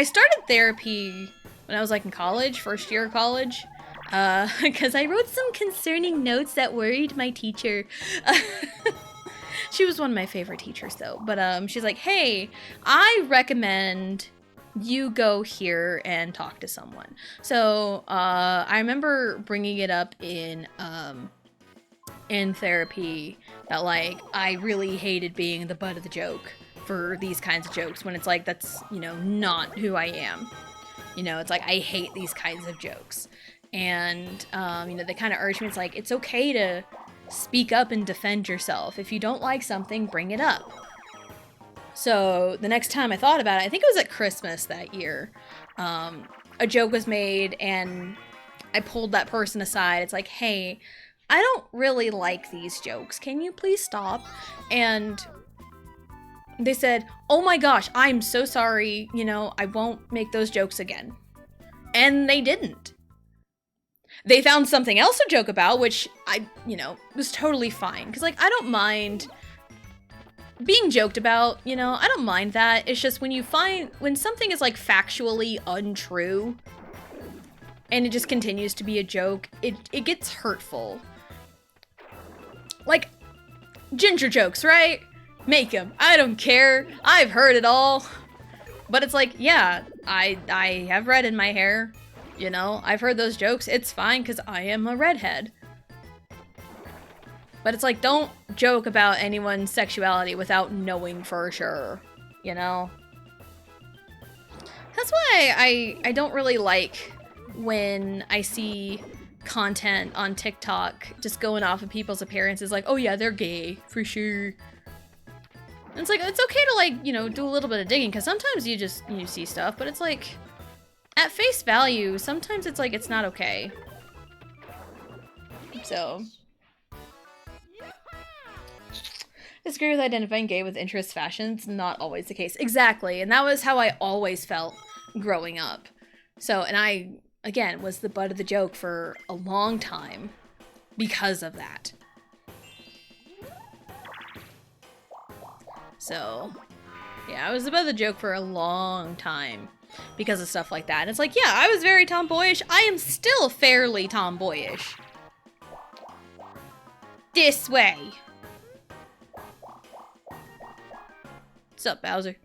started therapy when I was like in college, first year of college, because I wrote some concerning notes that worried my teacher. She was one of my favorite teachers though, but she's like, hey, I recommend you go here and talk to someone. So I remember bringing it up in therapy that like I really hated being the butt of the joke for these kinds of jokes, when it's like, that's, you know, not who I am. You know, it's like, I hate these kinds of jokes. And, you know, they kind of urge me, it's like, it's okay to speak up and defend yourself. If you don't like something, bring it up. So the next time I thought about it, I think it was at Christmas that year, a joke was made and I pulled that person aside. It's like, hey, I don't really like these jokes. Can you please stop? And they said, oh my gosh, I'm so sorry, you know, I won't make those jokes again. And they didn't. They found something else to joke about, which you know, was totally fine. Because, like, I don't mind being joked about, you know, I don't mind that. It's just when something is, like, factually untrue, and it just continues to be a joke, it gets hurtful. Like, ginger jokes, right? Make them. I don't care. I've heard it all. But it's like, yeah, I have red in my hair. You know, I've heard those jokes. It's fine because I am a redhead. But it's like, don't joke about anyone's sexuality without knowing for sure. You know? That's why I don't really like when I see content on TikTok just going off of people's appearances, like, oh yeah, they're gay, for sure. And it's like, it's okay to, like, you know, do a little bit of digging, because sometimes you see stuff, but it's like, at face value, sometimes it's like, it's not okay. So, disagree with identifying gay with interest fashions, not always the case. Exactly, and that was how I always felt growing up. So, and I, again, was the butt of the joke for a long time because of that. So, yeah, I was the butt of the joke for a long time because of stuff like that. And it's like, yeah, I was very tomboyish. I am still fairly tomboyish. This way. What's up, Bowser?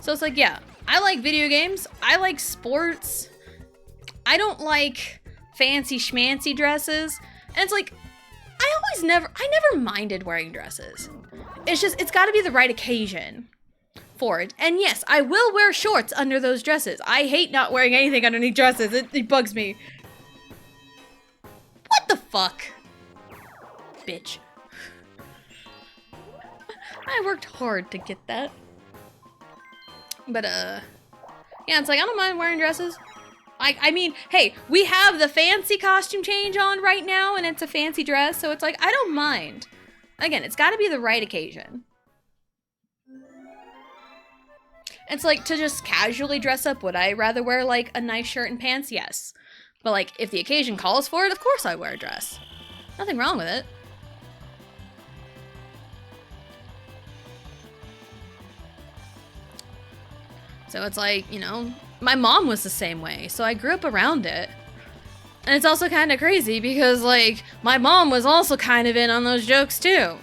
So it's like, yeah, I like video games. I like sports. I don't like fancy schmancy dresses. And it's like, I never minded wearing dresses. It's just, it's gotta be the right occasion for it. And yes, I will wear shorts under those dresses. I hate not wearing anything underneath dresses. It bugs me. What the fuck? Bitch. I worked hard to get that. But, yeah, it's like, I don't mind wearing dresses. I mean, hey, we have the fancy costume change on right now, and it's a fancy dress, so it's like, I don't mind. Again, it's gotta be the right occasion. It's like, to just casually dress up, would I rather wear, like, a nice shirt and pants? Yes. But, like, if the occasion calls for it, of course I wear a dress. Nothing wrong with it. So it's like, you know, my mom was the same way, so I grew up around it. And it's also kind of crazy because, like, my mom was also kind of in on those jokes too.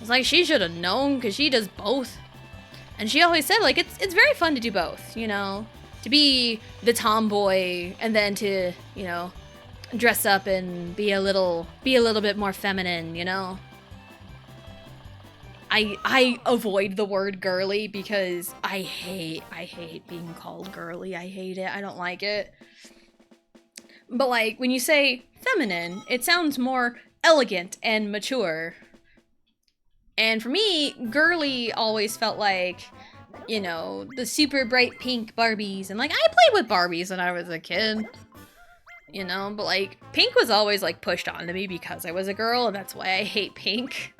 It's like, she should have known, because she does both. And she always said, like, it's very fun to do both, you know? To be the tomboy, and then to, you know, dress up and be a little bit more feminine, you know? I avoid the word girly because I hate being called girly. I hate it. I don't like it. But, like, when you say feminine, it sounds more elegant and mature. And for me, girly always felt like, you know, the super bright pink Barbies. And, like, I played with Barbies when I was a kid. You know, but, like, pink was always, like, pushed onto me because I was a girl, and that's why I hate pink.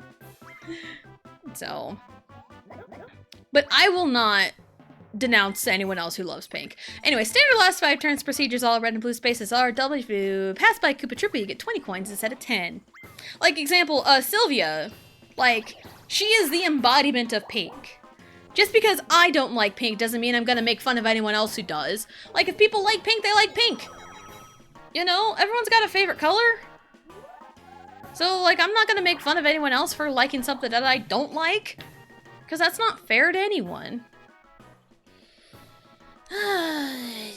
So, but I will not denounce anyone else who loves pink. Anyway, standard last 5 turns procedures, all red and blue spaces are W. Pass by Koopa Troopa, you get 20 coins instead of 10. Like, example, Sylvia, like, she is the embodiment of pink. Just because I don't like pink doesn't mean I'm gonna make fun of anyone else who does. Like, if people like pink, they like pink. You know, everyone's got a favorite color. So, like, I'm not gonna make fun of anyone else for liking something that I don't like, because that's not fair to anyone. I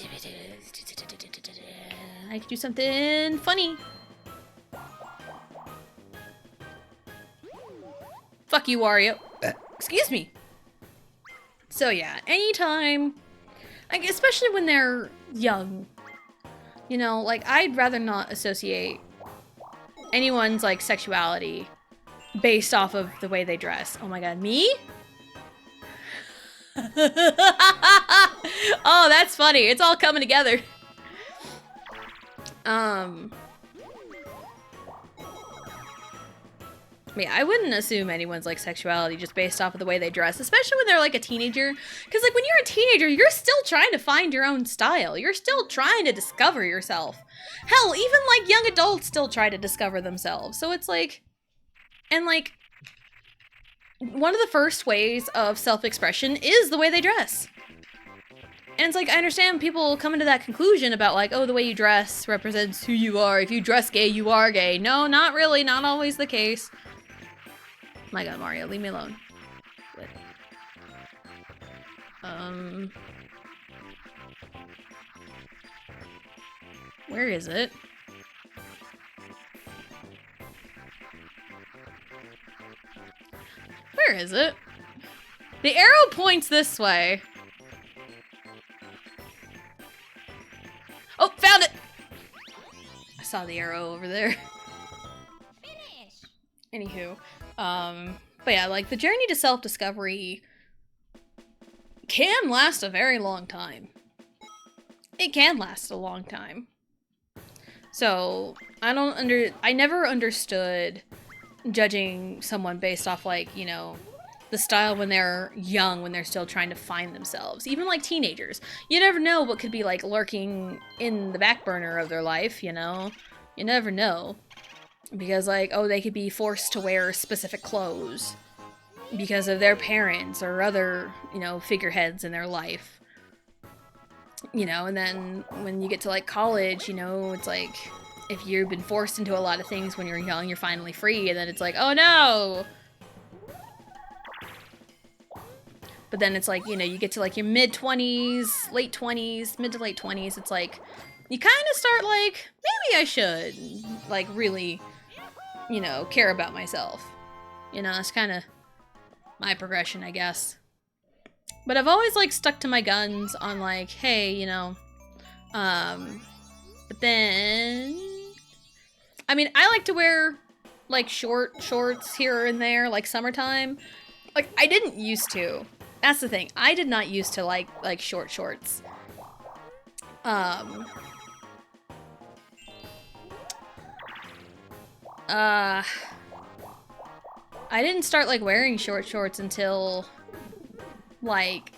could do something funny. Fuck you, Wario. Excuse me. So yeah, anytime, like, especially when they're young, you know, like, I'd rather not associate anyone's, like, sexuality based off of the way they dress. Oh my god, me? Oh, that's funny. It's all coming together. Yeah, I wouldn't assume anyone's, like, sexuality just based off of the way they dress, especially when they're, like, a teenager. Because, like, when you're a teenager, you're still trying to find your own style. You're still trying to discover yourself. Hell, even, like, young adults still try to discover themselves. So it's like, and, like, one of the first ways of self-expression is the way they dress. And it's like, I understand people coming to that conclusion about, like, oh, the way you dress represents who you are. If you dress gay, you are gay. No, not really. Not always the case. My god, Mario, leave me alone. But, where is it? Where is it? The arrow points this way. Oh, found it! saw the arrow over there. Finish. Anywho, but yeah, like the journey to self-discovery can last a very long time. It can last a long time. So, I never understood judging someone based off, like, you know, the style when they're young, when they're still trying to find themselves. Even, like, teenagers. You never know what could be, like, lurking in the back burner of their life, you know? You never know. Because, like, oh, they could be forced to wear specific clothes because of their parents or other, you know, figureheads in their life. You know, and then when you get to, like, college, you know, it's like, if you've been forced into a lot of things when you're young, you're finally free, and then it's like, oh no! But then it's like, you know, you get to, like, your mid-20s, late 20s, mid to late 20s, it's like, you kind of start, like, maybe I should, like, really, you know, care about myself. You know, that's kind of my progression, I guess. But I've always, like, stuck to my guns on, like, hey, you know, but then, I mean, I like to wear, like, short shorts here and there, like, summertime. Like, I didn't used to. That's the thing. I did not used to like short shorts. I didn't start, like, wearing short shorts until, like,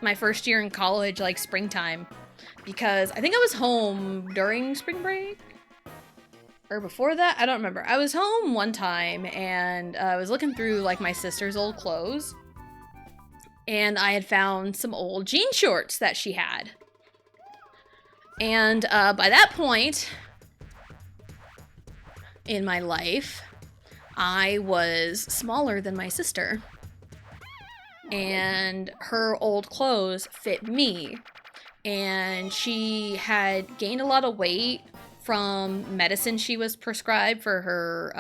my first year in college, like, springtime. Because I think I was home during spring break? Or before that? I don't remember. I was home one time, and I was looking through, like, my sister's old clothes. And I had found some old jean shorts that she had. And by that point in my life, I was smaller than my sister. And her old clothes fit me. And she had gained a lot of weight from medicine she was prescribed for her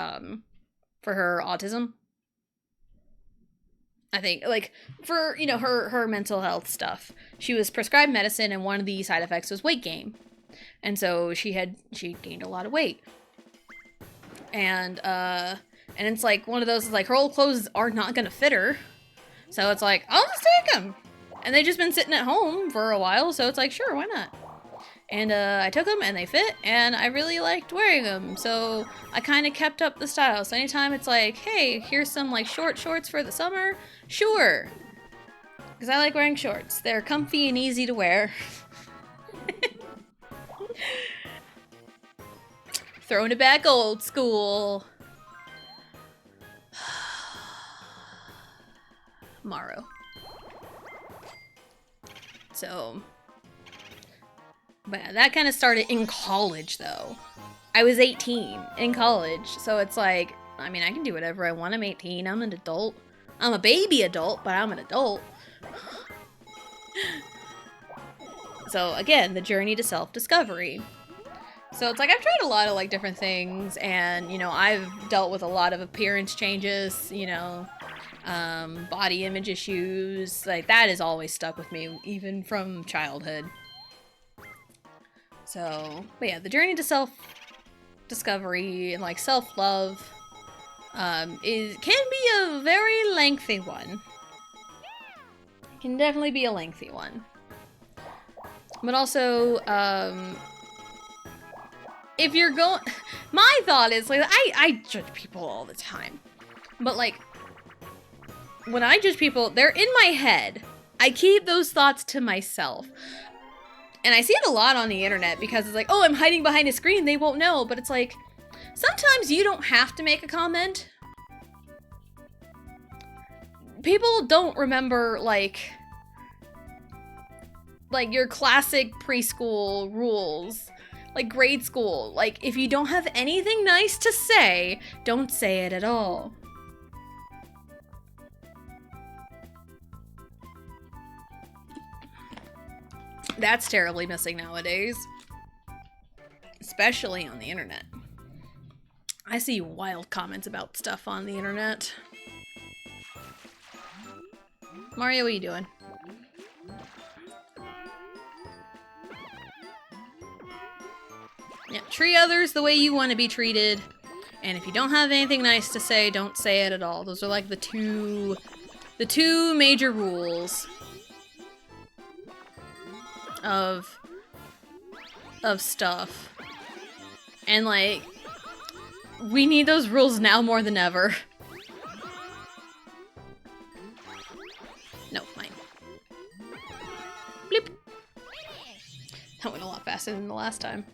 autism. I think, like, for, you know, her mental health stuff. She was prescribed medicine, and one of the side effects was weight gain. And so she gained a lot of weight. And it's like one of those, like, her old clothes are not gonna fit her. So it's like, I'll just take them. And they've just been sitting at home for a while, so it's like, sure, why not? And I took them, and they fit, and I really liked wearing them, so I kind of kept up the style. So anytime it's like, hey, here's some, like, short shorts for the summer, sure. Because I like wearing shorts. They're comfy and easy to wear. Throwing it back old school. Morrow. So, but yeah, that kind of started in college, though. I was 18 in college, so it's like, I mean, I can do whatever I want. I'm 18. I'm an adult. I'm a baby adult, but I'm an adult. So, again, the journey to self-discovery. So it's like, I've tried a lot of, like, different things, and, you know, I've dealt with a lot of appearance changes, you know, body image issues. Like, that has always stuck with me, even from childhood. So, but yeah, the journey to self-discovery and, like, self-love can be a very lengthy one. It can definitely be a lengthy one. But also, if you're going, my thought is, like, I judge people all the time, but, like, when I judge people, they're in my head. I keep those thoughts to myself. And I see it a lot on the internet because it's like, oh, I'm hiding behind a screen, they won't know. But it's like, sometimes you don't have to make a comment. People don't remember, like your classic preschool rules. Like grade school. Like, if you don't have anything nice to say, don't say it at all. That's terribly missing nowadays. Especially on the internet. I see wild comments about stuff on the internet. Mario, what are you doing? Yeah, treat others the way you want to be treated. And if you don't have anything nice to say, don't say it at all. Those are like the two major rules of stuff. And like, we need those rules now more than ever. No, mine. Bloop. That went a lot faster than the last time.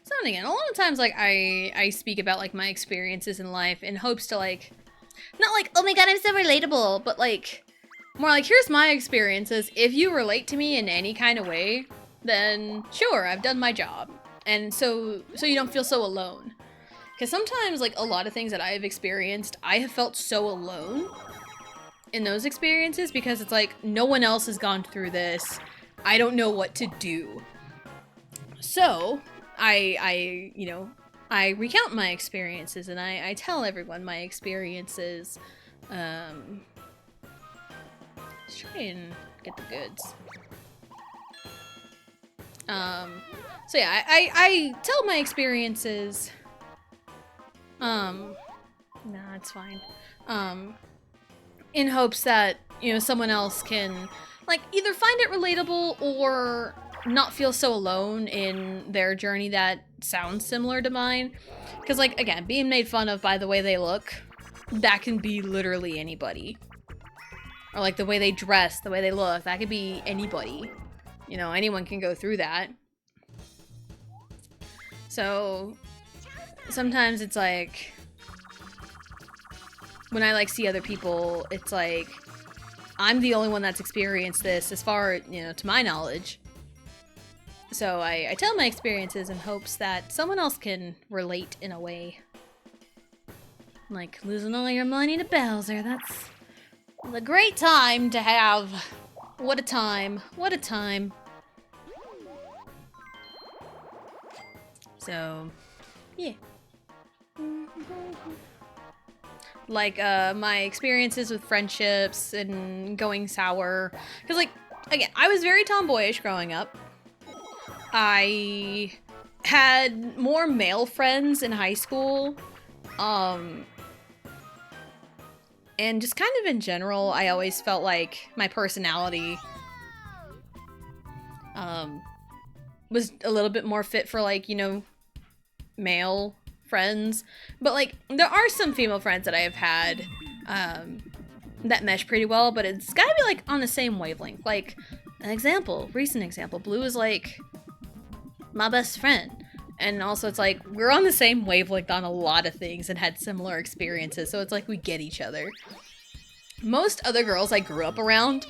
So and again, a lot of times like I speak about like my experiences in life in hopes to like, not like, oh my god, I'm so relatable, but like, more like, here's my experiences. If you relate to me in any kind of way, then sure, I've done my job. And so you don't feel so alone. Because sometimes, like, a lot of things that I've experienced, I have felt so alone in those experiences because it's like, no one else has gone through this. I don't know what to do. So, I recount my experiences and I tell everyone my experiences. Let's try and get the goods. So yeah, I tell my experiences. Nah, it's fine. In hopes that, you know, someone else can, like, either find it relatable or not feel so alone in their journey that sounds similar to mine. Because, like, again, being made fun of by the way they look, that can be literally anybody. Or, like, the way they dress, the way they look, that could be anybody. You know, anyone can go through that. So, sometimes it's like, when I, like, see other people, it's like, I'm the only one that's experienced this as far, you know, to my knowledge. So I tell my experiences in hopes that someone else can relate in a way. Like, losing all your money to Bowser, that's a great time to have. What a time. What a time. So, yeah. Like, my experiences with friendships and going sour. Because, like, again, I was very tomboyish growing up. I had more male friends in high school. And just kind of in general, I always felt like my personality was a little bit more fit for, like, you know, male friends. But, like, there are some female friends that I have had that mesh pretty well, but it's gotta be, like, on the same wavelength. Like, an example, recent example, Blue is, like, my best friend. And also it's like, we're on the same wavelength on a lot of things and had similar experiences, so it's like we get each other. Most other girls I grew up around,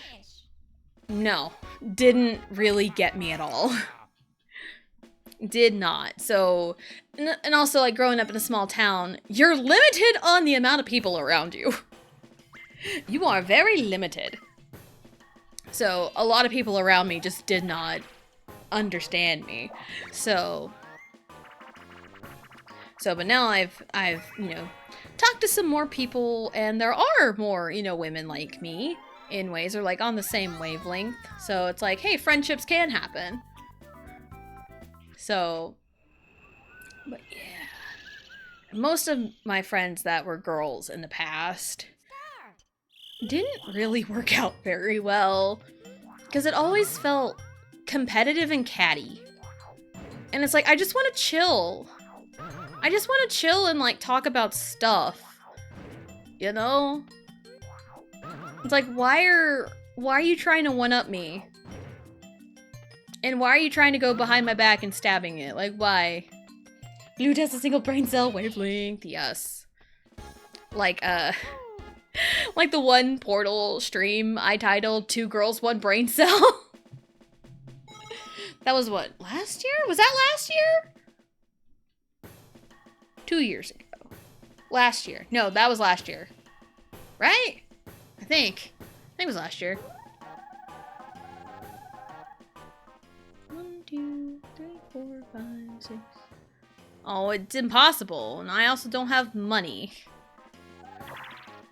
no, didn't really get me at all. Did not. So, and also, like, growing up in a small town, you're limited on the amount of people around you. You are very limited. So, a lot of people around me just did not understand me. So, but now I've, you know, talked to some more people, and there are more, you know, women like me in ways, or like on the same wavelength. So it's like, hey, friendships can happen. So, but yeah, most of my friends that were girls in the past didn't really work out very well because it always felt competitive and catty. And it's like, I just want to chill. I just want to chill and, like, talk about stuff. You know? It's like, why are you trying to one-up me? And why are you trying to go behind my back and stabbing it? Like, why? Blue has a single brain cell wavelength. Yes. Like, like the one Portal stream I titled 2 Girls, 1 Brain Cell. That was what? Last year? Was that last year? 2 years ago. Last year. No, that was last year. Right? I think it was last year. 1, 2, 3, 4, 5, 6. Oh, it's impossible. And I also don't have money.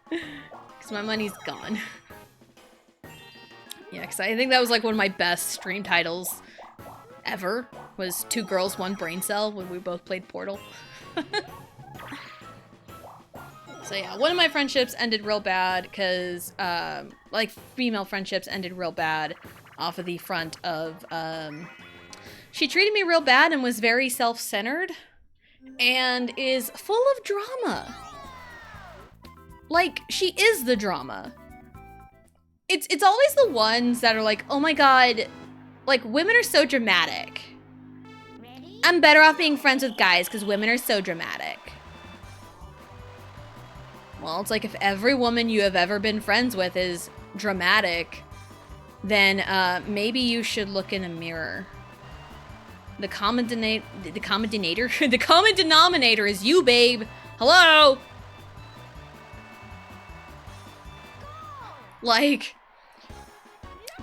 Because my money's gone. Yeah, because I think that was like one of my best stream titles ever, was 2 Girls, 1 Brain Cell, when we both played Portal. So yeah, one of my friendships ended real bad because, like, female friendships ended real bad off of the front of, she treated me real bad and was very self-centered and is full of drama. Like, she is the drama. It's always the ones that are like, oh my god, like, women are so dramatic. I'm better off being friends with guys because women are so dramatic. Well, it's like if every woman you have ever been friends with is dramatic, then maybe you should look in a mirror. The common denominator is you, babe. Hello? Like,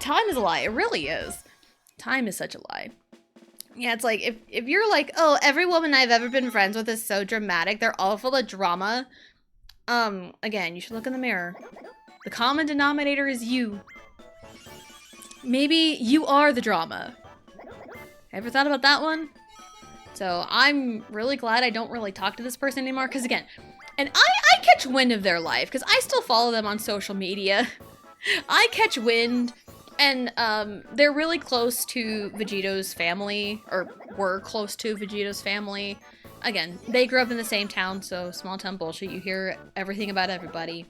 time is a lie. It really is. Time is such a lie. Yeah, it's like, if you're like, oh, every woman I've ever been friends with is so dramatic, they're all full of drama, again, you should look in the mirror. The common denominator is you. Maybe you are the drama. Ever thought about that one? So I'm really glad I don't really talk to this person anymore, because again, and I catch wind of their life, because I still follow them on social media. I catch wind, and they're really close to Vegito's family, or were close to Vegito's family. Again, they grew up in the same town, so small town bullshit. You hear everything about everybody.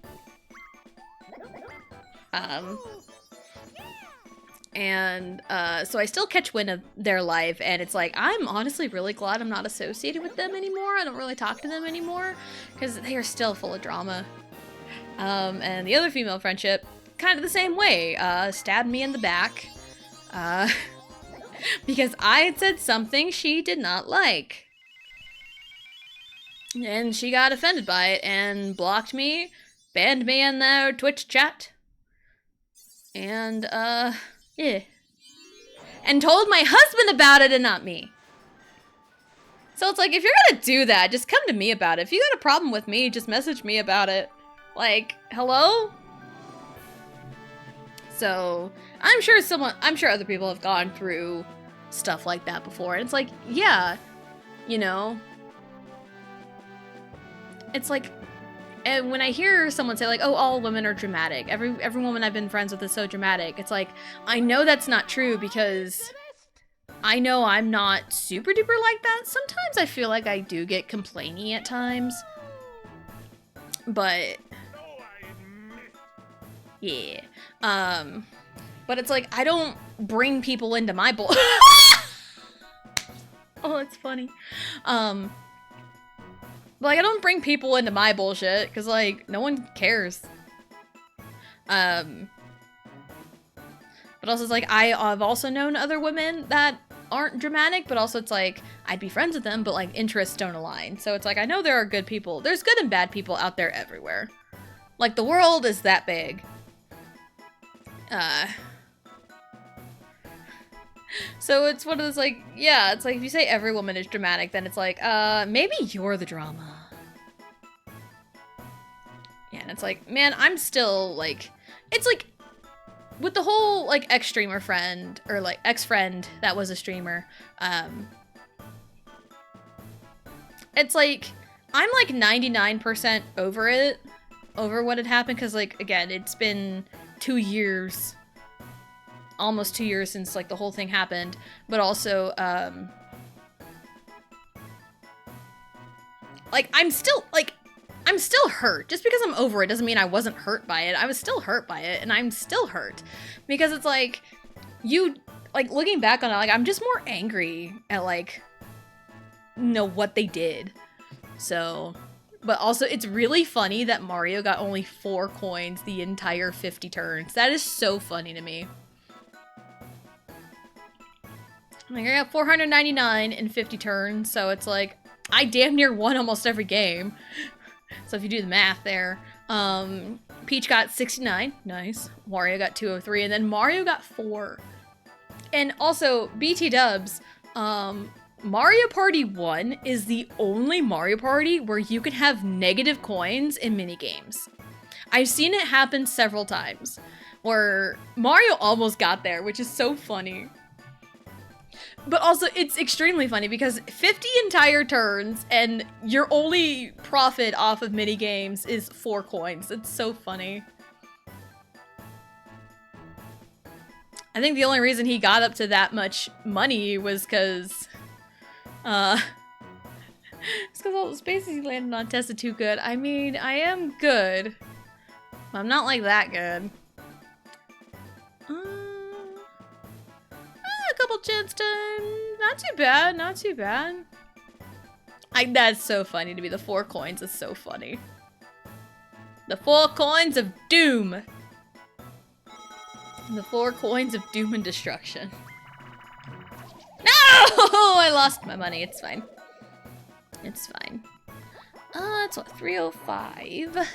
So I still catch wind of their life, and it's like, I'm honestly really glad I'm not associated with them anymore. I don't really talk to them anymore, because they are still full of drama. And the other female friendship, kind of the same way, stabbed me in the back, because I had said something she did not like. And she got offended by it and blocked me, banned me in their Twitch chat, and, yeah. And told my husband about it and not me. So it's like, if you're gonna do that, just come to me about it. If you got a problem with me, just message me about it. Like, hello? So, I'm sure other people have gone through stuff like that before. And it's like, yeah, you know. It's like, and when I hear someone say like, oh, all women are dramatic, every woman I've been friends with is so dramatic, it's like, I know that's not true, because I know I'm not super duper like that. Sometimes I feel like I do get complaining at times, but yeah, but it's like, I don't bring people into my bull. Oh, it's funny. Like, I don't bring people into my bullshit, because, like, no one cares. But also, it's like, I've also known other women that aren't dramatic, but also it's like, I'd be friends with them, but, like, interests don't align. So it's like, I know there are good people. There's good and bad people out there everywhere. Like, the world is that big. So it's one of those, like, yeah, it's like, if you say every woman is dramatic, then it's like, maybe you're the drama. Yeah, and it's like, man, I'm still, like, it's like, with the whole, like, ex-streamer friend, or, like, ex-friend that was a streamer, it's like, I'm, like, 99% over it, over what had happened, because, like, again, it's been 2 years, almost 2 years since, like, the whole thing happened, but also, like, I'm still hurt. Just because I'm over it doesn't mean I wasn't hurt by it. I was still hurt by it, and I'm still hurt, because it's like, looking back on it, like, I'm just more angry at, like, you know, what they did. So, but also, it's really funny that Mario got only 4 coins the entire 50 turns. That is so funny to me. Like, I got 499 in 50 turns, so it's like, I damn near won almost every game. So if you do the math there. Peach got 69, nice. Wario got 203, and then Mario got 4. And also, BT dubs, Mario Party 1 is the only Mario Party where you can have negative coins in minigames. I've seen it happen several times, where Mario almost got there, which is so funny. But also, it's extremely funny because 50 entire turns and your only profit off of mini games is 4 coins. It's so funny. I think the only reason he got up to that much money was because, it's because all the spaces he landed on tested too good. I mean, I am good. I'm not like that good. A couple chance time. Not too bad, not too bad. That's so funny to be the 4 coins is so funny. The 4 coins of doom. The 4 coins of doom and destruction. No! I lost my money. It's fine. It's fine. It's what, 305.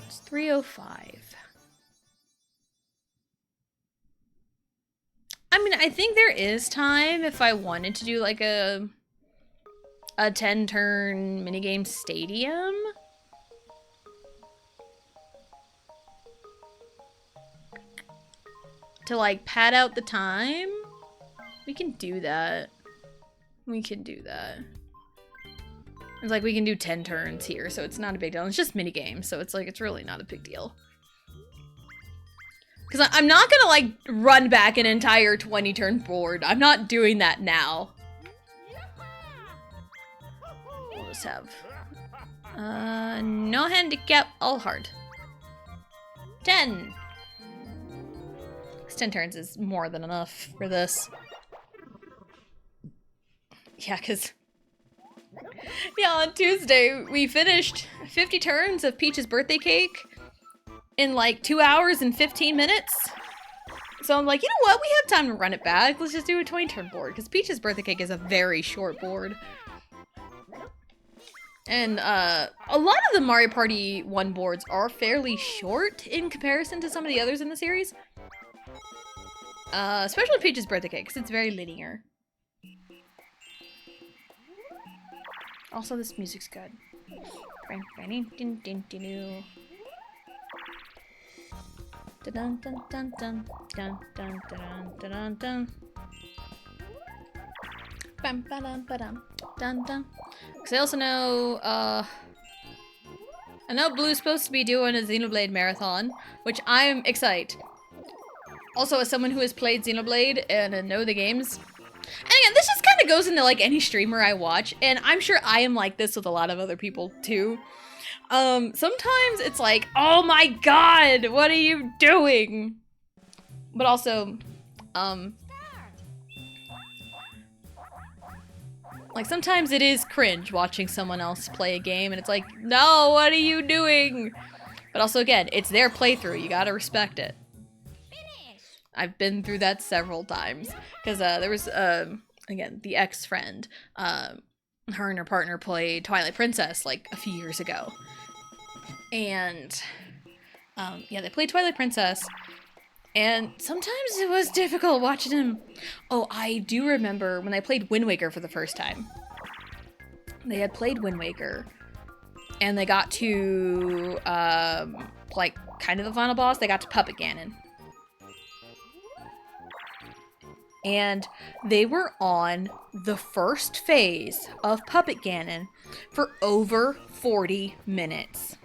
It's 305. I mean, I think there is time if I wanted to do like a 10-turn minigame stadium. To like pad out the time. We can do that. We can do that. It's like we can do 10 turns here, so it's not a big deal. It's just minigames, so it's like it's really not a big deal. Because I'm not gonna like run back an entire 20-turn board. I'm not doing that now. We'll just have no handicap, all hard. 10. 10 turns is more than enough for this. Yeah, because yeah, on Tuesday we finished 50 turns of Peach's birthday cake in like 2 hours and 15 minutes. So I'm like, you know what? We have time to run it back. Let's just do a 20-turn board because Peach's birthday cake is a very short board. And a lot of the Mario Party 1 boards are fairly short in comparison to some of the others in the series. Especially Peach's birthday cake, because it's very linear. Also, this music's good. Because I also know, I know Blue's supposed to be doing a Xenoblade marathon, which I'm excited. Also, as someone who has played Xenoblade and know the games, and again, this just kind of goes into like any streamer I watch, and I'm sure I am like this with a lot of other people too. Sometimes it's like, oh my god, what are you doing? But also, like sometimes it is cringe watching someone else play a game, and it's like, no, what are you doing? But also, again, it's their playthrough, you gotta respect it. I've been through that several times because there was again the ex-friend, her and her partner played Twilight Princess like a few years ago, and yeah, they played Twilight Princess, and sometimes it was difficult watching him. Oh, I do remember when I played Wind Waker for the first time. They had played Wind Waker, and they got to like kind of the final boss. They got to Puppet Ganon. And they were on the first phase of Puppet Ganon for over 40 minutes.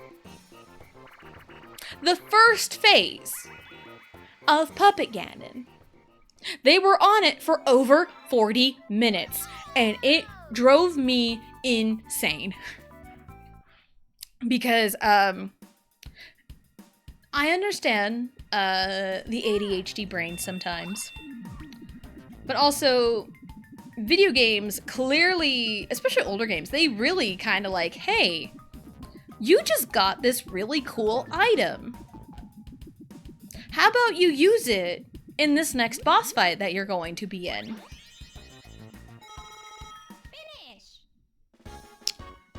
The first phase of Puppet Ganon. They were on it for over 40 minutes. And it drove me insane. Because, I understand, the ADHD brain sometimes. But also, video games clearly, especially older games, they really kind of like, hey, you just got this really cool item. How about you use it in this next boss fight that you're going to be in? Finish.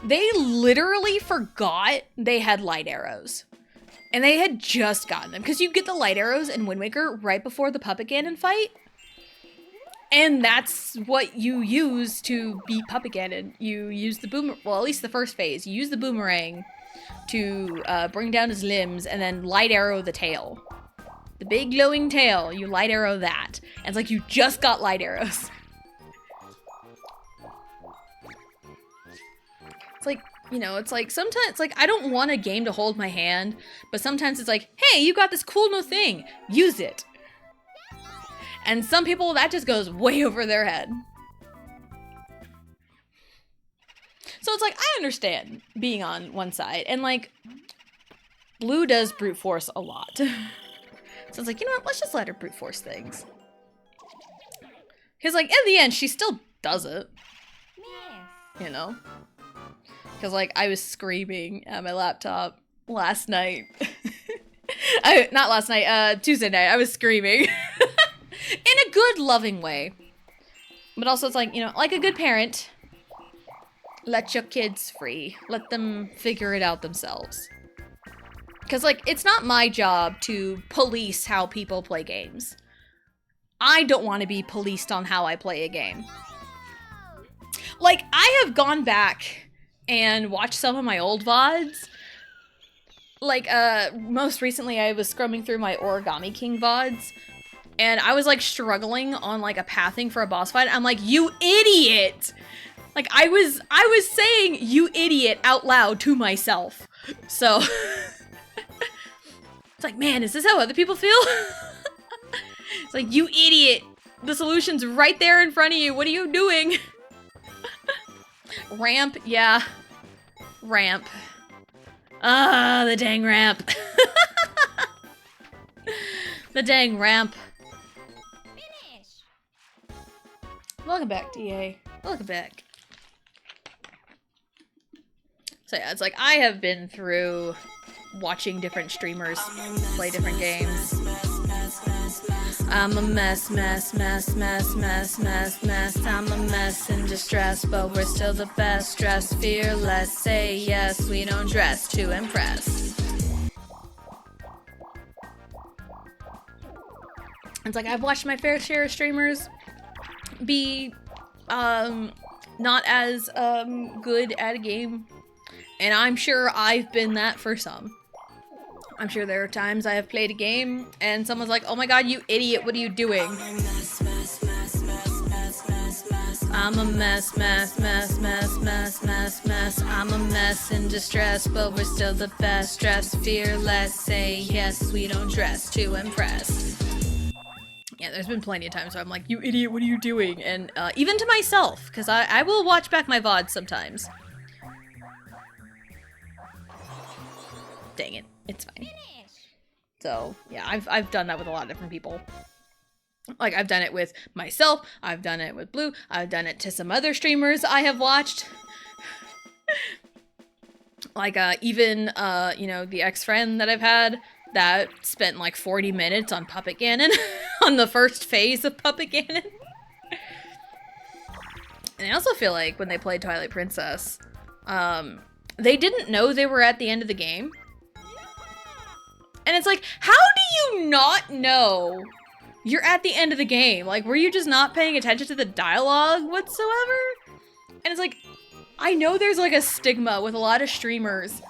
They literally forgot they had light arrows. And they had just gotten them. Because you get the light arrows in Wind Waker right before the Puppet Ganon fight. And that's what you use to beat Puppet Ganon. You use the boomerang, well, at least the first phase, you use the boomerang to bring down his limbs and then light arrow the tail. The big glowing tail, you light arrow that. And it's like you just got light arrows. It's like, you know, it's like sometimes, it's like I don't want a game to hold my hand, but sometimes it's like, hey, you got this cool new thing, use it. And some people, that just goes way over their head. So it's like, I understand being on one side. And like, Blue does brute force a lot. So it's like, you know what, let's just let her brute force things. Because like, in the end, she still does it. You know? Because like, I was screaming at my laptop last night. Not last night, Tuesday night, I was screaming. In a good, loving way. But also it's like, you know, like a good parent, let your kids free. Let them figure it out themselves. Because, like, it's not my job to police how people play games. I don't want to be policed on how I play a game. Like, I have gone back and watched some of my old VODs. Like, most recently I was scrumming through my Origami King VODs. And I was, like, struggling on, like, a pathing for a boss fight. I'm like, you idiot! Like, I was saying, you idiot, out loud to myself. So, it's like, man, is this how other people feel? It's like, you idiot! The solution's right there in front of you. What are you doing? Ramp, yeah. Ramp. Ah, the dang ramp. The dang ramp. Welcome back, DA. Welcome back. So yeah, it's like I have been through watching different streamers play different games. I'm a mess, mess, mess, mess, mess, mess, mess. I'm a mess in distress, but we're still the best. Dress fearless, say yes, we don't dress to impress. It's like I've watched my fair share of streamers be not as good at a game, and I'm sure I've been that for some. I'm sure there are times I have played a game and someone's like, oh my god, you idiot, what are you doing? I'm a mess, mess, mess, mess, mess, mess. I'm a mess in distress, but we're still the best. Dress fearless, say yes, we don't dress to impress. Yeah, there's been plenty of times where I'm like, you idiot, what are you doing? And even to myself, because I will watch back my VODs sometimes. Dang it, it's fine. So, yeah, I've done that with a lot of different people. Like, I've done it with myself, I've done it with Blue, I've done it to some other streamers I have watched. Like, even, you know, the ex-friend that I've had that spent like 40 minutes on Puppet Ganon, on the first phase of Puppet Ganon. And I also feel like when they played Twilight Princess, they didn't know they were at the end of the game. And it's like, how do you not know you're at the end of the game? Like, were you just not paying attention to the dialogue whatsoever? And it's like, I know there's like a stigma with a lot of streamers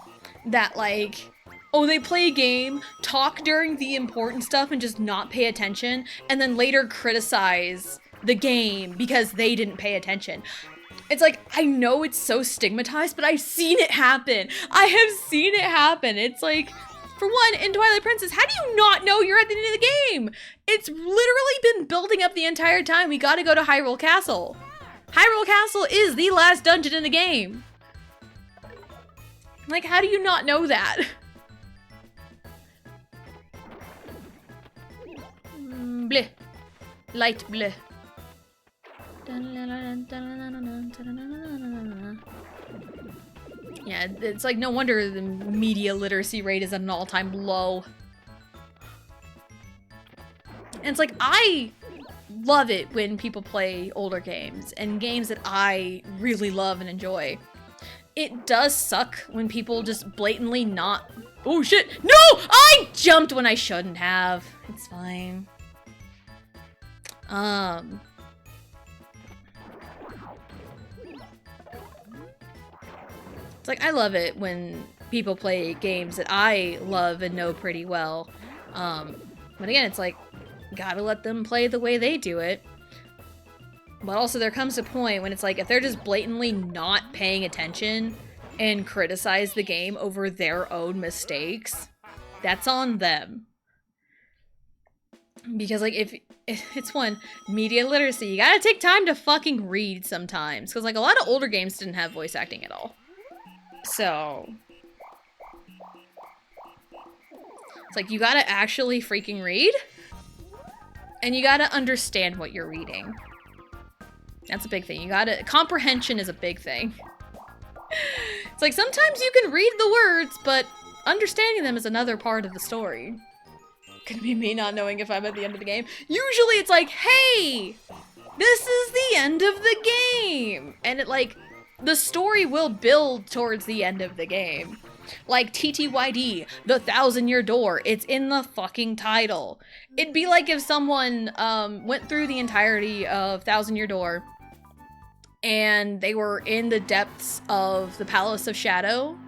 that like, oh, they play a game, talk during the important stuff and just not pay attention, and then later criticize the game because they didn't pay attention. It's like, I know it's so stigmatized, but I've seen it happen. I have seen it happen. It's like, for one, in Twilight Princess, how do you not know you're at the end of the game? It's literally been building up the entire time. We gotta go to Hyrule Castle. Hyrule Castle is the last dungeon in the game. Like, how do you not know that? Bleh. Light bleh. Yeah, it's like no wonder the media literacy rate is at an all-time low. And it's like, I love it when people play older games and games that I really love and enjoy. It does suck when people just blatantly not... Oh shit! No! I jumped when I shouldn't have. It's fine. It's like, I love it when people play games that I love and know pretty well. But again, it's like, gotta let them play the way they do it. But also there comes a point when it's like, if they're just blatantly not paying attention and criticize the game over their own mistakes, that's on them. Because like, if it's one, media literacy, you gotta take time to fucking read sometimes. Because like, a lot of older games didn't have voice acting at all. So it's like, you gotta actually freaking read. And you gotta understand what you're reading. That's a big thing. Comprehension is a big thing. It's like, sometimes you can read the words, but understanding them is another part of the story. Could be me not knowing if I'm at the end of the game. Usually it's like, hey, this is the end of the game. And it like, the story will build towards the end of the game. Like TTYD, the 1,000-Year Door, it's in the fucking title. It'd be like if someone went through the entirety of 1,000-Year Door and they were in the depths of the Palace of Shadow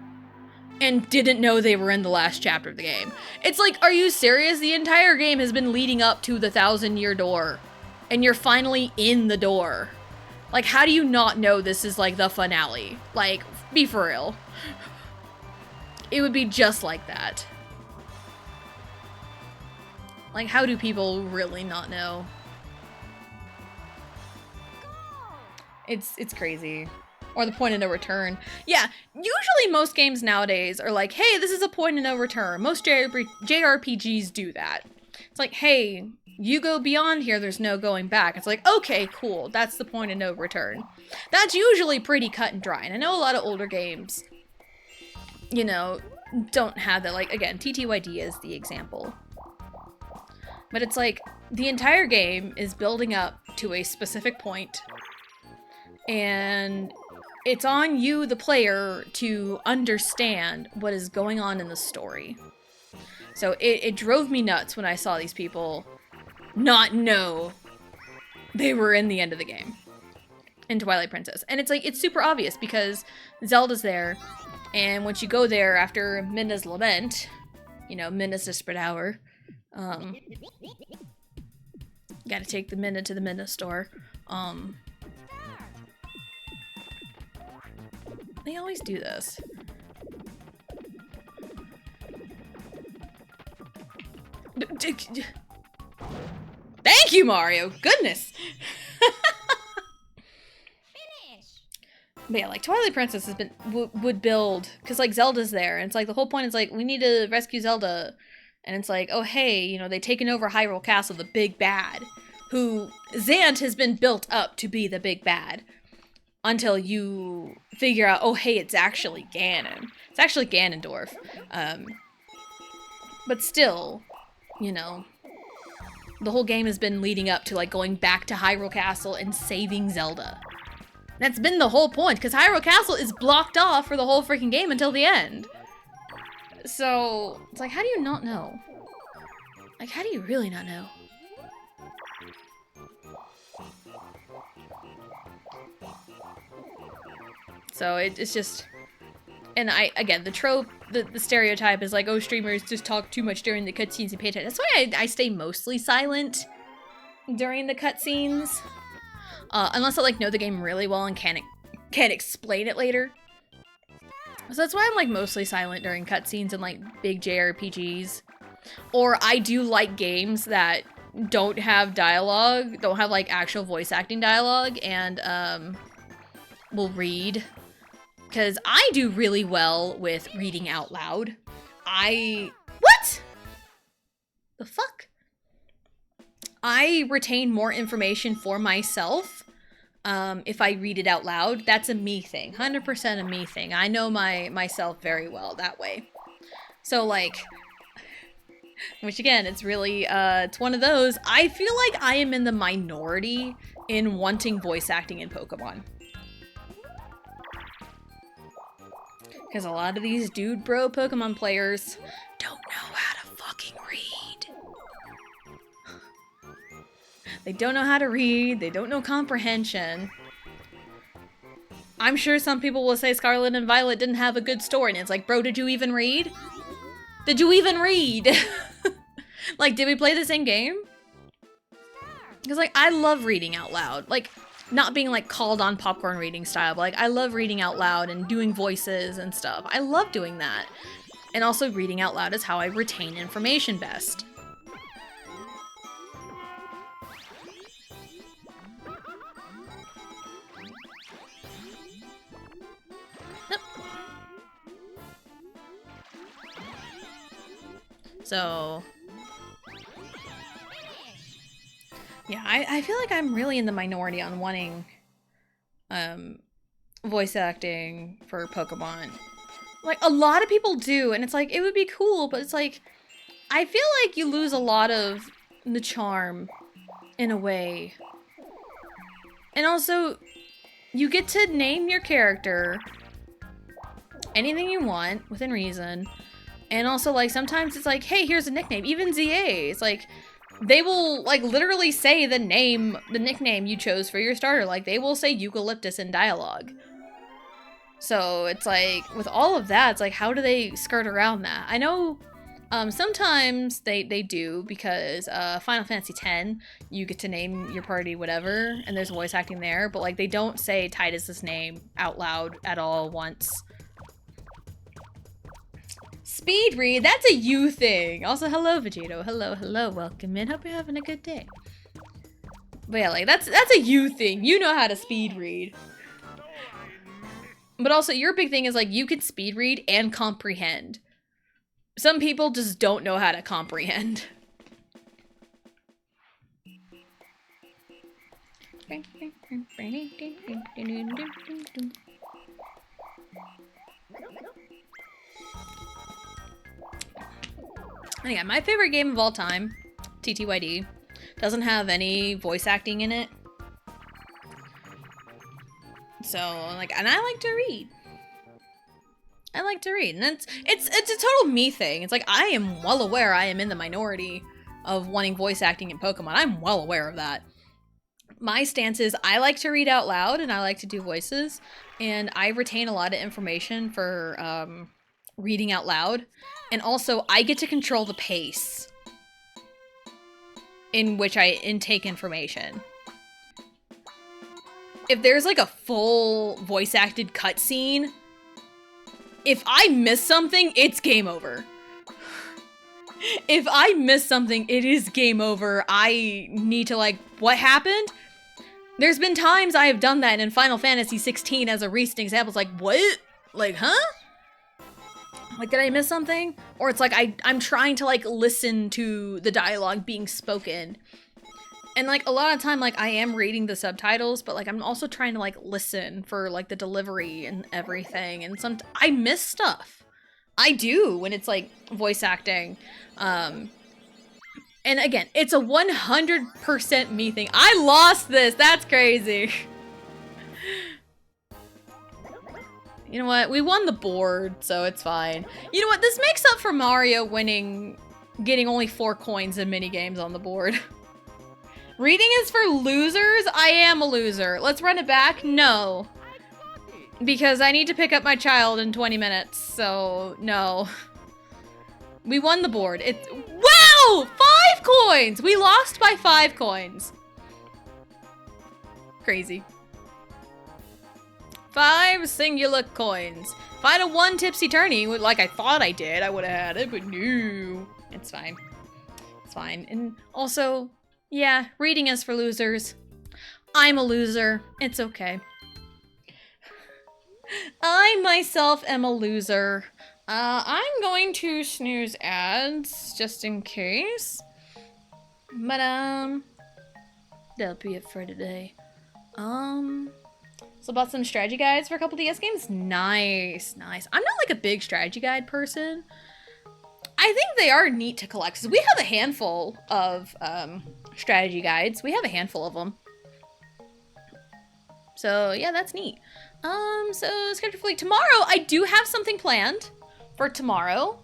and didn't know they were in the last chapter of the game. It's like, are you serious? The entire game has been leading up to the 1,000-Year Door and you're finally in the door. Like, how do you not know this is like the finale? Like, be for real. It would be just like that. Like, how do people really not know? It's crazy. Or the point of no return. Yeah, usually most games nowadays are like, hey, this is a point of no return. Most JRPGs do that. It's like, hey, you go beyond here, there's no going back. It's like, okay, cool, that's the point of no return. That's usually pretty cut and dry. And I know a lot of older games, you know, don't have that. Like, again, TTYD is the example. But it's like, the entire game is building up to a specific point, and it's on you, the player, to understand what is going on in the story. So it drove me nuts when I saw these people not know they were in the end of the game in Twilight Princess. And it's like, it's super obvious because Zelda's there, and once you go there after Midna's Lament, you know, Midna's Desperate Hour, you gotta take the Midna to the Midna store. They always do this. Thank you, Mario! Goodness! But yeah, like, Twilight Princess has been, would build, because, like, Zelda's there, and it's like, the whole point is, like, we need to rescue Zelda, and it's like, oh, hey, you know, they've taken over Hyrule Castle, the big bad, who, Zant has been built up to be the big bad, until you figure out, oh, hey, it's actually Ganon. It's actually Ganondorf. But still, you know, the whole game has been leading up to, like, going back to Hyrule Castle and saving Zelda. That's been the whole point, because Hyrule Castle is blocked off for the whole freaking game until the end. So, it's like, how do you not know? Like, how do you really not know? So, it's just... And again, the trope, the stereotype is like, oh, streamers just talk too much during the cutscenes and pay attention. That's why I stay mostly silent during the cutscenes. Unless I, like, know the game really well and can't explain it later. So that's why I'm, like, mostly silent during cutscenes and, like, big JRPGs. Or I do like games that don't have dialogue, don't have, like, actual voice acting dialogue, and, will read. Because I do really well with reading out loud. What? The fuck? I retain more information for myself if I read it out loud. That's a me thing. 100% a me thing. I know myself very well that way. So, like, which again, it's really, it's one of those. I feel like I am in the minority in wanting voice acting in Pokemon. Because a lot of these dude bro Pokemon players don't know how to fucking read. They don't know how to read, they don't know comprehension. I'm sure some people will say Scarlet and Violet didn't have a good story, and it's like, bro, did you even read? Did you even read? Like, did we play the same game? Because, like, I love reading out loud. Like, not being, like, called on popcorn reading style, but, like, I love reading out loud and doing voices and stuff. I love doing that. And also, reading out loud is how I retain information best. Yep. So... yeah, I feel like I'm really in the minority on wanting voice acting for Pokemon. Like, a lot of people do, and it's like, it would be cool, but it's like, I feel like you lose a lot of the charm, in a way. And also, you get to name your character anything you want, within reason. And also, like, sometimes it's like, hey, here's a nickname. Even ZA, it's like, they will, like, literally say the nickname you chose for your starter. Like, they will say eucalyptus in dialogue. So, it's like, with all of that, it's like, how do they skirt around that? I know, sometimes they do, because, Final Fantasy X, you get to name your party whatever, and there's voice acting there, but, like, they don't say Tidus's name out loud at all once. Speed read, that's a you thing. Also, hello, Vegito. Hello, welcome in. Hope you're having a good day. But yeah, like, that's a you thing. You know how to speed read. But also, your big thing is, like, you can speed read and comprehend. Some people just don't know how to comprehend. And yeah, my favorite game of all time, TTYD, doesn't have any voice acting in it. So, like, and I like to read. I like to read, and it's a total me thing. It's like, I am well aware I am in the minority of wanting voice acting in Pokemon. I'm well aware of that. My stance is I like to read out loud, and I like to do voices, and I retain a lot of information for, reading out loud. And also, I get to control the pace in which I intake information. If there's, like, a full voice-acted cutscene, if I miss something, it's game over. If I miss something, it is game over. I need to, like, what happened? There's been times I have done that, and in Final Fantasy 16 as a recent example, it's like, what? Like, huh? Like, did I miss something? Or it's like, I'm trying to, like, listen to the dialogue being spoken. And, like, a lot of time, like, I am reading the subtitles, but, like, I'm also trying to, like, listen for, like, the delivery and everything. And I miss stuff. I do when it's, like, voice acting. And again, it's a 100% me thing. I lost this! That's crazy! You know what? We won the board, so it's fine. You know what? This makes up for Mario getting only 4 coins in minigames on the board. Reading is for losers? I am a loser. Let's run it back? No. Because I need to pick up my child in 20 minutes, so no. We won the board. Wow! 5 coins! We lost by 5 coins. Crazy. 5 singular coins. If I had a 1 tipsy tourney, like I thought I did, I would have had it, but no. It's fine. It's fine. And also, yeah, reading is for losers. I'm a loser. It's okay. I myself am a loser. I'm going to snooze ads just in case. But that'll be it for today. So bought some strategy guides for a couple DS games. Nice, nice. I'm not like a big strategy guide person. I think they are neat to collect because we have a handful of strategy guides. We have a handful of them. So yeah, that's neat. So schedule for like tomorrow. I do have something planned for tomorrow.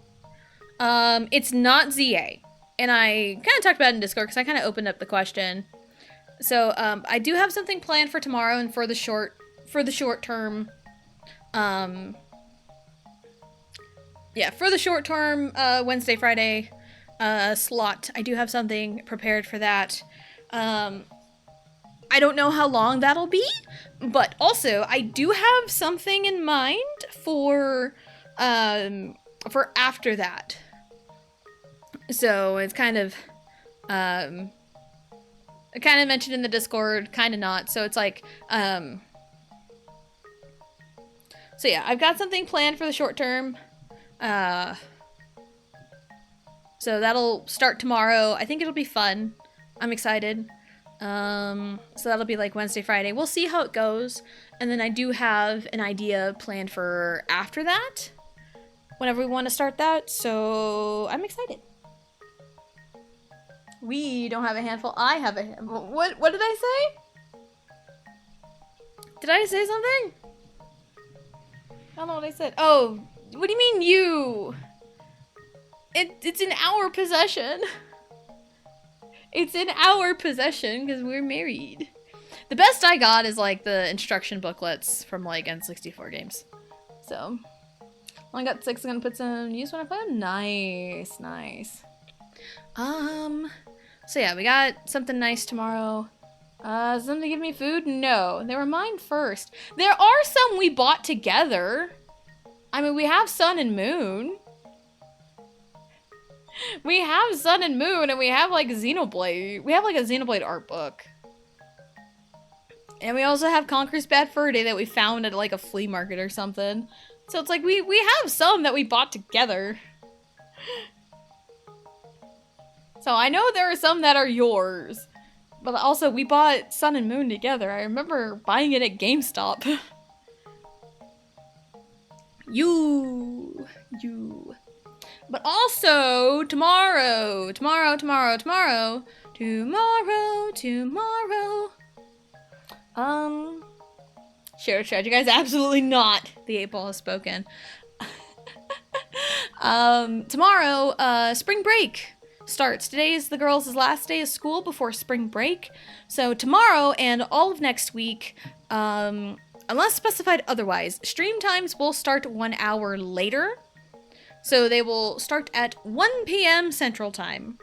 It's not ZA, and I kind of talked about it in Discord because I kind of opened up the question. So I do have something planned for tomorrow and for the short for the short term. Yeah, for the short term, Wednesday, Friday slot, I do have something prepared for that. I don't know how long that'll be, but also I do have something in mind for after that. So it's kind of I kind of mentioned in the Discord, kind of not. So it's like so yeah, I've got something planned for the short term. So that'll start tomorrow. I think it'll be fun. I'm excited. So that'll be like Wednesday, Friday. We'll see how it goes. And then I do have an idea planned for after that, whenever we want to start that. So I'm excited. We don't have a handful. I have a handful. What did I say? Did I say something? I don't know what I said. Oh, what do you mean you? It's in our possession. It's in our possession because we're married. The best I got is like the instruction booklets from like N64 games. So, I got 6. I'm gonna put some use when I play them. Nice, nice. So yeah, we got something nice tomorrow. Something to give me food? No, they were mine first. There are some we bought together. I mean, we have Sun and Moon. We have Sun and Moon, and we have like Xenoblade. We have like a Xenoblade art book. And we also have Conquer's Bad Fur Day that we found at like a flea market or something. So it's like we have some that we bought together. So I know there are some that are yours. But also we bought Sun and Moon together. I remember buying it at GameStop. You. But also tomorrow. Share chat. You guys absolutely not. The 8-ball has spoken. Tomorrow, spring break starts. Today is the girls' last day of school before spring break. So tomorrow and all of next week, unless specified otherwise, stream times will start 1 hour later. So they will start at 1 p.m. Central Time.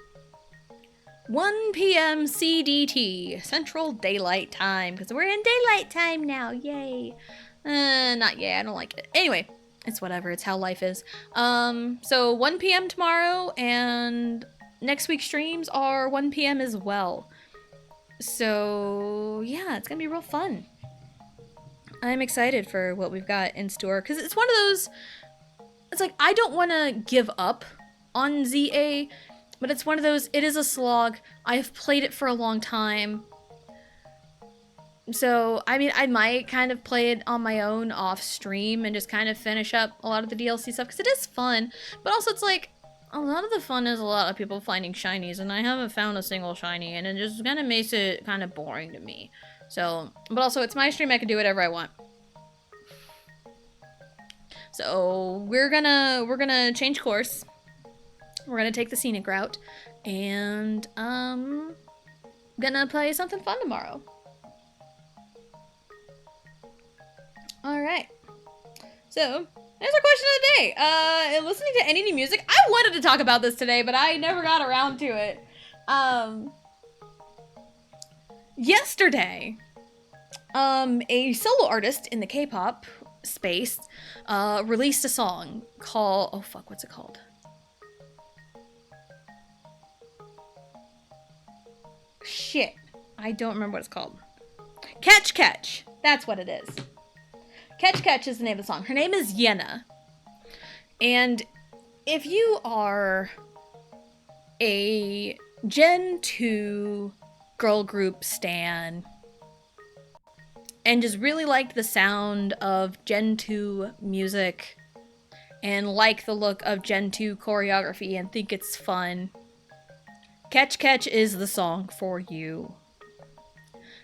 1 p.m. CDT, Central Daylight Time, because we're in daylight time now, yay. Not yay, I don't like it. Anyway, it's whatever, it's how life is. So 1 p.m. tomorrow, and next week's streams are 1 p.m. as well. So yeah, it's gonna be real fun. I'm excited for what we've got in store, because it's one of those, it's like, I don't want to give up on ZA, but it's one of those, it is a slog. I've played it for a long time. So, I mean, I might kind of play it on my own off stream and just kind of finish up a lot of the DLC stuff, because it is fun. But also, it's like, a lot of the fun is a lot of people finding shinies, and I haven't found a single shiny, and it just kind of makes it kind of boring to me. So, but also, it's my stream, I can do whatever I want. So, we're gonna change course. We're gonna take the scenic route, and gonna play something fun tomorrow. Alright. So, there's our question of the day. Listening to any new music? I wanted to talk about this today, but I never got around to it. Yesterday, a solo artist in the K-pop space, released a song called, oh fuck, what's it called? Shit, I don't remember what it's called. Catch Catch, that's what it is. Catch Catch is the name of the song. Her name is Yena. And if you are a Gen 2 girl group stan and just really like the sound of Gen 2 music and like the look of Gen 2 choreography and think it's fun, Catch Catch is the song for you.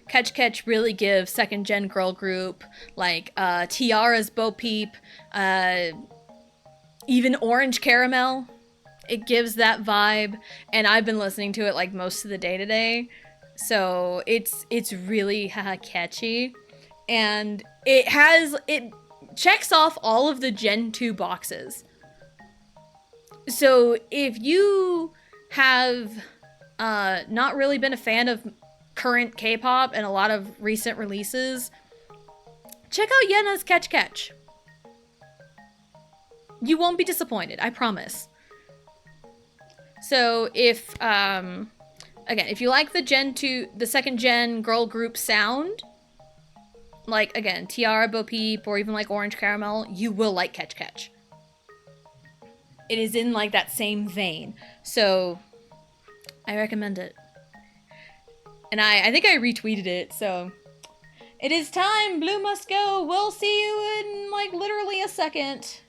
Catch Catch really gives second gen girl group, like Tiara's Bo Peep, even Orange Caramel. It gives that vibe, and I've been listening to it like most of the day today, so it's really catchy. And it checks off all of the Gen 2 boxes. So if you have not really been a fan of current K-pop and a lot of recent releases, check out Yena's Catch Catch. You won't be disappointed, I promise. So if, again, if you like the Gen 2, the second gen girl group sound, like, again, Tiara, Bo Peep, or even like Orange Caramel, you will like Catch Catch. It is in like that same vein. So I recommend it. And I think I retweeted it, so it is time, Blue must go. We'll see you in like literally a second.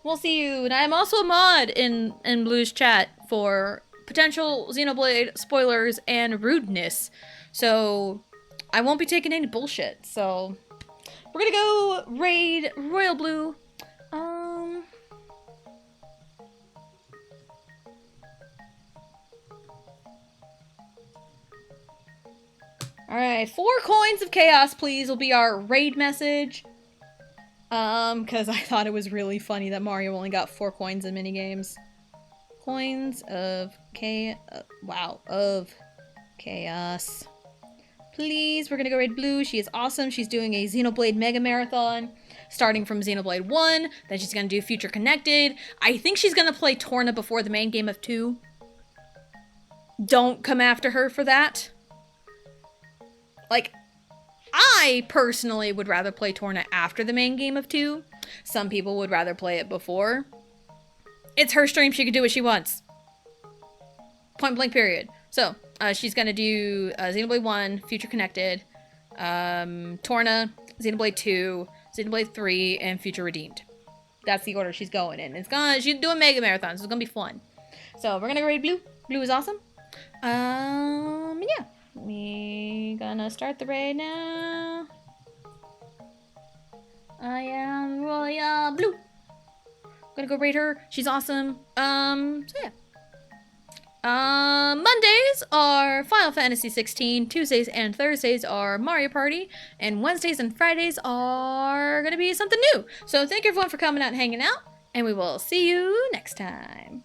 We'll see you. And I'm also a mod in Blue's chat for potential Xenoblade spoilers and rudeness. So I won't be taking any bullshit. So we're gonna go raid Royal Blue. Alright, 4 coins of chaos, please, will be our raid message. Because I thought it was really funny that Mario only got 4 coins in minigames. Coins of of chaos. Please, we're gonna go raid Blue. She is awesome. She's doing a Xenoblade Mega Marathon, starting from Xenoblade 1. Then she's gonna do Future Connected. I think she's gonna play Torna before the main game of 2. Don't come after her for that. Like, I personally would rather play Torna after the main game of 2. Some people would rather play it before. It's her stream, she can do what she wants. Point blank period. So, she's gonna do Xenoblade 1, Future Connected, Torna, Xenoblade 2, Xenoblade 3, and Future Redeemed. That's the order she's going in. She's doing Mega Marathon, so it's gonna be fun. So, we're gonna go raid Blue. Blue is awesome. Yeah. We gonna start the raid now. I am Royal Blue. Gonna go raid her. She's awesome. So yeah. Mondays are Final Fantasy 16. Tuesdays and Thursdays are Mario Party. And Wednesdays and Fridays are gonna be something new. So thank you everyone for coming out and hanging out. And we will see you next time.